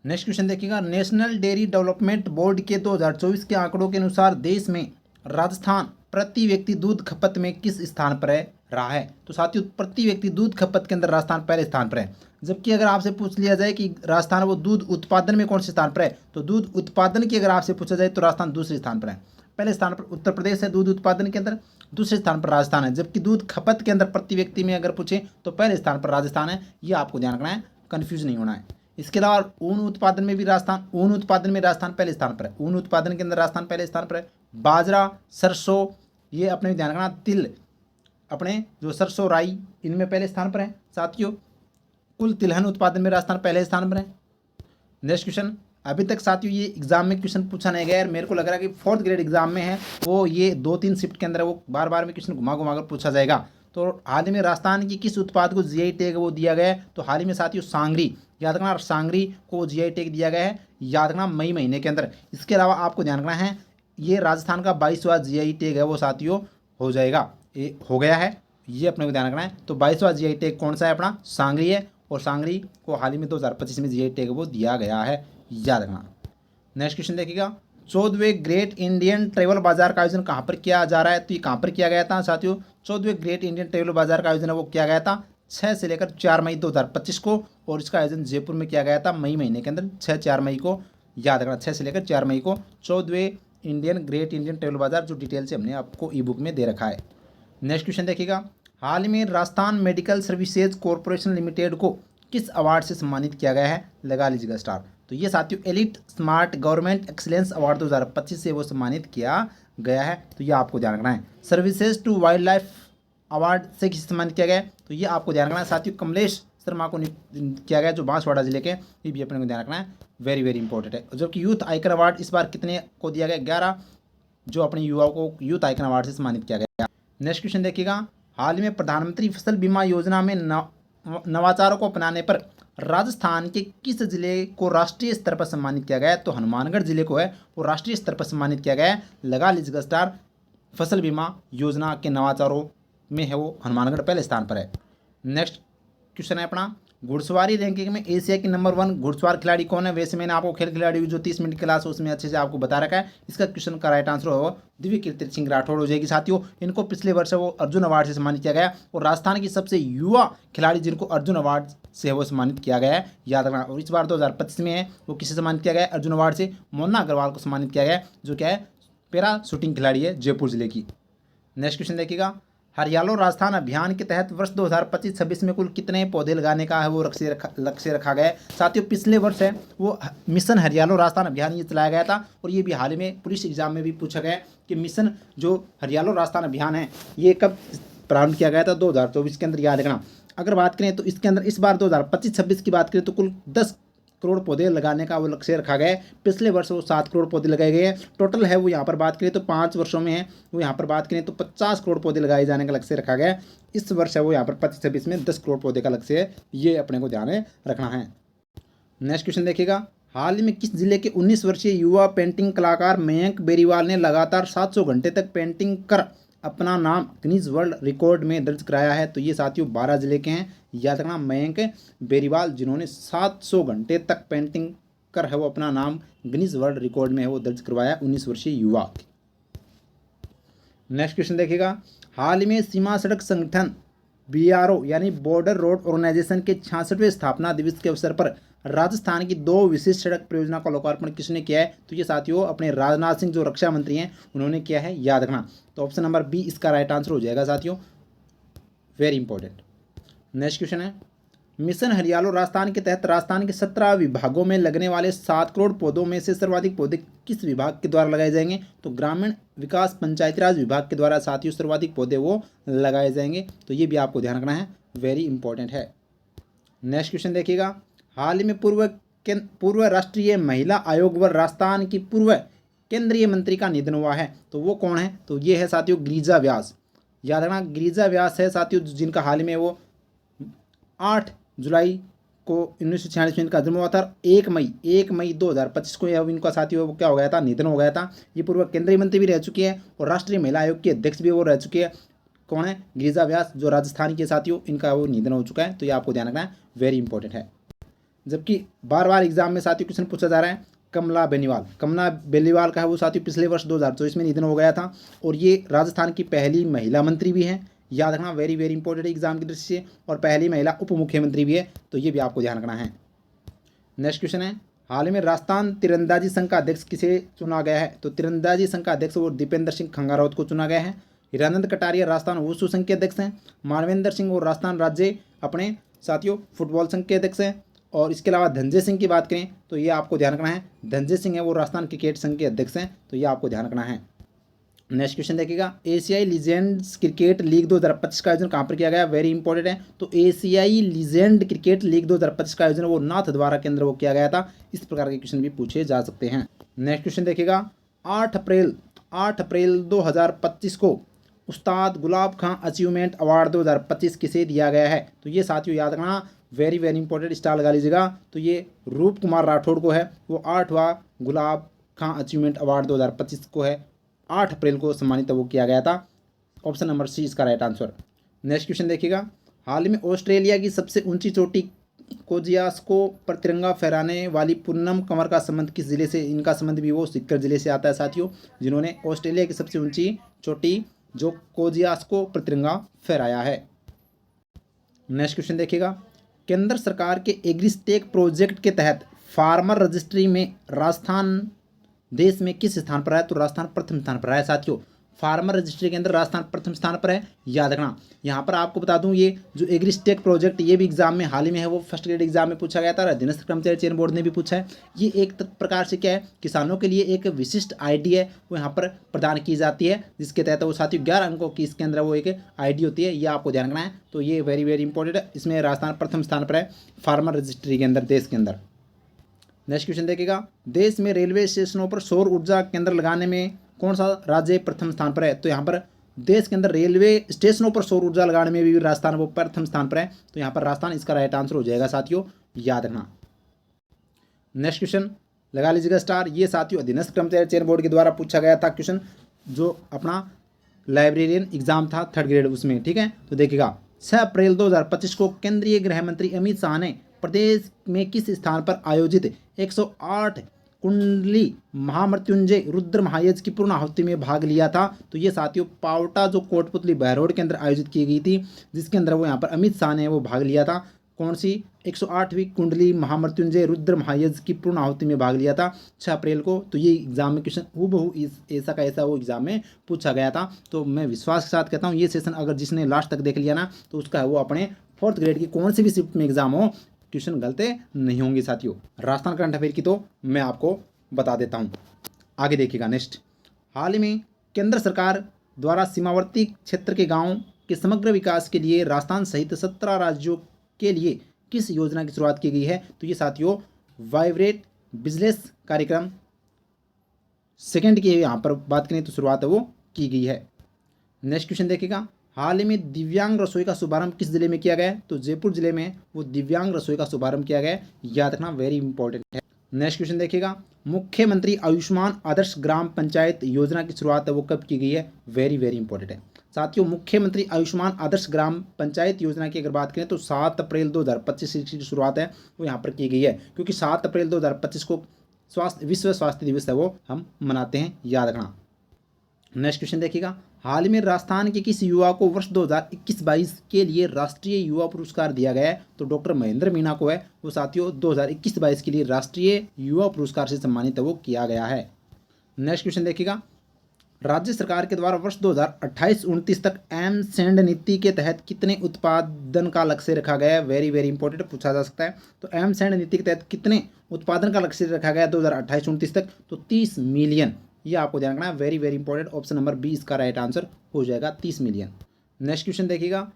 नेक्स्ट क्वेश्चन देखिएगा, नेशनल डेयरी डेवलपमेंट बोर्ड के 2024 के आंकड़ों के अनुसार देश में राजस्थान प्रति व्यक्ति दूध खपत में किस स्थान पर रहा है। तो साथियों, प्रति व्यक्ति दूध खपत के अंदर राजस्थान पहले स्थान पर है। जबकि अगर आपसे पूछ लिया जाए कि राजस्थान वो दूध उत्पादन में कौन से स्थान पर है, तो दूध उत्पादन की अगर आपसे पूछा जाए तो राजस्थान दूसरे स्थान पर है। पहले स्थान पर उत्तर प्रदेश है दूध उत्पादन के अंदर, दूसरे स्थान पर राजस्थान है। जबकि दूध खपत के अंदर प्रति व्यक्ति में अगर पूछे तो पहले स्थान पर राजस्थान है। ये आपको ध्यान रखना है, कन्फ्यूज नहीं होना है। इसके अलावा ऊन उत्पादन में भी राजस्थान, ऊन उत्पादन में राजस्थान पहले स्थान पर है। ऊन उत्पादन के अंदर राजस्थान पहले स्थान पर है। बाजरा, सरसों, ये अपने भी ध्यान रखना, तिल, अपने जो सरसों, राई, इनमें पहले स्थान पर है। साथियों, कुल तिलहन उत्पादन में राजस्थान पहले स्थान पर है। नेक्स्ट क्वेश्चन, अभी तक साथियों ये एग्जाम में क्वेश्चन पूछा नहीं गया है। मेरे को लग रहा है कि 4th ग्रेड एग्जाम में है वो, ये 2-3 शिफ्ट के अंदर वो बार बार में क्वेश्चन घुमा घुमा कर पूछा जाएगा। तो हाल ही में राजस्थान की किस उत्पाद को जीआई टैग वो दिया गया है। तो हाल ही में साथियों सांगरी, याद रखना, सांगरी को जीआई टैग दिया गया है, याद रखना, मई महीने के अंदर। इसके अलावा आपको ध्यान रखना है, ये राजस्थान का 22वां जीआई टैग है वो साथियों हो जाएगा, ये हो गया है, ये अपने को ध्यान रखना है। तो 22वां जीआई टैग कौन सा है, अपना सांगरी है, और सांगरी को हाल ही में 2025 में जीआई टैग वो दिया गया है, याद रखना। नेक्स्ट क्वेश्चन देखिएगा, 14वें ग्रेट इंडियन ट्रेवल बाजार का आयोजन कहाँ पर किया जा रहा है। तो ये कहाँ पर किया गया था साथियों, 14वें ग्रेट इंडियन ट्रेवल बाजार का आयोजन है वो किया गया था 6 से लेकर 4 मई 2025 को, और इसका आयोजन जयपुर में किया गया था मई महीने के अंदर, 6-4 मई को, याद रखना, 6 से लेकर 4 मई को 14वें इंडियन ग्रेट इंडियन ट्रेवल बाजार, जो डिटेल से हमने आपको ई बुक में दे रखा है। नेक्स्ट क्वेश्चन देखिएगा, हाल ही में Rajasthan medical services corporation limited को किस अवार्ड से सम्मानित किया गया है, लगा लीजिएगा स्टार। तो ये साथियों elite smart government excellence award 2025 से वो सम्मानित किया गया है। तो ये आपको ध्यान रखना है। Services to wildlife award से किसे सम्मानित किया गया है, तो ये आपको ध्यान रखना है साथियों, कमलेश शर्मा को किया गया, जो बांसवाड़ा जिले के, ये भी अपने को ध्यान रखना है, वेरी वेरी इंपॉर्टेंट है। जबकि यूथ आइकन अवार्ड इस बार कितने को दिया गया, 11 जो अपने युवाओं को यूथ आइकन अवार्ड से सम्मानित किया गया। नेक्स्ट क्वेश्चन देखिएगा, हाल ही में प्रधानमंत्री फसल बीमा योजना में नवाचारों को अपनाने पर राजस्थान के किस जिले को राष्ट्रीय स्तर पर सम्मानित किया गया है। तो हनुमानगढ़ जिले को है वो राष्ट्रीय स्तर पर सम्मानित किया गया है, लगा लीजिएगा स्टार। फसल बीमा योजना के नवाचारों में है वो हनुमानगढ़ पहले स्थान पर है। नेक्स्ट क्वेश्चन है अपना, घुड़सवारी रैंकिंग में एशिया की नंबर 1 घुड़सवार खिलाड़ी कौन है। वैसे मैंने आपको खेल खिलाड़ी जो 30 मिनट क्लास उसमें अच्छे से आपको बता रखा है। इसका क्वेश्चन का राइट आंसर होगा दिव्य कीर्ति सिंह राठौड़ हो जाएगी। साथियों, इनको पिछले वर्ष वो अर्जुन अवार्ड से सम्मानित किया गया, और राजस्थान की सबसे युवा खिलाड़ी जिनको अर्जुन अवार्ड से वो सम्मानित किया गया है, याद रखना। और इस बार 2025 में है वो किसे सम्मानित किया गया है, अर्जुन अवार्ड से मोना अग्रवाल को सम्मानित किया गया है, जो क्या है, पैरा शूटिंग खिलाड़ी है, जयपुर जिले की। नेक्स्ट क्वेश्चन देखिएगा, हरियालो राजस्थान अभियान के तहत वर्ष 2025-26 में कुल कितने पौधे लगाने का है वो लक्ष्य रखा गया है। साथियों, पिछले वर्ष है वो मिशन हरियालो राजस्थान अभियान ये चलाया गया था, और ये भी हाल ही में पुलिस एग्जाम में भी पूछा गया कि मिशन जो हरियालो राजस्थान अभियान है ये कब प्रारंभ किया गया था, 2024 के अंदर, याद रखना। अगर बात करें तो इसके अंदर इस बार 2025-26 की बात करें तो कुल 10 करोड़ पौधे लगाने का वो लक्ष्य रखा गया है। पिछले वर्ष वो 7 करोड़ पौधे लगाए गए हैं। टोटल है वो यहाँ पर बात करें तो 5 वर्षों में है वो यहाँ पर बात करें तो 50 करोड़ पौधे लगाए जाने का लक्ष्य रखा गया है। इस वर्ष है वो यहाँ पर 25-26 में 10 करोड़ पौधे का लक्ष्य है, ये अपने को ध्यान में रखना है। नेक्स्ट क्वेश्चन देखिएगा, हाल ही में किस जिले के 19 वर्षीय युवा पेंटिंग कलाकार मयंक बेरीवाल ने लगातार 700 घंटे तक पेंटिंग कर अपना नाम गिनीज वर्ल्ड रिकॉर्ड में दर्ज कराया है। तो ये साथियों 12 जिले के हैं, याद रखना, मयंक बेरीवाल, जिन्होंने 700 घंटे तक पेंटिंग कर है वो अपना नाम गिनीज वर्ल्ड रिकॉर्ड में है वो दर्ज करवाया, 19 वर्षीय युवा। नेक्स्ट क्वेश्चन देखिएगा, हाल ही में सीमा सड़क संगठन BRO यानी बॉर्डर रोड ऑर्गेनाइजेशन के 66वें स्थापना दिवस के अवसर पर राजस्थान की 2 विशेष सड़क परियोजना का लोकार्पण किसने किया है। तो ये साथियों अपने राजनाथ सिंह जो रक्षा मंत्री हैं उन्होंने किया है, याद रखना। तो ऑप्शन नंबर बी इसका राइट आंसर हो जाएगा साथियों, वेरी इंपॉर्टेंट। नेक्स्ट क्वेश्चन है, मिशन हरियालो राजस्थान के तहत राजस्थान के 17 विभागों में लगने वाले 7 करोड़ पौधों में से सर्वाधिक पौधे किस विभाग के द्वारा लगाए जाएंगे। तो ग्रामीण विकास पंचायती राज विभाग के द्वारा साथियों सर्वाधिक पौधे वो लगाए जाएंगे। तो ये भी आपको ध्यान रखना है, वेरी इंपॉर्टेंट है। नेक्स्ट क्वेश्चन देखिएगा, हाल ही में पूर्व राष्ट्रीय महिला आयोग व राजस्थान की पूर्व केंद्रीय मंत्री का निधन हुआ है। तो वो कौन है, तो ये है साथियों गिरिजा व्यास, याद रखना, गिरिजा व्यास है साथियों, जिनका हाल ही में वो 8 जुलाई को 1946 में इनका जन्म हुआ था। 1 मई 2025 को यह इनका साथियों वो क्या हो गया था, निधन हो गया था। ये पूर्व केंद्रीय मंत्री भी रह चुकी है और राष्ट्रीय महिला आयोग की अध्यक्ष भी वो रह चुकी है। कौन है, गिरिजा व्यास, जो राजस्थान के साथियों इनका वो निधन हो चुका है। तो ये आपको ध्यान रखना है, वेरी इंपॉर्टेंट है। जबकि बार बार एग्जाम में साथियों क्वेश्चन पूछा जा रहा है कमला बेनीवाल का है वो साथियों पिछले वर्ष 2024 में निधन हो गया था और ये राजस्थान की पहली महिला मंत्री भी हैं। याद रखना, वेरी वेरी इंपॉर्टेंट एग्जाम की दृष्टि से, और पहली महिला उप मुख्यमंत्री भी है, तो ये भी आपको ध्यान रखना है। नेक्स्ट क्वेश्चन है, हाल ही में राजस्थान तीरंदाजी संघ का अध्यक्ष किसे चुना गया है? तो तीरंदाजी संघ का अध्यक्ष वो दीपेंद्र सिंह खंगारावत को चुना गया है। हीरानंद कटारिया राजस्थान वुशु संघ के अध्यक्ष हैं। मानवेंद्र सिंह और राजस्थान राज्य अपने साथियों फुटबॉल संघ के अध्यक्ष हैं। और इसके अलावा धनंजय सिंह की बात करें तो ये आपको ध्यान रखना है, धनंजय सिंह है वो राजस्थान क्रिकेट संघ के अध्यक्ष हैं, तो ये आपको ध्यान रखना है। नेक्स्ट क्वेश्चन देखिएगा, एशियाई लीजेंड्स क्रिकेट लीग 2025 का आयोजन कहाँ पर किया गया? वेरी इंपॉर्टेंट है। तो एशियाई लीजेंड क्रिकेट लीग 2025 का आयोजन वो नाथद्वारा के अंदर वो किया गया था। इस प्रकार के क्वेश्चन भी पूछे जा सकते हैं। नेक्स्ट क्वेश्चन देखिएगा, 8 अप्रैल 2025 को उस्ताद गुलाब खां अचीवमेंट अवार्ड 2025 किसे दिया गया है? तो ये साथियों याद रखना, वेरी वेरी इंपॉर्टेंट, स्टार लगा लीजिएगा। तो ये रूप कुमार राठौड़ को है, वो 8वां गुलाब खां अचीवमेंट अवार्ड 2025 को है, 8 अप्रैल को सम्मानित वो किया गया था। ऑप्शन नंबर सी इसका राइट आंसर। नेक्स्ट क्वेश्चन देखिएगा, हाल ही में ऑस्ट्रेलिया की सबसे ऊंची चोटी कोजियास्को पर तिरंगा फहराने वाली पूनम कंवर का संबंध किस जिले से? इनका संबंध भी वो सीकर जिले से आता है साथियों, जिन्होंने ऑस्ट्रेलिया की सबसे ऊंची चोटी जो कोजियास्को पर तिरंगा फहराया है। नेक्स्ट क्वेश्चन देखिएगा, केंद्र सरकार के एग्रीस्टेक प्रोजेक्ट के तहत फार्मर रजिस्ट्री में राजस्थान देश में किस स्थान पर है? तो राजस्थान प्रथम स्थान पर है साथियों। फार्मर रजिस्ट्री के अंदर राजस्थान प्रथम स्थान पर है, याद रखना। यहाँ पर आपको बता दूं, ये जो एग्रीस्टेक प्रोजेक्ट ये भी एग्जाम में हाल ही में है, वो फर्स्ट ग्रेड एग्जाम में पूछा गया था, अधीनस्थ कर्मचारी चयन बोर्ड ने भी पूछा है। ये एक प्रकार से क्या है, किसानों के लिए एक विशिष्ट आईडी है, वो यहाँ पर प्रदान की जाती है, जिसके तहत वो साथियों 11 अंकों की इसके अंदर वो एक आईडी होती है, ये आपको ध्यान रखना है। तो ये वेरी वेरी इंपॉर्टेंट है, इसमें राजस्थान प्रथम स्थान पर है फार्मर रजिस्ट्री के अंदर, देश के अंदर। नेक्स्ट क्वेश्चन देखिएगा, देश में रेलवे स्टेशनों पर सौर ऊर्जा केंद्र लगाने में कौन सा राज्य प्रथम स्थान पर है? तो यहाँ पर देश के अंदर रेलवे स्टेशनों पर सौर ऊर्जा लगाने में भी राजस्थान वो प्रथम स्थान पर है, तो यहाँ पर राजस्थान इसका राइट आंसर हो जाएगा साथियों, याद रखना। नेक्स्ट क्वेश्चन लगा लीजिएगा स्टार, ये साथियों अधीनस्थ कर्मचारी चयन बोर्ड के द्वारा पूछा गया था क्वेश्चन, जो अपना लाइब्रेरियन एग्जाम था 3rd ग्रेड उसमें, ठीक है। तो देखिएगा, 6 अप्रैल 2025 को केंद्रीय गृह मंत्री अमित शाह ने प्रदेश में किस स्थान पर आयोजित 108 कुंडली महामृत्युंजय रुद्र महायज्ञ की पूर्ण आहुति में भाग लिया था? तो ये साथियों पावटा जो कोटपुतली बहरोड के अंदर आयोजित की गई थी, जिसके अंदर वो यहाँ पर अमित शाह ने वो भाग लिया था। कौन सी? 108वीं कुंडली महामृत्युंजय रुद्र महायज्ञ की पूर्ण आहुति में भाग लिया था 6 अप्रैल को। तो ये एग्जाम में क्वेश्चन हूबहू ऐसा का ऐसा वो एग्जाम में पूछा गया था। तो मैं विश्वास के साथ कहता हूँ, ये सेशन अगर जिसने लास्ट तक देख लिया ना, तो उसका वो अपने 4th ग्रेड की कौन सी भी शिफ्ट में एग्जाम हो, क्वेश्चन गलते नहीं होंगे साथियों। राजस्थान करंट अफेयर की तो मैं आपको बता देता हूं। आगे देखिएगा नेक्स्ट, हाल ही में केंद्र सरकार द्वारा सीमावर्ती क्षेत्र के गांवों के समग्र विकास के लिए राजस्थान सहित 17 राज्यों के लिए किस योजना की शुरुआत की गई है? तो ये साथियों वाइब्रेट बिजनेस कार्यक्रम सेकंड की यहाँ पर बात करें तो शुरुआत है वो की गई है। नेक्स्ट क्वेश्चन देखिएगा, हाल ही में दिव्यांग रसोई का शुभारंभ किस जिले में किया गया है? तो जयपुर जिले में वो दिव्यांग रसोई का शुभारंभ किया गया है, याद रखना, वेरी इंपॉर्टेंट है। नेक्स्ट क्वेश्चन देखिएगा, मुख्यमंत्री आयुष्मान आदर्श ग्राम पंचायत योजना की शुरुआत है वो कब की गई है? वेरी वेरी इंपॉर्टेंट है साथियों। मुख्यमंत्री आयुष्मान आदर्श ग्राम पंचायत योजना की अगर बात करें तो 7 अप्रैल 2025 की शुरुआत है वो यहाँ पर की गई है, क्योंकि 7 अप्रैल 2025 को विश्व स्वास्थ्य दिवस है वो हम मनाते हैं, याद रखना। नेक्स्ट क्वेश्चन देखिएगा, हाल ही में राजस्थान के किस युवा को वर्ष 2021-22 के लिए राष्ट्रीय युवा पुरस्कार दिया गया है? तो डॉक्टर महेंद्र मीना को है वो साथियों 2021-22 के लिए राष्ट्रीय युवा पुरस्कार से सम्मानित वो किया गया है। नेक्स्ट क्वेश्चन देखिएगा, राज्य सरकार के द्वारा वर्ष 2028-29 तक एम-सैंड नीति के तहत कितने उत्पादन का लक्ष्य रखा गया है? वेरी वेरी इंपॉर्टेंट पूछा जा सकता है। तो एम-सैंड नीति के तहत कितने उत्पादन का लक्ष्य रखा गया 2028-29 तक? तो 30 मिलियन, ये आपको ध्यान रखना है, very very important. Option number B इसका राइट आंसर हो जाएगा, 30 मिलियन। नेक्स्ट क्वेश्चन देखिएगा,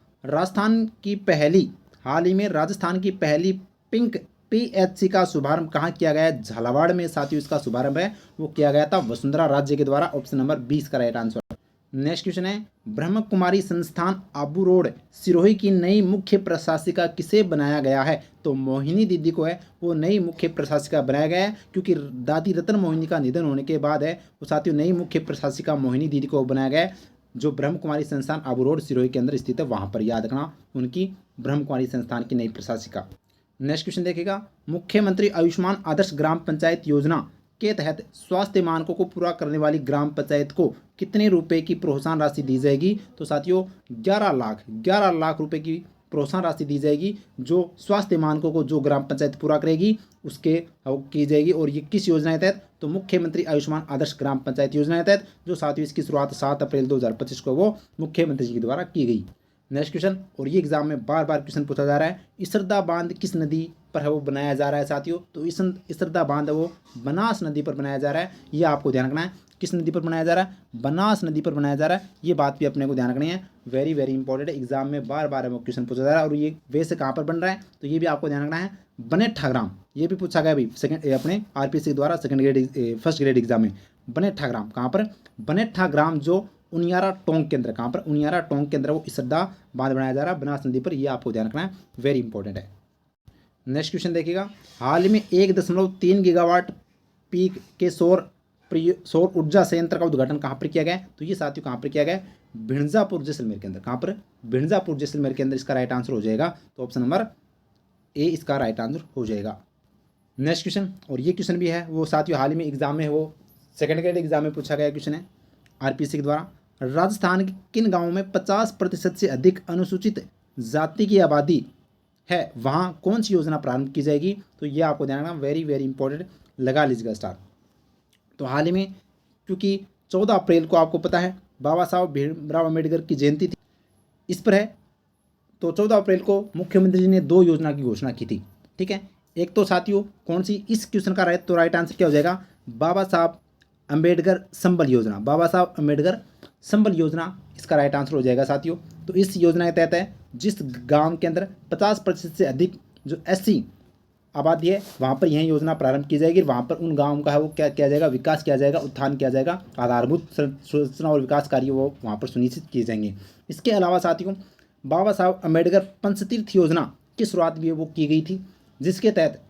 हाल ही में राजस्थान की पहली पिंक पीएचसी का शुभारंभ कहाँ किया गया है? झालावाड़ में साथियों इसका शुभारंभ है वो किया गया था वसुंधरा राज्य के द्वारा। ऑप्शन नंबर 20 का राइट आंसर। नेक्स्ट क्वेश्चन है, ब्रह्म कुमारी संस्थान आबू रोड सिरोही की नई मुख्य प्रशासिका किसे बनाया गया है? तो मोहिनी दीदी को है वो नई मुख्य प्रशासिका बनाया गया है, क्योंकि दादी रतन मोहिनी का निधन होने के बाद है वो साथियों नई मुख्य प्रशासिका मोहिनी दीदी को बनाया गया है, जो ब्रह्म कुमारी संस्थान आबू रोड सिरोही के अंदर स्थित है, वहाँ पर याद रखना उनकी ब्रह्म कुमारी संस्थान की नई प्रशासिका। नेक्स्ट क्वेश्चन देखिएगा, मुख्यमंत्री आयुष्मान आदर्श ग्राम पंचायत योजना के तहत स्वास्थ्य मानकों को पूरा करने वाली ग्राम पंचायत को कितने रुपए की प्रोत्साहन राशि दी जाएगी? तो साथियों 11 लाख रुपए की प्रोत्साहन राशि दी जाएगी, जो स्वास्थ्य मानकों को जो ग्राम पंचायत पूरा करेगी उसके की जाएगी। और ये किस योजना के तहत? तो मुख्यमंत्री आयुष्मान आदर्श ग्राम पंचायत योजना के तहत, जो साथियों इसकी शुरुआत 7 अप्रैल 2025 को वो मुख्यमंत्री जी के द्वारा की गई। नेक्स्ट क्वेश्चन, और ये एग्जाम में बार बार क्वेश्चन पूछा जा रहा है, इसरदा बांध किस नदी पर है वो बनाया जा रहा है साथियों? तो इसरदा बांध है वो बनास नदी पर बनाया जा रहा है। ये आपको ध्यान रखना है, किस नदी पर बनाया जा रहा है? बनास नदी पर बनाया जा रहा है। ये बात भी अपने को ध्यान रखनी है, वेरी वेरी इंपॉर्टेंट है, एग्जाम में बार बार वो क्वेश्चन पूछा जा रहा है। और ये वैसे कहाँ पर बन रहा है? तो ये भी आपको ध्यान रखना है, बनेठा ग्राम। ये भी पूछा गया अभी अपने आरपीएससी द्वारा फर्स्ट ग्रेड एग्जाम में। बनेठा ग्राम कहाँ पर? बनेठा ग्राम जो उनियारा टोंक के अंदर, कहाँ पर? उनियारा टोंक के अंदर वो इसरदा बांध बनाया जा रहा है बनास नदी पर। ये आपको ध्यान रखना है, वेरी इंपॉर्टेंट है। नेक्स्ट क्वेश्चन देखिएगा, हाल ही में 1.3 गीगावाट पीक के सौर ऊर्जा संयंत्र का उद्घाटन कहाँ पर किया गया है? तो ये साथियों कहाँ पर किया गया है? भिंजापुर जैसलमेर के अंदर। कहाँ पर? भिंजापुर जैसलमेर के अंदर इसका राइट आंसर हो जाएगा। तो ऑप्शन नंबर ए इसका राइट आंसर हो जाएगा। नेक्स्ट क्वेश्चन, और ये क्वेश्चन भी है वो साथियों हाल ही में एग्जाम में वो सेकंड ग्रेड एग्जाम में पूछा गया क्वेश्चन है आरपीएससी के द्वारा। राजस्थान के किन गाँवों में 50% से अधिक अनुसूचित जाति की आबादी है, वहाँ कौन सी योजना प्रारंभ की जाएगी? तो ये आपको ध्यान रखना, वेरी वेरी इंपॉर्टेंट, लगा लीजिएगा स्टार। तो हाल ही में क्योंकि 14 अप्रैल को आपको पता है बाबा साहब भीमराव अम्बेडकर की जयंती थी, इस पर है। तो 14 अप्रैल को मुख्यमंत्री जी ने 2 योजना की घोषणा की थी, ठीक है। एक तो साथियों कौन सी? इस क्वेश्चन का राइट आंसर क्या हो जाएगा? बाबा साहब अम्बेडकर संबल योजना। बाबा साहब अम्बेडकर संबल योजना इसका राइट आंसर हो जाएगा साथियों। तो इस योजना के तहत है जिस गांव के अंदर 50% से अधिक जो एससी आबादी है वहाँ पर यह योजना प्रारंभ की जाएगी। वहाँ पर उन गाँव का है वो क्या किया जाएगा? विकास किया जाएगा, उत्थान किया जाएगा, आधारभूत संरचना और विकास कार्य वो वहाँ पर सुनिश्चित किए जाएंगे। इसके अलावा साथियों बाबा साहब अम्बेडकर पंचतीर्थ योजना की शुरुआत भी वो की गई थी, जिसके तहत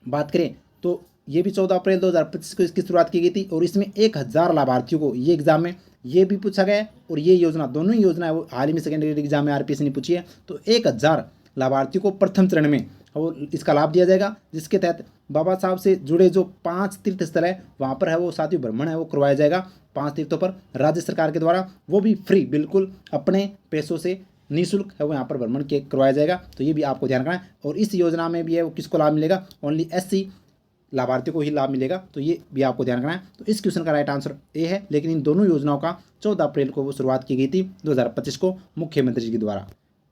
बात करें तो ये भी 14 अप्रैल 2025 को इसकी शुरुआत की गई थी। और इसमें 1000 लाभार्थियों को, ये एग्जाम में ये भी पूछा गया है और ये योजना, दोनों ही योजना है वो हाल ही में सेकेंड ग्रेड एग्जाम में आरपीएससी ने पूछी है। तो 1000 लाभार्थियों को प्रथम चरण में वो इसका लाभ दिया जाएगा, जिसके तहत बाबा साहब से जुड़े जो 5 तीर्थ स्थल है वहाँ पर है वो साथियों भ्रमण है वो करवाया जाएगा 5 तीर्थों पर राज्य सरकार के द्वारा, वो भी फ्री, बिल्कुल अपने पैसों से निःशुल्क है वो यहाँ पर भ्रमण के करवाया जाएगा। तो ये भी आपको ध्यान रखना है। और इस योजना में भी है वो किसको लाभ मिलेगा? ओनली एससी लाभार्थियों को ही लाभ मिलेगा। तो ये भी आपको ध्यान रखना है। तो इस क्वेश्चन का राइट आंसर ए है, लेकिन इन दोनों योजनाओं का 14 अप्रैल को वो शुरुआत की गई थी 2025 को मुख्यमंत्री जी के द्वारा।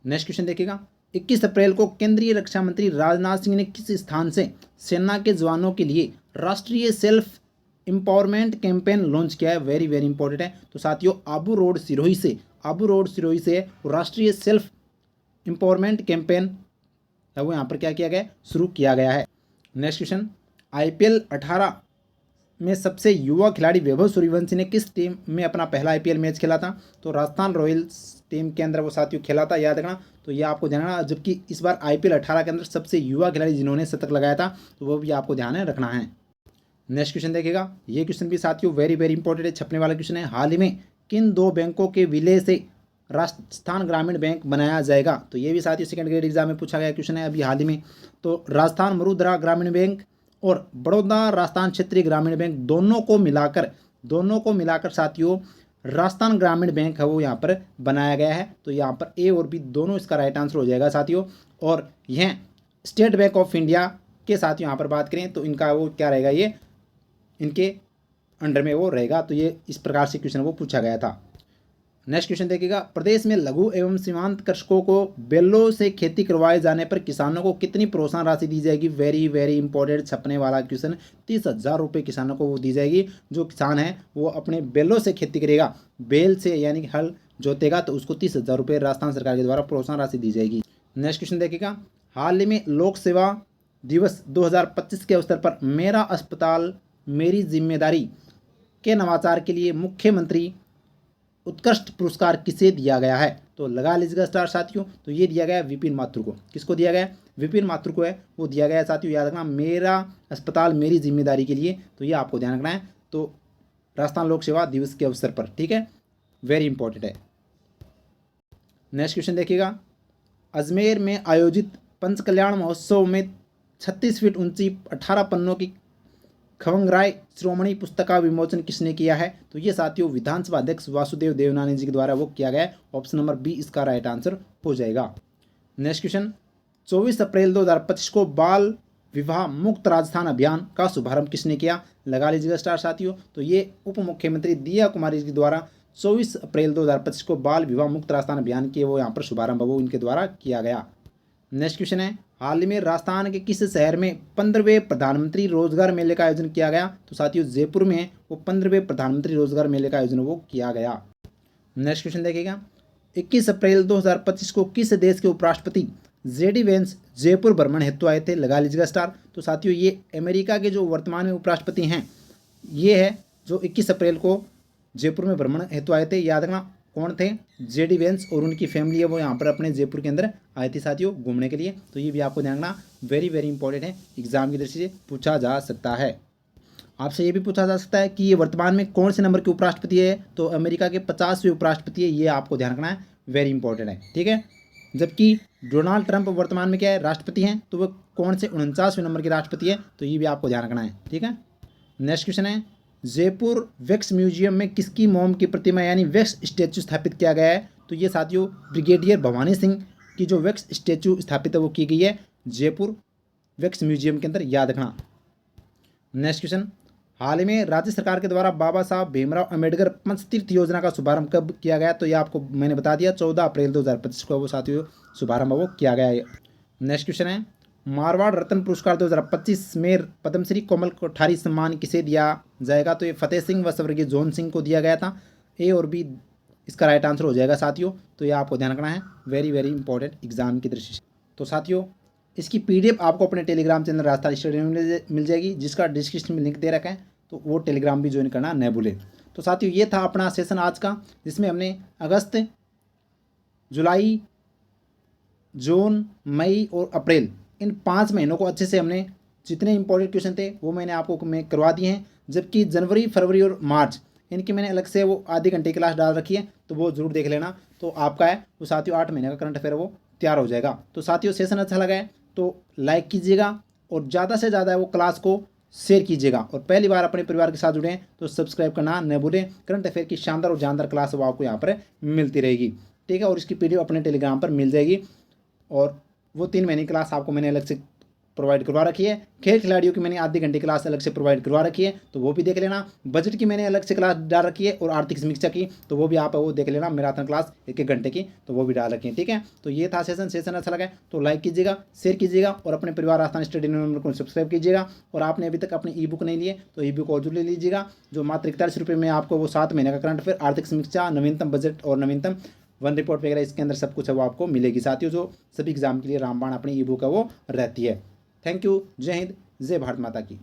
नेक्स्ट क्वेश्चन देखिएगा, 21 अप्रैल को केंद्रीय रक्षा मंत्री राजनाथ सिंह ने किस स्थान से सेना के जवानों के लिए राष्ट्रीय सेल्फ एम्पावरमेंट कैंपेन लॉन्च किया है? वेरी वेरी इंपॉर्टेंट है। तो साथियों आबू रोड सिरोही से राष्ट्रीय सेल्फ एम्पावरमेंट कैंपेन है वो यहाँ पर क्या किया गया? शुरू किया गया है। नेक्स्ट क्वेश्चन, IPL 18 में सबसे युवा खिलाड़ी वैभव सूर्यवंशी ने किस टीम में अपना पहला IPL मैच खेला था? तो राजस्थान रॉयल्स टीम के अंदर वो साथियों खेला था, याद रखना। तो ये आपको ध्यान रखना, जबकि इस बार IPL 18 के अंदर सबसे युवा खिलाड़ी जिन्होंने शतक लगाया था तो वो भी आपको ध्यान रखना है। नेक्स्ट क्वेश्चन देखिएगा, ये क्वेश्चन भी साथियों वेरी वेरी इंपॉर्टेंट है, छपने वाला क्वेश्चन है। हाल ही में किन 2 बैंकों के विलय से राजस्थान ग्रामीण बैंक बनाया जाएगा? तो ये भी साथियों सेकंड ग्रेड एग्जाम में पूछा गया क्वेश्चन है अभी हाल ही में। तो राजस्थान मरुद्रा ग्रामीण बैंक और बड़ौदा राजस्थान क्षेत्रीय ग्रामीण बैंक दोनों को मिलाकर साथियों राजस्थान ग्रामीण बैंक है वो यहाँ पर बनाया गया है। तो यहाँ पर ए और बी दोनों इसका राइट आंसर हो जाएगा साथियों। और यह स्टेट बैंक ऑफ इंडिया के साथ यहाँ पर बात करें तो इनका वो क्या रहेगा? ये इनके अंडर में वो रहेगा। तो ये इस प्रकार से क्वेश्चन वो पूछा गया था। नेक्स्ट क्वेश्चन देखिएगा, प्रदेश में लघु एवं सीमांत कृषकों को बैलों से खेती करवाए जाने पर किसानों को कितनी प्रोत्साहन राशि दी जाएगी? वेरी वेरी इंपॉर्टेंट छपने वाला क्वेश्चन। 30,000 रुपये किसानों को वो दी जाएगी। जो किसान है वो अपने बैलों से खेती करेगा, बैल से यानी कि हल जोतेगा, तो उसको 30,000 रुपये राजस्थान सरकार के द्वारा प्रोत्साहन राशि दी जाएगी। नेक्स्ट क्वेश्चन देखिएगा, हाल ही में लोक सेवा दिवस 2025 के अवसर पर मेरा अस्पताल मेरी जिम्मेदारी के नवाचार के लिए मुख्यमंत्री उत्कृष्ट पुरस्कार किसे दिया गया है? तो लगा लीजिएगा स्टार साथियों। तो ये दिया गया है विपिन माथुर को। किसको दिया गया है? विपिन माथुर को है वो दिया गया है साथियों, याद रखना, मेरा अस्पताल मेरी जिम्मेदारी के लिए। तो ये आपको ध्यान रखना है। तो राजस्थान लोक सेवा दिवस के अवसर पर, ठीक है, वेरी इंपॉर्टेंट है। नेक्स्ट क्वेश्चन देखिएगा, अजमेर में आयोजित पंच कल्याण महोत्सव में 36 फीट ऊंची 18 पन्नों की खवंग राय श्रोमणी पुस्तक का विमोचन किसने किया है? तो ये साथियों विधानसभा अध्यक्ष वासुदेव देवनानी जी के द्वारा वो किया गया है। ऑप्शन नंबर बी इसका राइट आंसर हो जाएगा। नेक्स्ट क्वेश्चन, 24 अप्रैल 2025 को बाल विवाह मुक्त राजस्थान अभियान का शुभारंभ किसने किया? लगा लीजिएगा स्टार साथियों। तो ये उप मुख्यमंत्री दिया कुमारी जी के द्वारा 24 अप्रैल 2025 को बाल विवाह मुक्त राजस्थान अभियान की वो यहाँ पर शुभारंभ वो इनके द्वारा किया गया। नेक्स्ट क्वेश्चन है, हाल ही में राजस्थान के किस शहर में 15वें प्रधानमंत्री रोजगार मेले का आयोजन किया गया? तो साथियों जयपुर में वो 15वें प्रधानमंत्री रोजगार मेले का आयोजन वो किया गया। नेक्स्ट क्वेश्चन देखिएगा, 21 अप्रैल 2025 को किस देश के उपराष्ट्रपति जेडी वेंस जयपुर भ्रमण हेतु आए थे? लगा लीजिएगा स्टार। तो साथियों ये अमेरिका के जो वर्तमान में उपराष्ट्रपति हैं ये है जो 21 अप्रैल को जयपुर में भ्रमण हेतु आए थे। याद रखना कौन थे? जेडी वेंस और उनकी फैमिली है वो यहाँ पर अपने जयपुर के अंदर आई थी साथियों घूमने के लिए। तो ये भी आपको ध्यान रखना, वेरी वेरी इंपॉर्टेंट है, एग्जाम की दृष्टि से पूछा जा सकता है। आपसे ये भी पूछा जा सकता है कि ये वर्तमान में कौन से नंबर के उपराष्ट्रपति है? तो अमेरिका के 50वें उपराष्ट्रपति है, ये आपको ध्यान रखना है, वेरी इंपॉर्टेंट है, ठीक है। जबकि डोनाल्ड ट्रंप वर्तमान में क्या है? राष्ट्रपति हैं। तो वो कौन से 49वें नंबर के राष्ट्रपति है? तो ये भी आपको ध्यान रखना है, ठीक है। नेक्स्ट क्वेश्चन है, जयपुर वैक्स म्यूजियम में किसकी मोम की प्रतिमा यानी वैक्स स्टैचू स्थापित किया गया है? तो ये साथियों ब्रिगेडियर भवानी सिंह की जो वैक्स स्टैचू स्थापित है वो की गई है जयपुर वैक्स म्यूजियम के अंदर, याद रखना। नेक्स्ट क्वेश्चन, हाल ही में राज्य सरकार के द्वारा बाबा साहब भीमराव अंबेडकर पंचतीर्थ योजना का शुभारंभ कब किया गया? तो ये आपको मैंने बता दिया 14 अप्रैल 2025 को वो साथियों शुभारंभ वो किया गया है। नेक्स्ट क्वेश्चन है, मारवाड़ रत्न पुरस्कार 2025 में पद्मश्री कोमल कोठारी सम्मान किसे दिया जाएगा? तो ये फतेह सिंह व स्वर्गीय जोन सिंह को दिया गया था। ए और बी इसका राइट आंसर हो जाएगा साथियों। तो ये आपको ध्यान रखना है, वेरी वेरी इंपॉर्टेंट एग्जाम की दृष्टि से। तो साथियों इसकी PDF आपको अपने टेलीग्राम चैनल राजस्थान स्टडी में मिल जाएगी, जिसका डिस्क्रिप्शन में लिंक दे रखा है, तो वो टेलीग्राम भी ज्वाइन करना न भूलें। तो साथियों ये था अपना सेशन आज का, जिसमें हमने अगस्त, जुलाई, जून, मई और अप्रैल इन 5 महीनों को अच्छे से हमने जितने इंपॉर्टेंट क्वेश्चन थे वो मैंने आपको मैं करवा दिए हैं। जबकि जनवरी, फरवरी और मार्च इनकी मैंने अलग से वो आधे घंटे की क्लास डाल रखी है, तो वो जरूर देख लेना। तो आपका है वो साथियों 8 महीने का करंट अफेयर वो तैयार हो जाएगा। तो साथियों सेशन अच्छा लगा है तो लाइक कीजिएगा और ज़्यादा से ज़्यादा वो क्लास को शेयर कीजिएगा। और पहली बार अपने परिवार के साथ जुड़े हैं तो सब्सक्राइब करना न भूलें। करंट अफेयर की शानदार और जानदार क्लास वो आपको यहाँ पर मिलती रहेगी, ठीक है। और इसकी PDF अपने टेलीग्राम पर मिल जाएगी। और वो 3 महीने की क्लास आपको मैंने अलग से प्रोवाइड करवा रखी है। खेल खिलाड़ियों की मैंने आधी घंटे क्लास अलग से प्रोवाइड करवा रखी है, तो वो भी देख लेना। बजट की मैंने अलग से क्लास डाल रखी है और आर्थिक समीक्षा की, तो वो भी आप वो देख लेना। मैराथन क्लास 1-1 घंटे की, तो वो भी डाल रखी है, ठीक है। तो ये था सेशन अच्छा लगा तो लाइक कीजिएगा, शेयर कीजिएगा और अपने परिवार राजस्थान स्टडी नंबर को सब्सक्राइब कीजिएगा। और आपने अभी तक अपनी ई-बुक नहीं लिए तो ई-बुक और ले लीजिएगा, जो मात्र 41 रुपये में आपको वो 7 महीने का करंट अफेयर, आर्थिक समीक्षा, नवीनतम बजट और नवीनतम वन रिपोर्ट वगैरह इसके अंदर सब कुछ है वो आपको मिलेगी साथियों। जो सभी एग्जाम के लिए रामबाण अपनी ई-बुक है वो रहती है। थैंक यू, जय हिंद, जय भारत माता की।